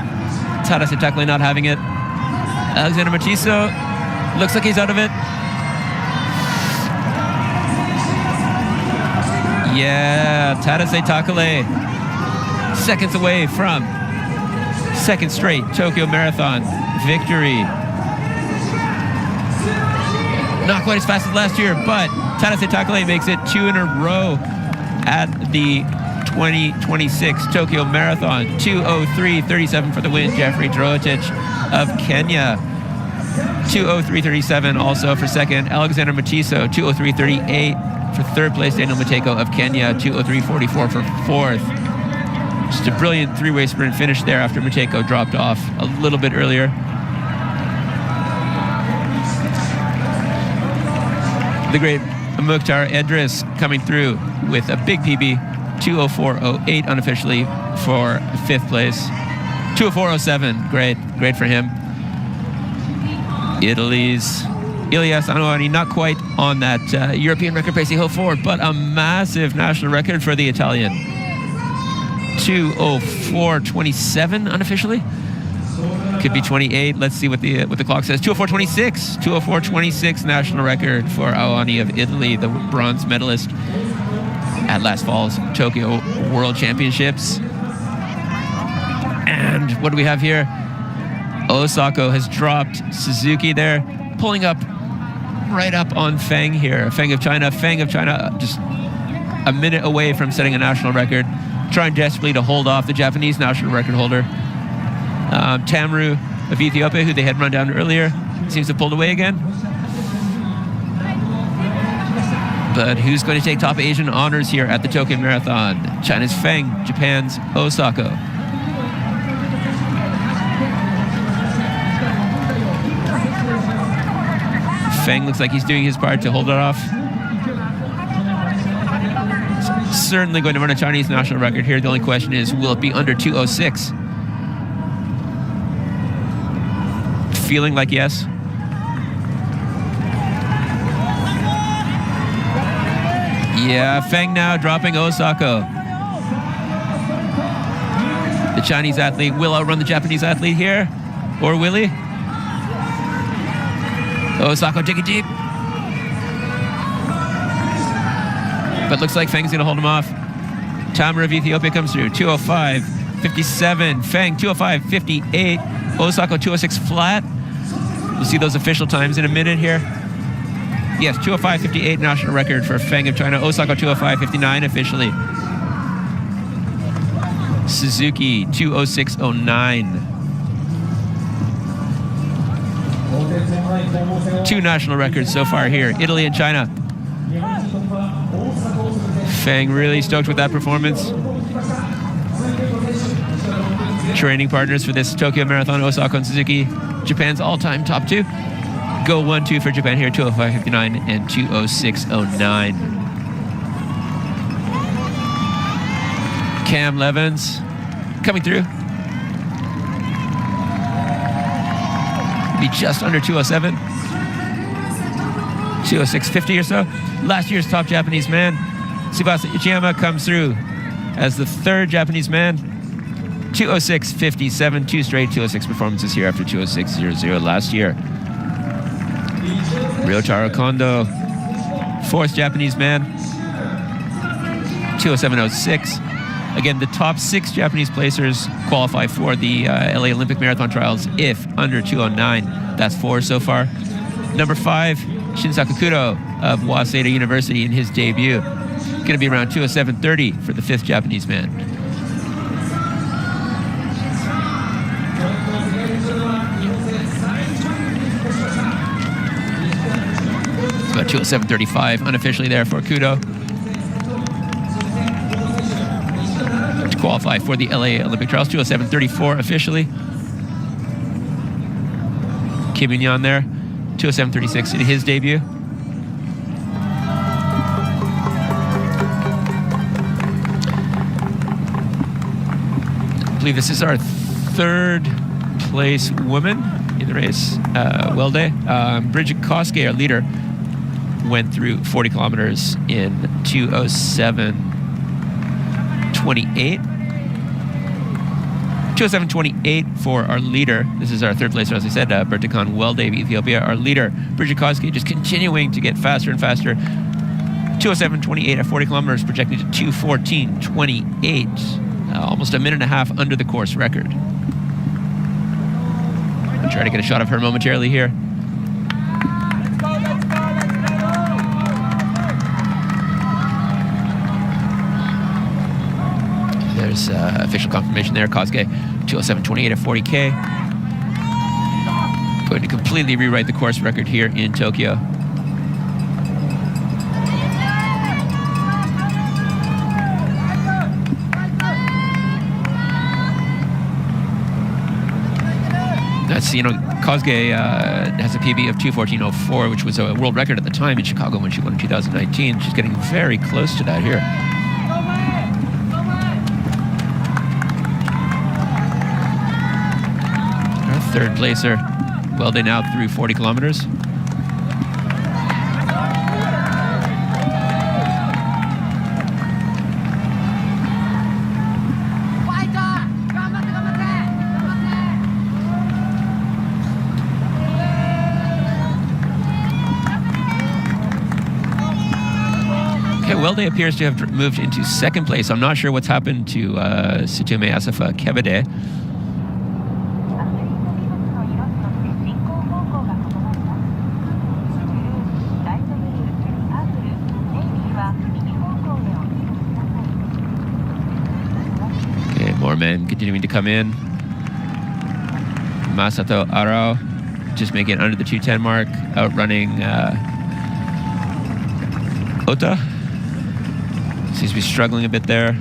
Tadase Takle not having it. Alexander Matiso looks like he's out of it. Yeah, Tadase Takle seconds away from second straight Tokyo Marathon victory. Not quite as fast as last year, but Tadase Takle makes it 2 in a row at the 2026 Tokyo Marathon. 2:03:37 for the win, Jeffrey Dorotic of Kenya. 2:03:37 also for second, Alexander Matiso. 2:03:38 for third place, Daniel Mateko of Kenya. 2:03:44 for fourth. Just a brilliant three-way sprint finish there after Mateko dropped off a little bit earlier. The great Mukhtar Edris coming through with a big PB. 2:04:08 unofficially for fifth place. 2:04:07, great for him. Italy's Ilias Anuani, not quite on that European record pace he hoped for, but a massive national record for the Italian. 2:04:27 unofficially. Could be 28. Let's see what the clock says. 2:04:26. 2:04:26 national record for Anuani of Italy, the bronze medalist at last fall's Tokyo World Championships. And what do we have here? Osako has dropped Suzuki there, pulling up right up on Feng here. Feng of China just a minute away from setting a national record, trying desperately to hold off the Japanese national record holder. Tamru of Ethiopia, who they had run down earlier, seems to have pulled away again. But who's going to take top Asian honors here at the Tokyo Marathon? China's Feng, Japan's Osako. Feng looks like he's doing his part to hold it off. Certainly going to run a Chinese national record here. The only question is, will it be under 2:06? Feeling like yes. Yeah, Feng now dropping Osako. The Chinese athlete will outrun the Japanese athlete here. Or will he? Osako digging deep. But looks like Feng's going to hold him off. Tamer of Ethiopia comes through. 205.57. Feng, 205.58. Osako, 206 flat. We'll see those official times in a minute here. Yes, 205.58 national record for Feng of China. Osako, 205.59 officially. Suzuki, 206.09. Two national records so far here, Italy and China. Feng really stoked with that performance. Training partners for this Tokyo Marathon, Osako and Suzuki, Japan's all-time top two. Go 1-2 for Japan here, 205.59 and 206.09. Cam Levins coming through. Be just under 207. 206.50 or so. Last year's top Japanese man, Tsubasa Ichiyama, comes through as the third Japanese man. 206.57, two straight 206 performances here after 206.00 last year. Ryotaro Kondo, fourth Japanese man, 207.06. Again, the top 6 Japanese placers qualify for the LA Olympic Marathon Trials if under 209. That's 4 so far. Number 5, Shinsaku Kudo of Waseda University in his debut. Going to be around 207.30 for the 5th Japanese man. It's about 207.35 unofficially there for Kudo. Qualify for the LA Olympic Trials, 207.34 officially. Kim In-yeon there, 207.36 in his debut. I believe this is our 3rd place woman in the race. Welde. Bridget Koske, our leader, went through 40 kilometers in 207.28. 207.28 for our leader. This is our 3rd placer, as I said, Bertakan Welde of Ethiopia. Our leader, Bridget Koski, just continuing to get faster and faster. 207.28 at 40 kilometers, projected to 214.28. Almost a minute and a half under the course record. I'll try to get a shot of her momentarily here. There's official confirmation there. Kosuke, 207.28 at 40K. Going to completely rewrite the course record here in Tokyo. That's, Kosuke has a PB of 214.04, which was a world record at the time in Chicago when she won in 2019. She's getting very close to that here. Third placer, Welde now through 40 kilometers. Okay, Welde appears to have moved into 2nd place. I'm not sure what's happened to Sutume Asafa Kebede. More men continuing to come in. Masato Arao just making it under the 210 mark, outrunning Ota. Seems to be struggling a bit there.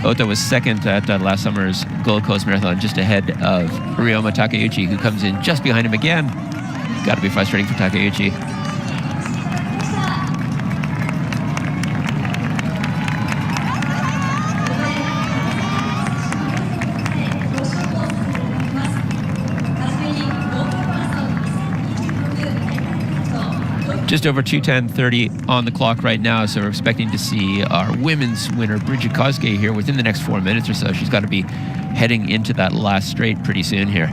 Ota was 2nd at last summer's Gold Coast Marathon, just ahead of Ryoma Takeuchi, who comes in just behind him again. Got to be frustrating for Takeuchi. Just over 2:10:30 on the clock right now, so we're expecting to see our women's winner, Bridget Kosgei, here within the next 4 minutes or so. She's got to be heading into that last straight pretty soon here.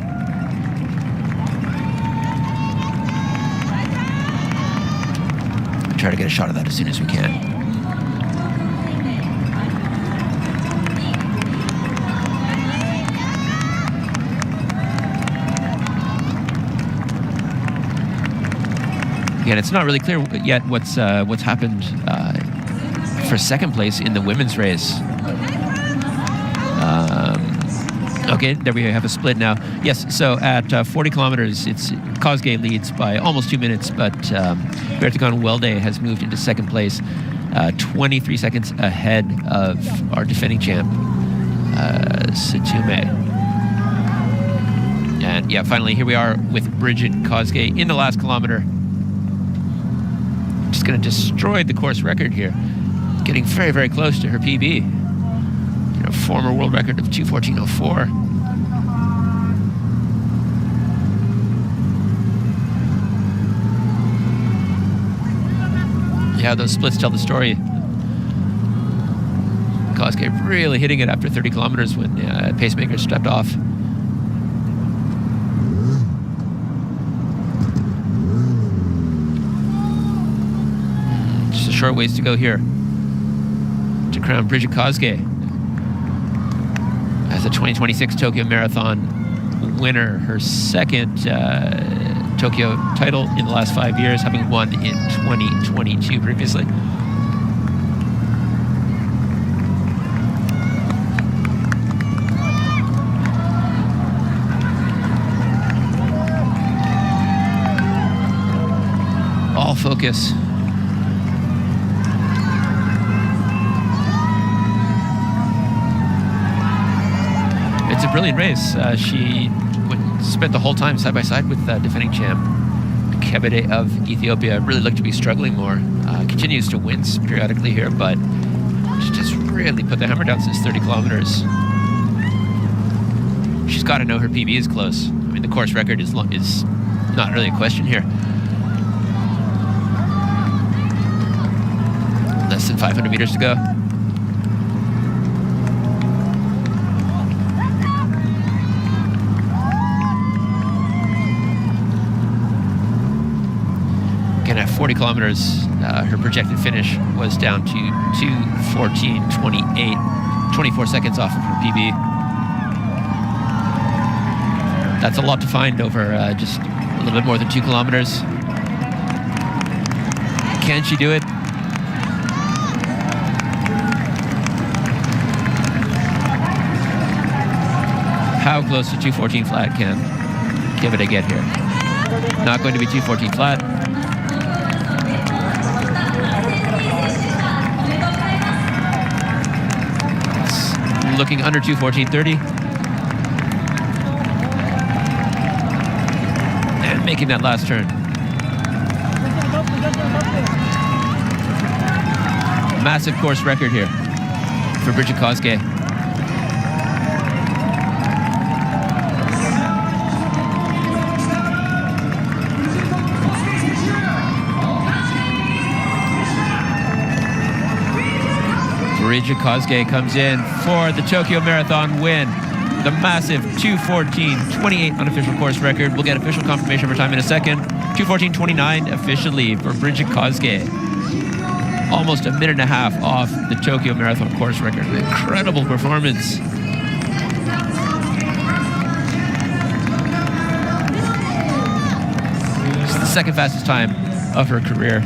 Try to get a shot of that as soon as we can. Again, it's not really clear yet what's happened for second place in the women's race. Okay, there we have a split now. Yes, so at 40 kilometers, it's Kosgei leads by almost 2 minutes, but Bertagon-Welde has moved into second place, 23 seconds ahead of our defending champ, Situme. And yeah, finally, here we are with Bridget Kosgei in the last kilometer. Just going to destroy the course record here, getting very, very close to her PB. Former world record of 2:14:04. Yeah, those splits tell the story. Kosgei really hitting it after 30 kilometers when pacemakers stepped off. Just a short ways to go here to crown Bridget Kosgei as a 2026 Tokyo Marathon winner, her second Tokyo title in the last 5 years, having won in 2022 previously. All focus. It's a brilliant race. She spent the whole time side by side with defending champ Kebede of Ethiopia. Really looked to be struggling more. Continues to wince periodically here, but she just really put the hammer down since 30 kilometers. She's got to know her PB is close. I mean, the course record is not really a question here. Less than 500 meters to go. At 40 kilometers, her projected finish was down to 2:14:28, 24 seconds off of her PB. That's a lot to find over just a little bit more than 2 kilometers. Can she do it? How close to 2:14 flat can Kebede get here? Not going to be 2:14 flat. Looking under 2:14:30. And making that last turn. Massive course record here for Bridget Kosgei. Bridget Kosgei comes in for the Tokyo Marathon win. The massive 2:14:28 unofficial course record. We'll get official confirmation of her time in a second. 2:14:29 officially for Bridget Kosgei. Almost a minute and a half off the Tokyo Marathon course record. An incredible performance. It's the second fastest time of her career.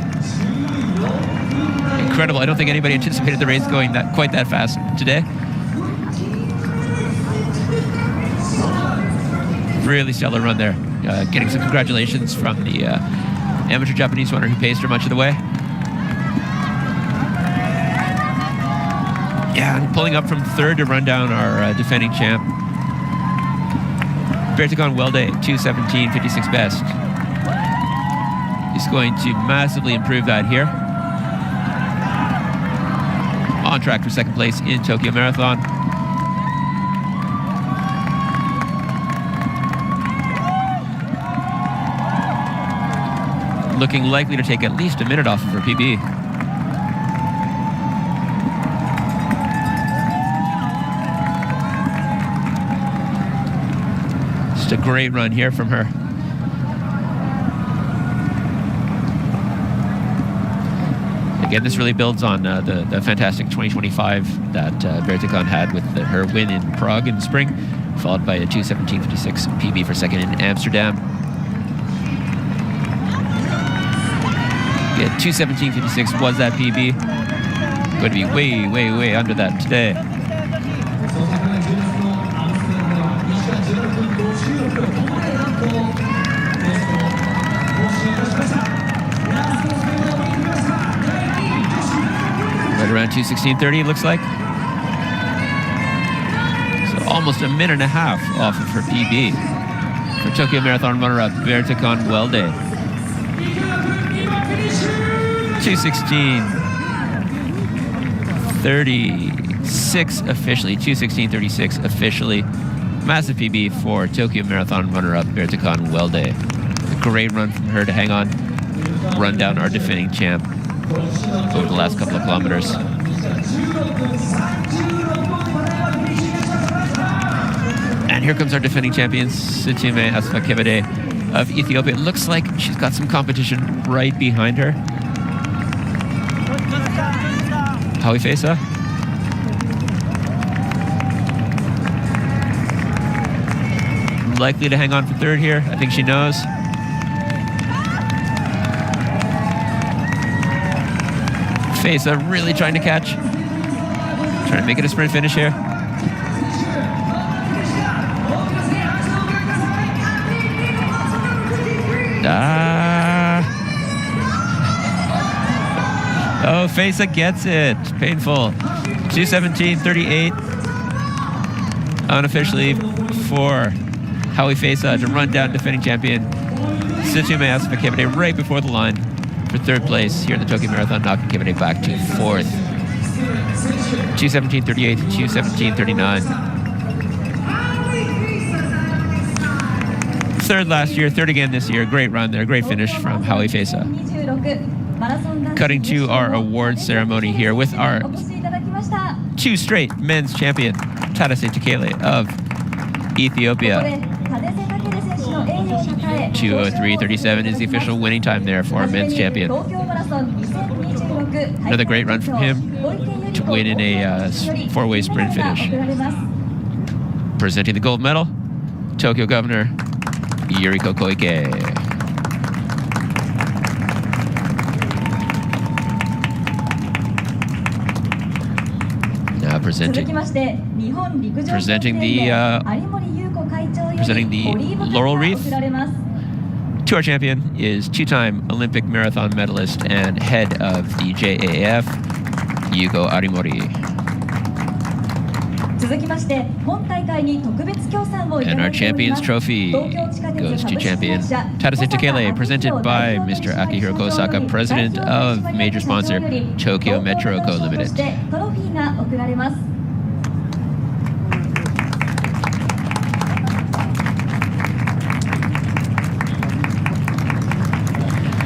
Incredible. I don't think anybody anticipated the race going quite that fast today. Really stellar run there. Getting some congratulations from the amateur Japanese runner who paced her much of the way. Yeah, and pulling up from third to run down our defending champ. Bertagon-Welde, 2:17:56 best. He's going to massively improve that here. On track for second place in Tokyo Marathon. looking likely to take at least a minute off of her PB. Just a great run here from her. Again, this really builds on the fantastic 2025 that Bertekon had with her win in Prague in spring, followed by a 2:17.56 PB for second in Amsterdam. Yeah, 2:17.56 was that PB. Going to be way, way, way under that today. Right around 2:16.30, it looks like. So almost a minute and a half off of her PB for Tokyo Marathon runner-up Bertekon Welde. 2:16.36 officially. 2:16.36 officially. Massive PB for Tokyo Marathon runner-up Bertekon Welde. A great run from her to hang on, run down our defending champ over the last couple of kilometers. And here comes our defending champion, Situme Asfakebede of Ethiopia. It looks like she's got some competition right behind her. Hawi Fesa. Likely to hang on for third here. I think she knows. Fesa really trying to catch. Trying to make it a sprint finish here. Oh, Fesa gets it. Painful. 2:17.38. Unofficially for Hawi Fesa to run down defending champion Situme Asfakebede right before the line for third place here in the Tokyo Marathon, knocking Kebede back to fourth. 2:17.38 to 2:17.39. Third last year, third again this year. Great run there, great finish from Hawi Fesa. Cutting to our award ceremony here with our two straight men's champion, Tadase Tekele of Ethiopia. 2:03.37 is the official winning time there for our men's champion. Another great run from him to win in a four-way sprint finish. Presenting the gold medal, Tokyo Governor Yuriko Koike. Now presenting the laurel wreath to our champion is two-time Olympic marathon medalist and head of the JAF, Yuko Arimori. And our champion's trophy goes to champion Tadase Tekele, presented by Mr. Akihiro Kosaka, president of major sponsor Tokyo Metro Co. Limited.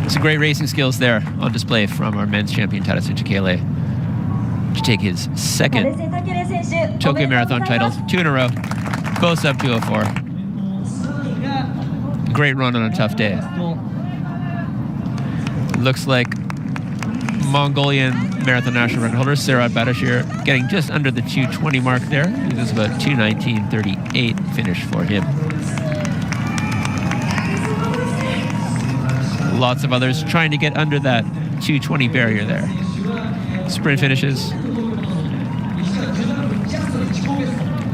Some great racing skills there on display from our men's champion Tadase Tekele to take his second Tokyo Marathon title, 2 in a row, both sub 2:04. Great run on a tough day. Looks like Mongolian marathon national record holder Serhat Badashir getting just under the 2:20 mark there. It was about 2:19.38 finish for him. Lots of others trying to get under that 2:20 barrier there. Sprint finishes.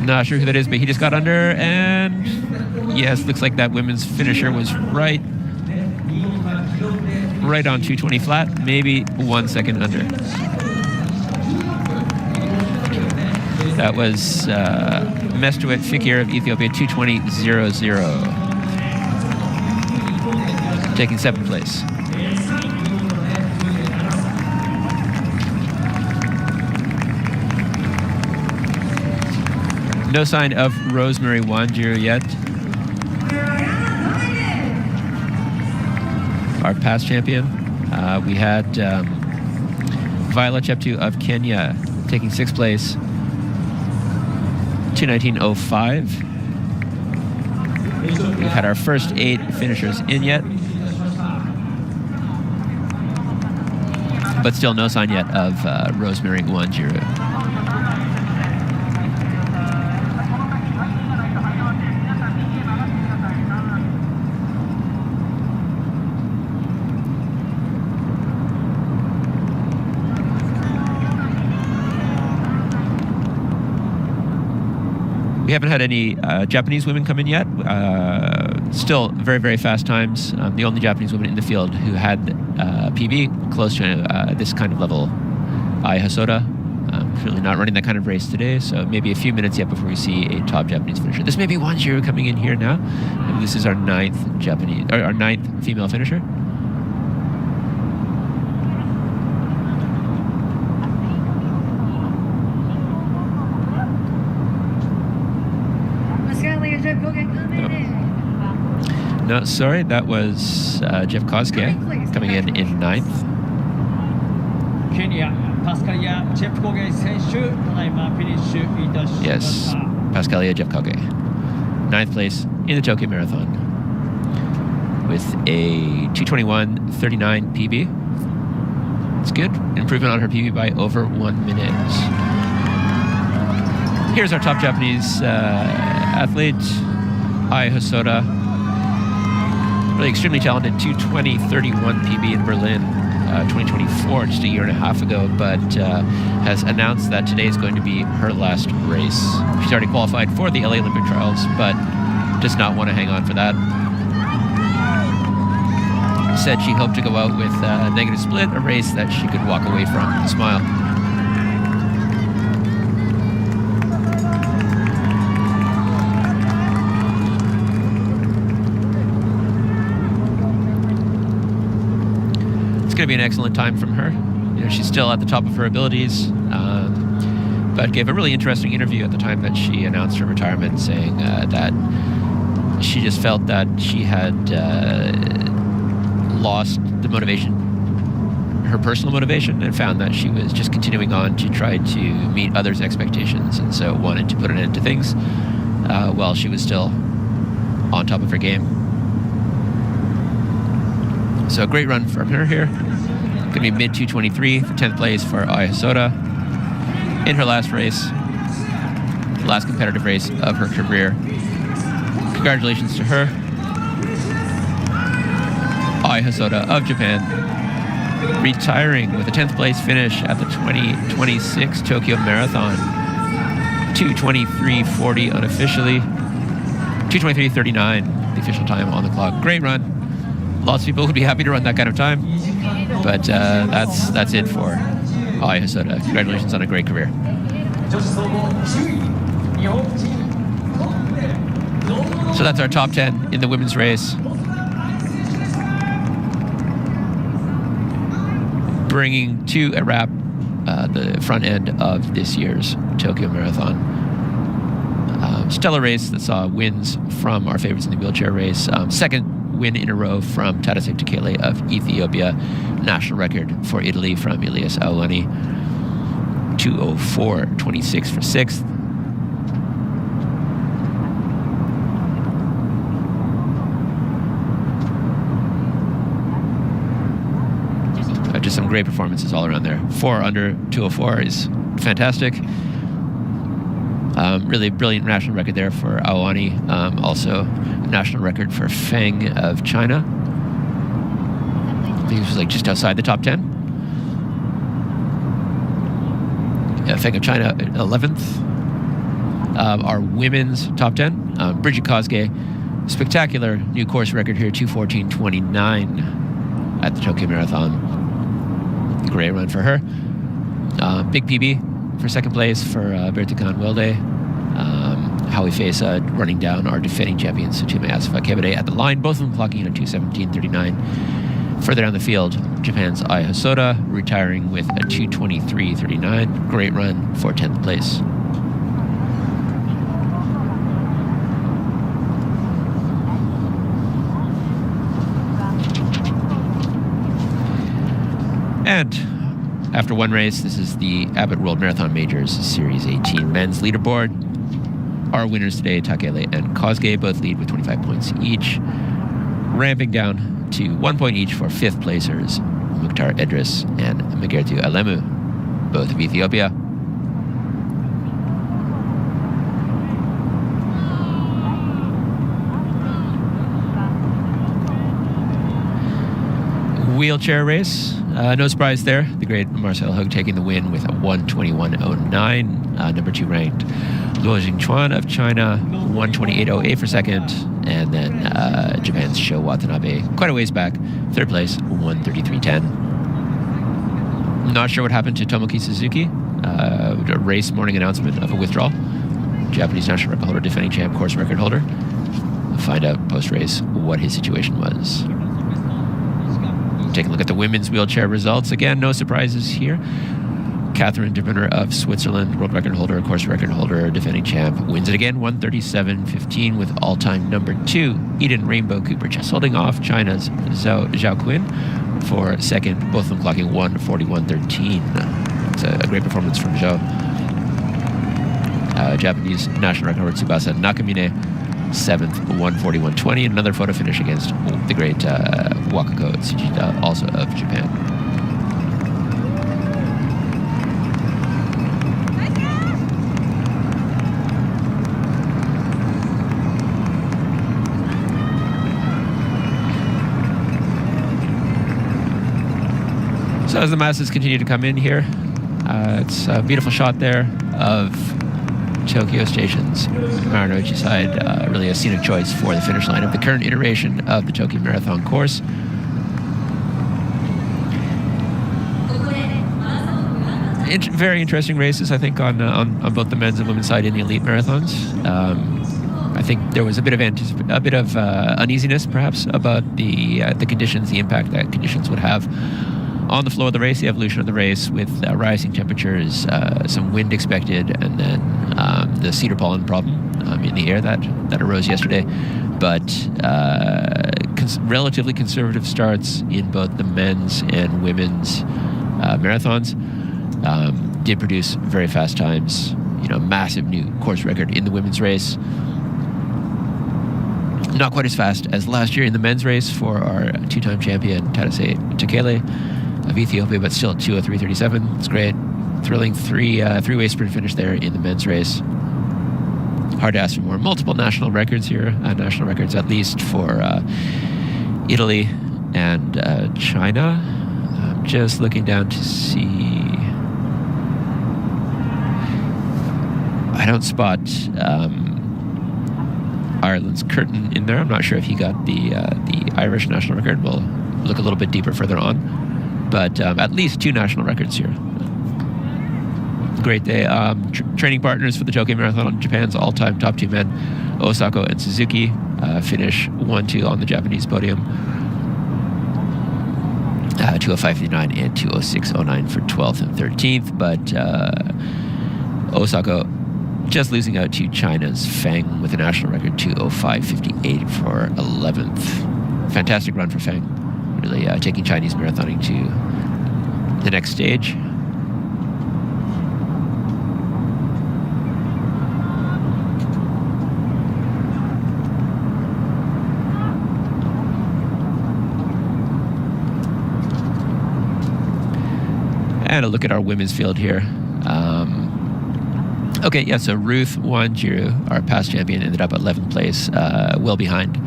Not sure who that is, but he just got under, and yes, looks like that women's finisher was right on 2:20 flat, maybe 1 second under. That was Mestowet Fikir of Ethiopia, 2:20.00. Taking 7th place. No sign of Rosemary Wanjiru yet. our past champion. We had Violet Cheptu of Kenya taking 6th place, 2:19.05. We've had our first 8 finishers in yet, but still no sign yet of Rosemary Wanjiru. We haven't had any Japanese women come in yet. Still very, very fast times. The only Japanese woman in the field who had PB close to this kind of level, Ai Hosoda. Really not running that kind of race today, so maybe a few minutes yet before we see a top Japanese finisher. This may be Wanjiru coming in here now. And this is our 9th Japanese, or our 9th female finisher. No, sorry, that was Jeff Kosuke coming in 9th. Yes, Pascalia Jeff Kosuke. 9th place in the Tokyo Marathon with a 2:21.39 PB. It's good. Improvement on her PB by over 1 minute. Here's our top Japanese athlete, Ai Hosoda. Really extremely talented, 2:20.31 PB in Berlin, 2024, just a year and a half ago, but has announced that today is going to be her last race. She's already qualified for the LA Olympic Trials, but does not want to hang on for that. Said she hoped to go out with a negative split, a race that she could walk away from with a smile. It's going to be an excellent time from her. You know, she's still at the top of her abilities, but gave a really interesting interview at the time that she announced her retirement, saying that she just felt that she had lost the motivation, her personal motivation, and found that she was just continuing on to try to meet others' expectations, and so wanted to put an end to things while she was still on top of her game. So a great run from her here. Going to be mid 2:23 for 10th place for Ai Hosoda in her last race, last competitive race of her career. Congratulations to her. Ai Hosoda of Japan, retiring with a 10th place finish at the 2026 Tokyo Marathon. 2:23.40 unofficially, 2:23.39 the official time on the clock. Great run. Lots of people would be happy to run that kind of time, but that's it for Ai Hosoda. Congratulations on a great career. So that's our top 10 in the women's race. Bringing to a wrap the front end of this year's Tokyo Marathon. Stellar race that saw wins from our favorites in the wheelchair race. Second win in a row from Tadasek Tekele of Ethiopia. National record for Italy from Elias Awani. 2:04.26 for 6th. Just some great performances all around there. 4 under 2:04 is fantastic. Really brilliant national record there for Awani. Also, national record for Feng of China. I think it was like just outside the top 10. Feng of China, 11th. Our women's top 10. Bridget Kosuke, spectacular new course record here, 2:14.29 at the Tokyo Marathon. Great run for her. Big PB for second place for Bertukan Welde. Howie Fesa running down our defending champions, Sutume Asifa Kebede at the line, both of them clocking in at 2:17.39. Further down the field, Japan's Ai Hosoda retiring with a 2:23.39. Great run for 10th place. And after one race, this is the Abbott World Marathon Majors Series 18 men's leaderboard. Our winners today, Takele and Kosgei, both lead with 25 points each. Ramping down to 1 point each for fifth placers, Mukhtar Edris and Megertu Alemu, both of Ethiopia. Wheelchair race, no surprise there. The great Marcel Hug taking the win with a 1:21.09. Number 2 ranked Luo Jingchuan of China, 1:28.08 for second. And then Japan's Sho Watanabe, quite a ways back, third place, 1:33.10. Not sure what happened to Tomoki Suzuki. A race morning announcement of a withdrawal. Japanese national record holder, defending champ, course record holder. We'll find out post-race what his situation was. Take a look at the women's wheelchair results. Again, no surprises here. Catherine de Brunner of Switzerland, world record holder, course record holder, defending champ, wins it again, 1:37.15 with all-time number 2, Eden Rainbow Cooper, just holding off China's Zhao Quinn for second, both of them clocking 1:41.13. It's a great performance from Zhao. Japanese national record holder Tsubasa Nakamine, 7th, 1:41.20, and another photo finish against the great Wakako Tsujita, also of Japan. So as the masses continue to come in here, it's a beautiful shot there of Tokyo Station's Marunouchi side, really a scenic choice for the finish line of the current iteration of the Tokyo Marathon course. Very interesting races, I think, on both the men's and women's side in the elite marathons. I think there was a bit of uneasiness, perhaps, about the conditions, the impact that conditions would have on the flow of the race, the evolution of the race, with rising temperatures, some wind expected, and then the cedar pollen problem in the air that arose yesterday. But relatively conservative starts in both the men's and women's marathons did produce very fast times. Massive new course record in the women's race. Not quite as fast as last year in the men's race for our two-time champion Tadase Takele of Ethiopia, but still 2:03.37. It's great. Thrilling three-way sprint finish there in the men's race. Hard to ask for more. Multiple national records here, national records at least for Italy and China. I'm just looking down to see. I don't spot Ireland's Curtin in there. I'm not sure if he got the Irish national record. We'll look a little bit deeper further on. But at least 2 national records here. Great day. Training partners for the Tokyo Marathon, Japan's all-time top 2 men, Osako and Suzuki, finish 1-2 on the Japanese podium. 2:05.59 and 2:06.09 for 12th and 13th. But Osako just losing out to China's Feng with a national record 2:05.58 for 11th. Fantastic run for Feng. Really taking Chinese marathoning to the next stage. And a look at our women's field here. So Ruth Wanjiru, our past champion, ended up at 11th place, well behind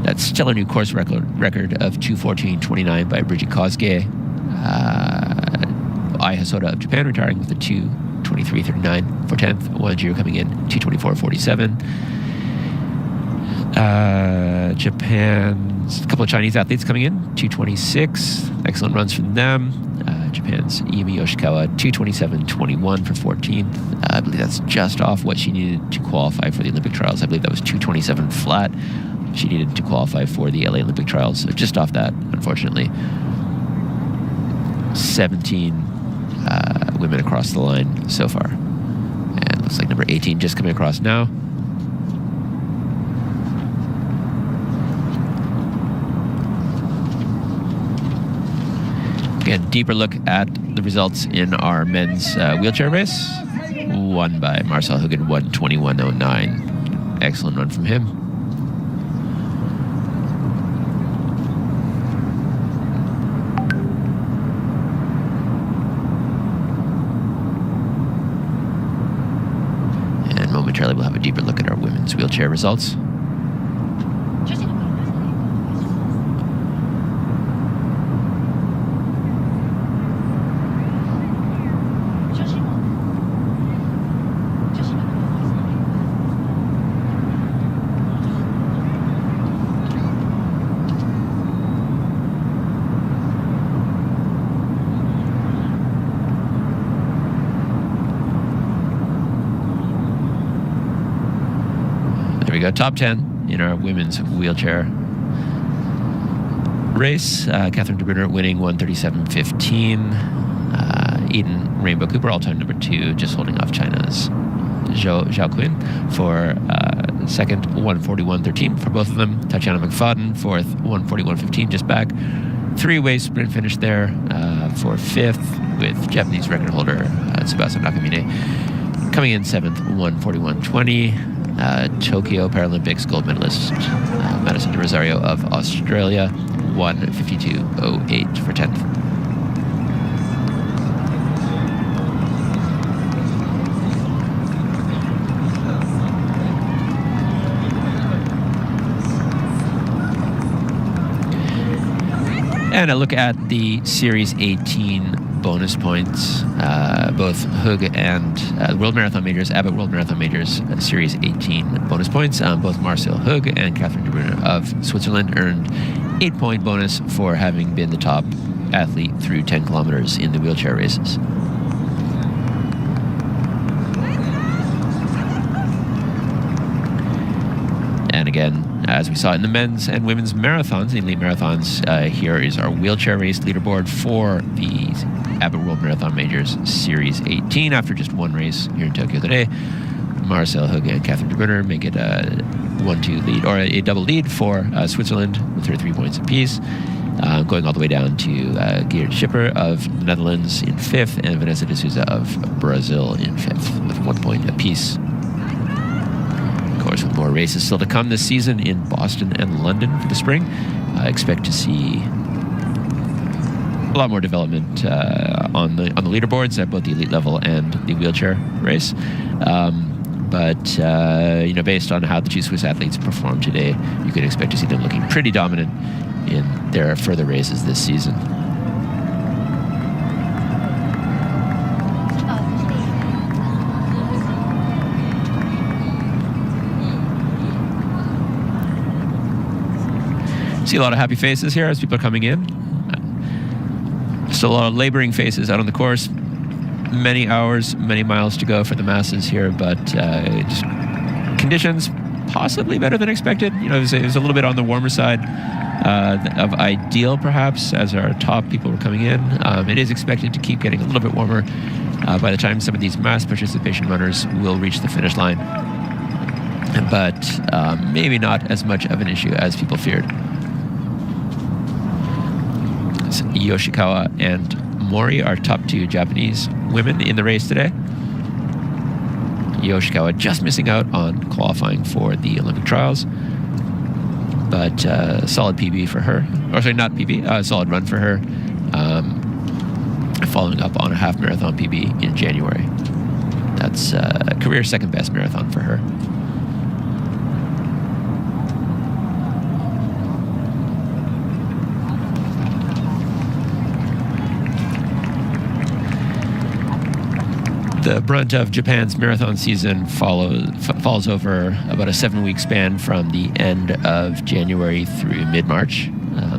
that stellar new course record of 2:14.29 by Bridget Kosgei. Ai Hasoda of Japan retiring with a 2:23.39 for 10th. Wanjiru coming in 2:24.47. Japan's a couple of Chinese athletes coming in 2:26. Excellent runs from them. Japan's Yumi Yoshikawa 2:27.21 for 14th. I believe that's just off what she needed to qualify for the Olympic trials. I believe that was 2:27 flat. She needed to qualify for the LA Olympic trials, so just off that, unfortunately. 17 women across the line so far. And looks like number 18 just coming across now. Again, deeper look at the results in our men's wheelchair race. Won by Marcel Huggen, 1:21:09. Excellent run from him. And momentarily we'll have a deeper look at our women's wheelchair results. We go top 10 in our women's wheelchair race. Catherine de Bruyne winning 1:37:15. Eden Rainbow Cooper, all-time number 2, just holding off China's Zhao Quinn for second, 1:41:13 for both of them. Tatiana McFadden, fourth, 1:41:15, just back. Three-way sprint finish there for fifth, with Japanese record holder Tsubasa Nakamine coming in seventh, 1:41:20. Tokyo Paralympics gold medalist Madison de Rosario of Australia, 1:52:08 for 10th. And a look at the Series 18 bonus points. Both Hug and World Marathon Majors, Abbott World Marathon Majors Series 18 bonus points. Both Marcel Hug and Catherine de Bruyne of Switzerland earned 8-point bonus for having been the top athlete through 10 kilometers in the wheelchair races. And again, as we saw in the men's and women's marathons, the elite marathons, here is our wheelchair race leaderboard for the Abbott World Marathon Majors Series 18. After just one race here in Tokyo today, Marcel Hug and Catherine de Bruyne make it a 1-2 lead, or a double lead for Switzerland with 33 points apiece. Going all the way down to Geert Schipper of the Netherlands in 5th and Vanessa de Souza of Brazil in 5th with 1 point apiece. Of course, with more races still to come this season in Boston and London for the spring, I expect to see a lot more development on the leaderboards at both the elite level and the wheelchair race. But based on how the two Swiss athletes performed today, you can expect to see them looking pretty dominant in their further races this season. See a lot of happy faces here as people are coming in. Still a lot of laboring faces out on the course. Many hours, many miles to go for the masses here, but just conditions possibly better than expected. It was a little bit on the warmer side of ideal, perhaps, as our top people were coming in. It is expected to keep getting a little bit warmer by the time some of these mass participation runners will reach the finish line. But maybe not as much of an issue as people feared. Yoshikawa and Mori are top 2 Japanese women in the race today. Yoshikawa just missing out on qualifying for the Olympic trials, but solid PB for her. Or sorry, not PB, solid run for her, following up on a half marathon PB in January. That's a career second best marathon for her. The brunt of Japan's marathon season falls over about a 7-week span from the end of January through mid-March.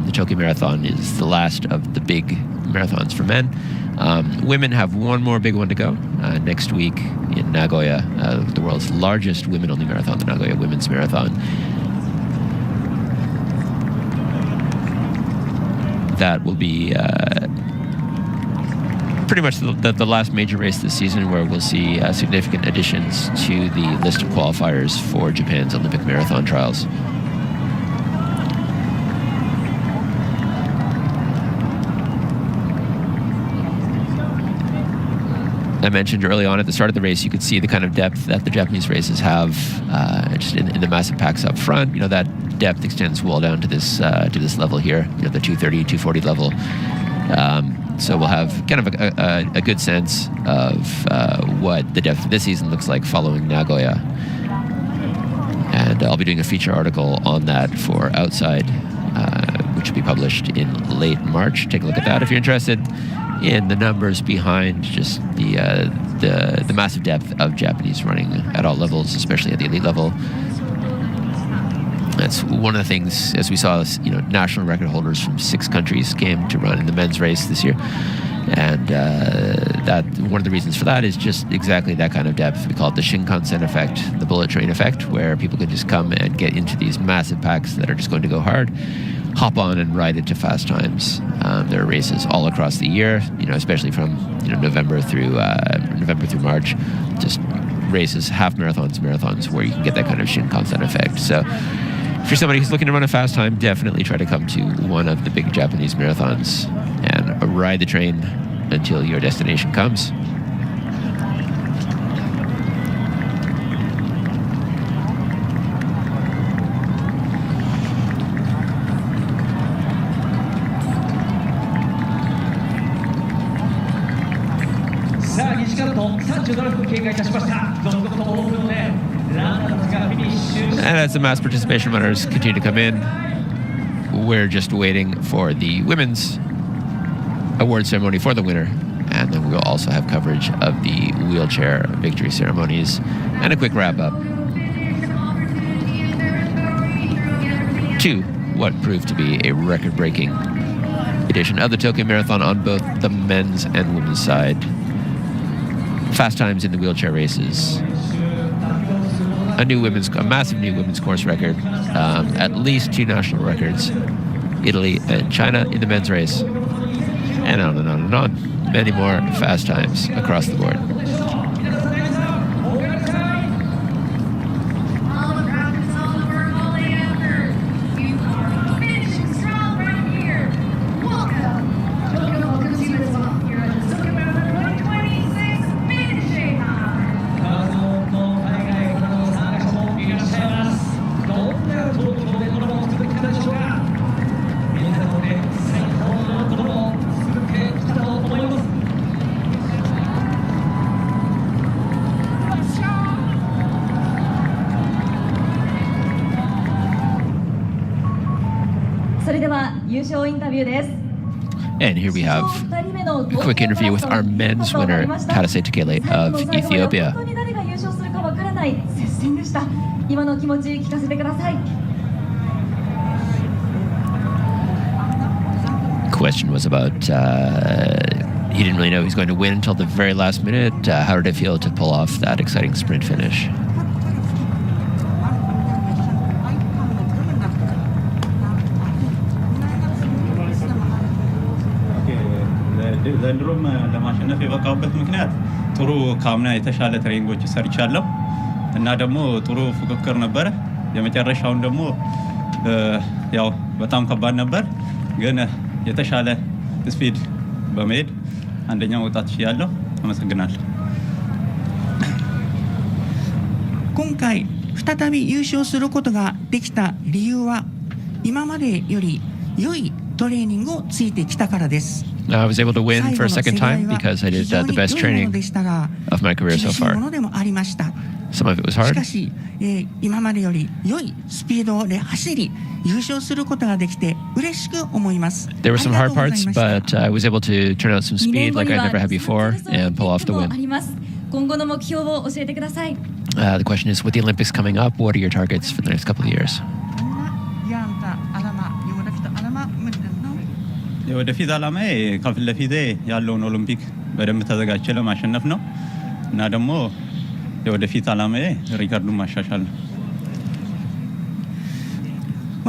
The Tokyo Marathon is the last of the big marathons for men. Women have one more big one to go next week in Nagoya, the world's largest women-only marathon, the Nagoya Women's Marathon. That will be pretty much the last major race this season, where we'll see significant additions to the list of qualifiers for Japan's Olympic marathon trials. I mentioned early on at the start of the race, you could see the kind of depth that the Japanese races have just in the massive packs up front. That depth extends well down to this level here, the 230, 240 level. So we'll have kind of a good sense of what the depth of this season looks like following Nagoya. And I'll be doing a feature article on that for Outside, which will be published in late March. Take a look at that if you're interested in the numbers behind just the massive depth of Japanese running at all levels, especially at the elite level. That's one of the things, as we saw, national record holders from 6 countries came to run in the men's race this year. And that one of the reasons for that is just exactly that kind of depth. We call it the Shinkansen effect, the bullet train effect, where people can just come and get into these massive packs that are just going to go hard, hop on and ride it to fast times. There are races all across the year, especially from November through March, just races, half marathons, where you can get that kind of Shinkansen effect. So if you're somebody who's looking to run a fast time, definitely try to come to one of the big Japanese marathons and ride the train until your destination comes. And as the mass participation runners continue to come in, we're just waiting for the women's award ceremony for the winner. And then we'll also have coverage of the wheelchair victory ceremonies and a quick wrap up to what proved to be a record-breaking edition of the Tokyo Marathon on both the men's and women's side. Fast times in the wheelchair races. A massive new women's course record. At least 2 national records. Italy and China in the men's race. And on and on and on. Many more fast times across the board. And here we have a quick interview with our men's winner, Tadase Tekele of Ethiopia. Question was about, he didn't really know he was going to win until the very last minute. How did it feel to pull off that exciting sprint finish? ዘንድሮም ለማሸነፍ የበቃውበት ምክንያት ጥሩ ካምና የተሻለ ትሬኒንጎች ሰርቻለሁ እና ደግሞ ጥሩ ፉክክር ነበር። የመጨረሻውን ደግሞ ያው በጣም ከባድ ነበር፣ ግን የተሻለ ስፒድ በመሄድ አንደኛ መውጣት ችያለሁ። አመሰግናለሁ። 今回再び優勝することができた理由は今までより良いトレーニングをついてきたからです。I was able to win for a second time because I did the best training of my career so far. Some of it was hard. しかし、今までより良いスピードで走り優勝することができて嬉しく思います。There were some hard parts, but I was able to turn out some speed like I never had before and pull off the win. 今後の目標を教えてください。The question is, with the Olympics coming up, what are your targets for the next couple of years? የወደፊት ዓላማዬ ከፊት ለፊቴ ያለውን ኦሎምፒክ በደንብ ተዘጋጅቼ ለማሸነፍ ነው እና ደግሞ የወደፊት ዓላማዬ ሪከርዱን ማሻሻል ነው።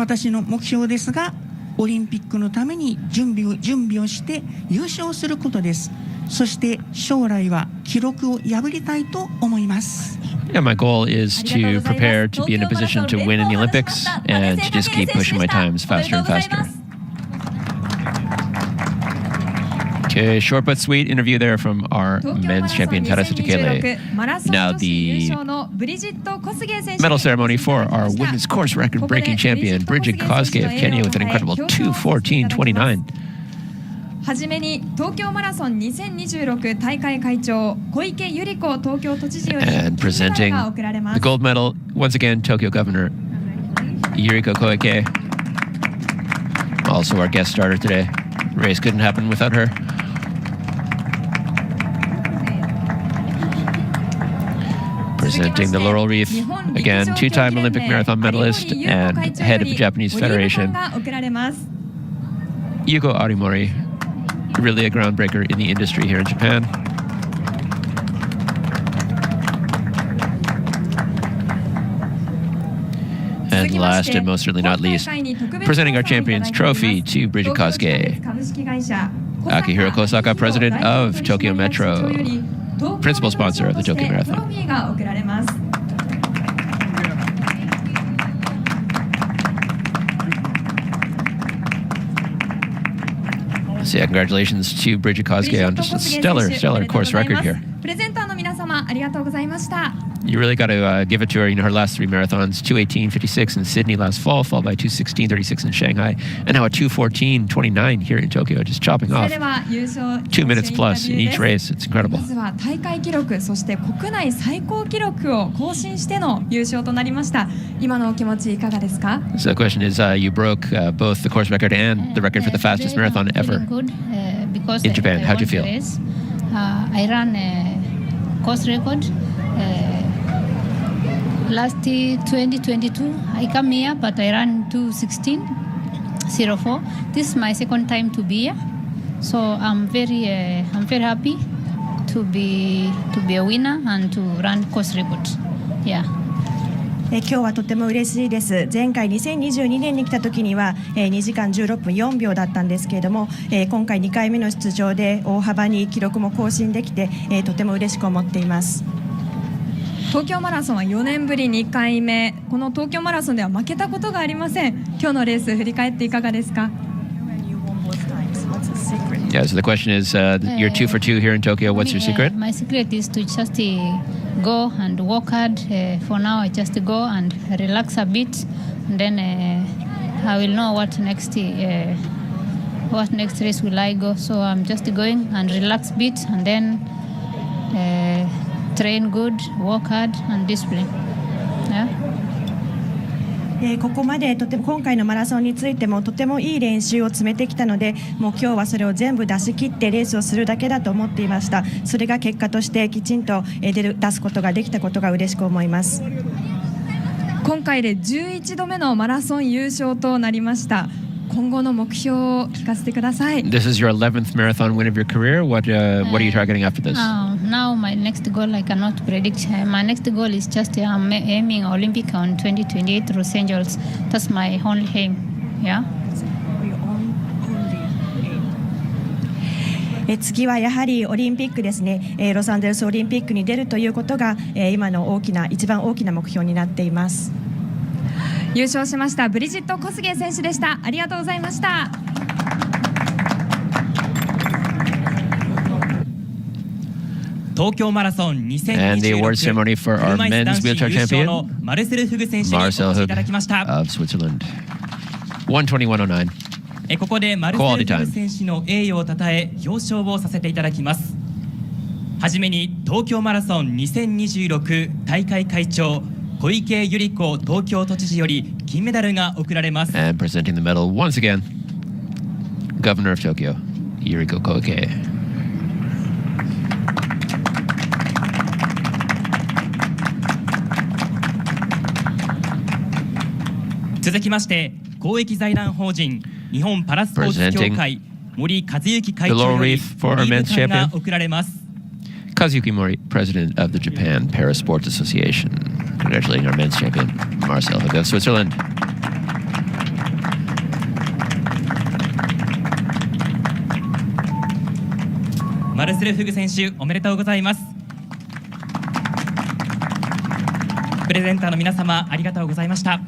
私の目標ですが、オリンピックのために準備をして優勝することです。そして将来は記録を破りたいと思います。Yeah, my goal is to prepare to be in a position to win in the Olympics and to just keep pushing my times faster and faster. Okay, short but sweet interview there from our men's champion Tadasa Tekele. Now the medal ceremony for our women's course record-breaking champion Bridget Kosuke of Kenya with an incredible 2:14.29. はじめに東京マラソン2026大会会長小池百合子東京都知事より And presenting が贈られま the す。 gold medal once again, Tokyo Governor Yuriko Koike. Also our guest starter today. Race couldn't happen without her. Presenting the laurel wreath, again, two-time Olympic marathon medalist and head of the Japanese Federation, Yuko Arimori, really a groundbreaker in the industry here in Japan. And last and most certainly not least, presenting our champion's trophy to Bridget Kosuke, Akihiro Kosaka, president of Tokyo Metro, principal sponsor of the Tokyo Marathon. So yeah, congratulations to Bridget Kosuke on just a stellar course record here. You really got to give it to her. You know, her last three marathons, 2:18.56 in Sydney last fall, followed by 2:16.36 in Shanghai, and now a 2:14.29 here in Tokyo, just chopping off 2 minutes plus in each race. It's incredible. 大会記録、そして国内最高記録を更新しての優勝となりました。今のお気持ちいかがですか？ So the question is, you broke both the course record and the record for the fastest marathon ever in Japan. How'd you feel? I ran a course record. Last 2022, I come here, but I ran 2:16.04. This is my second time to be here, so I'm very happy to be a winner and to run course record. Yeah. 今日はとても嬉しいです。前回2022年に来た時には2時間16分4秒だったんですけれども、今回2回目の出場で大幅に記録も更新できて、とても嬉しく思っています。東京マラソンは4年ぶり2回目。この東京マラソンでは負けたことがありません。今日のレース振り返っていかがですか？ Yeah, so the question is, you're 2 for 2 here in Tokyo. What's your secret? My secret is to just go and work hard. For now, I just go and relax a bit, and then I will know what next race will I go. So I'm just going and relax a bit, and then train good, work hard, and discipline. Yeah. ここまで今回のマラソンについてもとてもいい練習を積めてきたので、もう今日はそれを全部出し切ってレースをするだけだと思っていました。それが結果としてきちんと出すことができたことが嬉しく思います。今回で11度目のマラソン優勝となりました。今後の目標を聞かせてください。 This is your 11th marathon win of your career. What are you targeting after this? Now my next goal I cannot predict. My next goal is just aiming Olympic on 2028 Los Angeles. That's my only aim. Yeah. 次はやはりオリンピックですね。ロサンゼルスオリンピックに出るということが今の一番大きな目標になっています。優勝しましたブリジット・コスゲイ選手でした。ありがとうございました。東京マラソン And the award ceremony for our men's wheelchair champion, マルセル・フグ選手にお越 Marcel しい Hug ただきました。 of Switzerland. 1:21.09. ここでマルセル・フグ選手の栄誉をたたえ表彰をさせていただきます。はじめに東京マラソン2026大会会長小池百合子東京都知事より金メダルが贈られます。 And presenting the medal once again, Governor of Tokyo, Yuriko Koike. 続きまして公益財団法人日本パラスポーツ協会森和幸会長よりリーブが贈られます。 Kazuki Mori, president of the Japan Parasports Association. Congratulating our men's champion, Marcel Hug of Switzerland. マルセル・フグ選手おめでとうございます。プレゼンターの皆様ありがとうございました。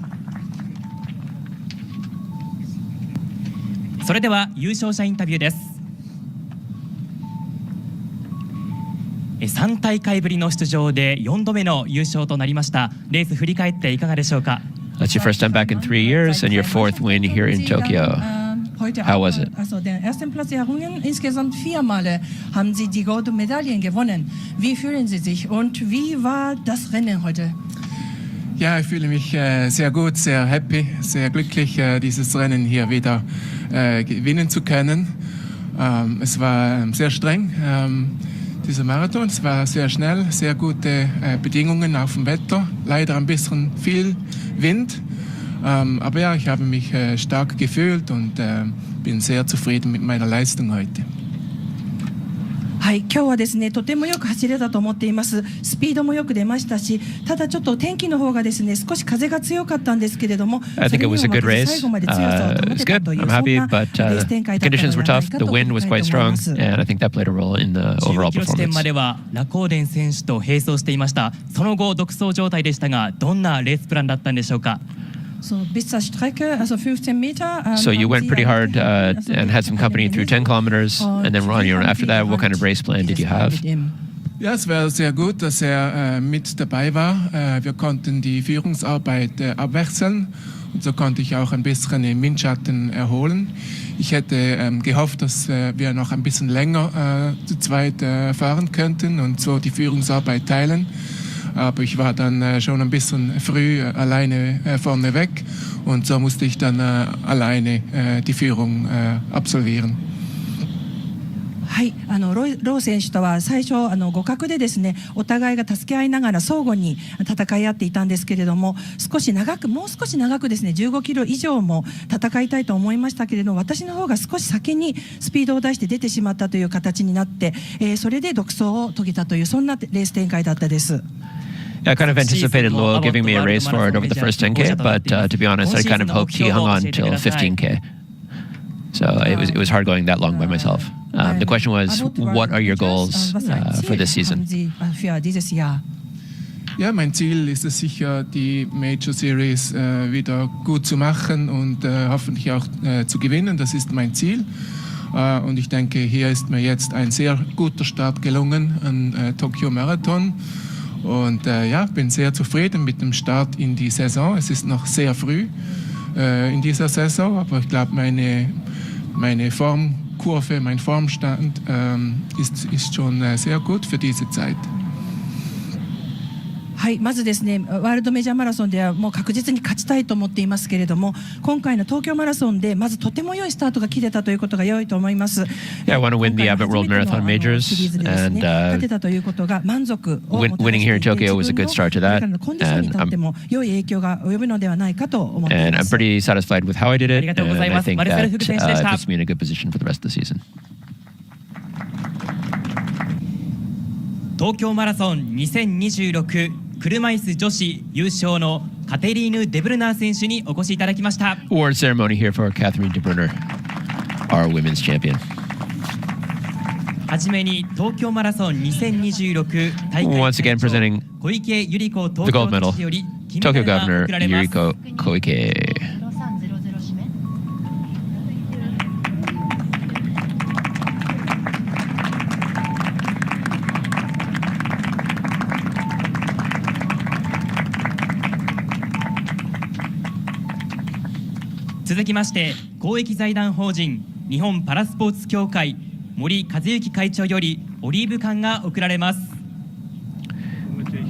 それでは優勝者インタビューです。3大会ぶりの出場で4度目の優勝となりました。レース振り返っていかがでしょうか。 That's your first time back in 3 years and your 4th win here in Tokyo. How was it? Also den ersten Platz errungen. Insgesamt 4 Male haben Sie die Goldmedaillen gewonnen. Wie fühlen Sie sich und wie war das Rennen heute? Ja, ich fühle mich sehr gut, sehr happy, sehr glücklich, dieses Rennen hier wieder gewinnen zu können. Es war sehr streng, dieser Marathon. Es war sehr schnell, sehr gute Bedingungen auf dem Wetter. Leider ein bisschen viel Wind. Aber ja, ich habe mich stark gefühlt und bin sehr zufrieden mit meiner Leistung heute. はい、今日はですね、とてもよく走れたと思っています。スピードもよく出ましたし、ただちょっと天気の方がですね、少し風が強かったんですけれども、 I think it was a good race. It was good. I'm happy, but conditions were tough. The wind was quite strong, and I think that played a role in the overall 15キロ地点 performance. まではラコーデン選手と並走していました。その後独走状態でしたが、どんなレースプランだったんでしょうか。 So bis zur Strecke, also 15 Meter. So you went pretty hard and had some company through 10 kilometers, and then on your own after that, what kind of race plan did you have? Ja, es war sehr gut, dass er mit dabei war. Wir konnten die Führungsarbeit abwechseln und so konnte ich auch ein bisschen im Windschatten erholen. Ich hätte gehofft, dass wir noch ein bisschen länger zu zweit fahren könnten und so die Führungsarbeit teilen. Aber ich war dann schon ein bisschen früh alleine vorne weg und so musste ich dann alleine die Führung absolvieren. はい、ロー選手とは最初互角でですね、お互いが助け合いながら相互に戦い合っていたんですけれども、もう少し長くですね、15キロ以上も戦いたいと思いましたけれども、私の方が少し先にスピードを出して出てしまったという形になって、それで独走を遂げたというそんなレース展開だったです。 I kind of anticipated Lowell giving me a race for it over the first 10K, but to be honest, I kind of hoped he hung on till 15K. So it was hard going that long by myself. The question was, what are your goals for this season? Ja, mein Ziel ist es sicher, die Major Series wieder gut zu machen und hoffentlich auch zu gewinnen. Das ist mein Ziel. Und ich denke, hier ist mir jetzt ein sehr guter Start gelungen an Tokio Marathon. Und ja, bin sehr zufrieden mit dem Start in die Saison. Es ist noch sehr früh in dieser Saison, aber ich glaube, meine Formkurve, mein Formstand ist schon sehr gut für diese Zeit. はい、まずですね、ワールドメジャーマラソンではもう確実に勝ちたいと思っていますけれども、今回の東京マラソンでまずとても良いスタートが切れたということが良いと思います。Yeah, I want to win the Abbott World Marathon Majors, and winning here in Tokyo was a good start to that. And I'm pretty satisfied with how I did it, and I think that puts me in a good position for the rest of the season. 東京マラソン2026車椅子女子優勝のカテリーヌ・デブルナー選手にお越しいただきました。 Award ceremony here for Catherine De Brunner, our women's champion. はじめに東京マラソン2026大会 Once again presenting 小池百合子 the 東 gold 京 medal, 都知事より金メ Tokyo ダルが Governor 贈られます。 Yuriko Koike. 続きまして公益財団法人日本パラスポーツ協会森和幸会長よりオリーブ缶が贈られます。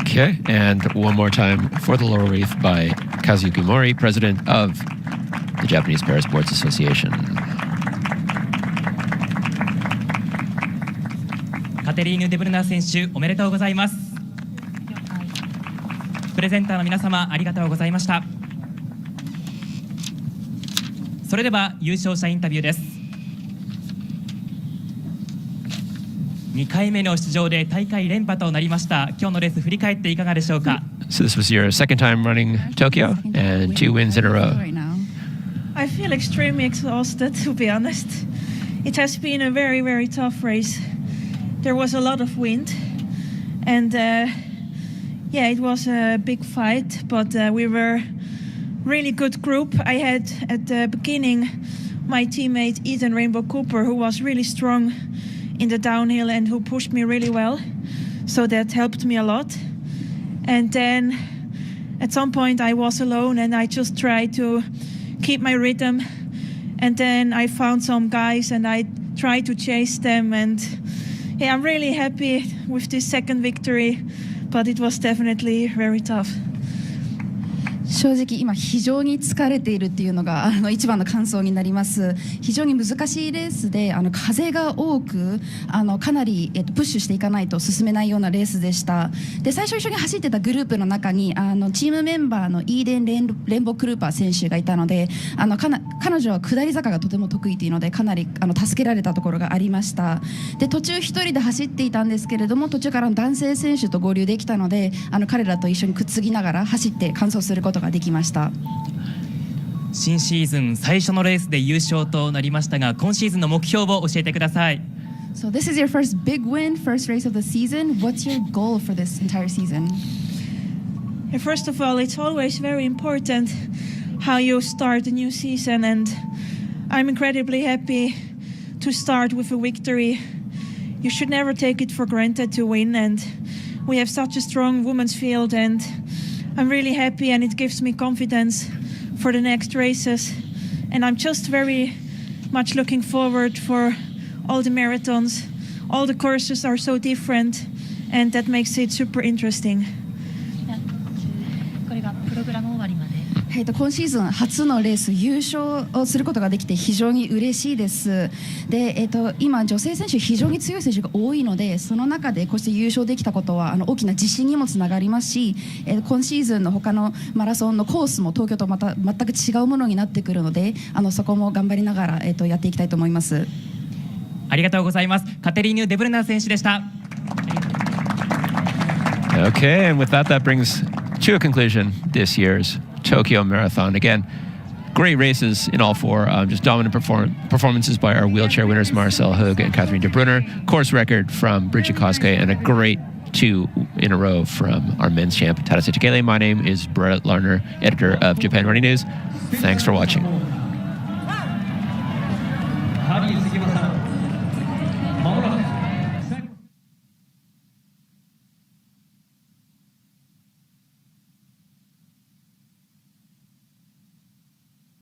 Okay, and one more time for the laurel wreath by Kazuyuki Mori, president of the Japanese Parasports Association. カテリーヌ・デブルナー選手おめでとうございます。プレゼンターの皆様ありがとうございました。それでは優勝者インタビューです。2回目の出場で大会連覇となりました。今日のレース振り返っていかがでしょうか。 So this was your second time running Tokyo and 2 wins in a row. I feel extremely exhausted, to be honest. It has been a very, very tough race. There was a lot of wind, and yeah, it was a big fight, but we were really good group. I had at the beginning my teammate Ethan Rainbow Cooper, who was really strong in the downhill and who pushed me really well. So that helped me a lot. And then at some point I was alone and I just tried to keep my rhythm. And then I found some guys and I tried to chase them. And yeah, I'm really happy with this second victory, but it was definitely very tough. 正直今非常に疲れているっていうのが一番の感想になります。非常に難しいレースで風が多くかなり、プッシュしていかないと進めないようなレースでした。で最初一緒に走ってたグループの中にチームメンバーのイーデン・レンボ・クルーパー選手がいたので彼女は下り坂がとても得意というのでかなり助けられたところがありました。で途中一人で走っていたんですけれども途中から男性選手と合流できたので彼らと一緒にくっつきながら走って完走することができました。新シーズン最初のレースで優勝となりましたが今シーズンの目標を教えてください。 So this is your first big win, first race of the season. What's your goal for this entire season? First of all, it's always very important how you start a new season, and I'm incredibly happy to start with a victory. You should never take it for granted to win, and we have such a strong women's field, and I'm really happy, and it gives me confidence for the next races. And I'm just very much looking forward for all the marathons. All the courses are so different, and that makes it super interesting. これがプログラム終わりまで。今シーズン初のレース優勝をすることができて非常に嬉しいです。で、今女性選手非常に強い選手が多いのでその中でこうして優勝できたことは大きな自信にもつながりますし、今シーズンの他のマラソンのコースも東京とまた全く違うものになってくるのでそこも頑張りながら、やっていきたいと思います。ありがとうございます。カテリーヌ・デブルナー選手でした。 Okay, and with that brings to a conclusion this year's Tokyo Marathon. Again, great races in all four. Just dominant performances by our wheelchair winners, Marcel Hug and Catherine de Brunner. Course record from Bridget Koske and a great 2 in a row from our men's champ, Tadase Takele. My name is Brett Larner, editor of Japan Running News. Thanks for watching.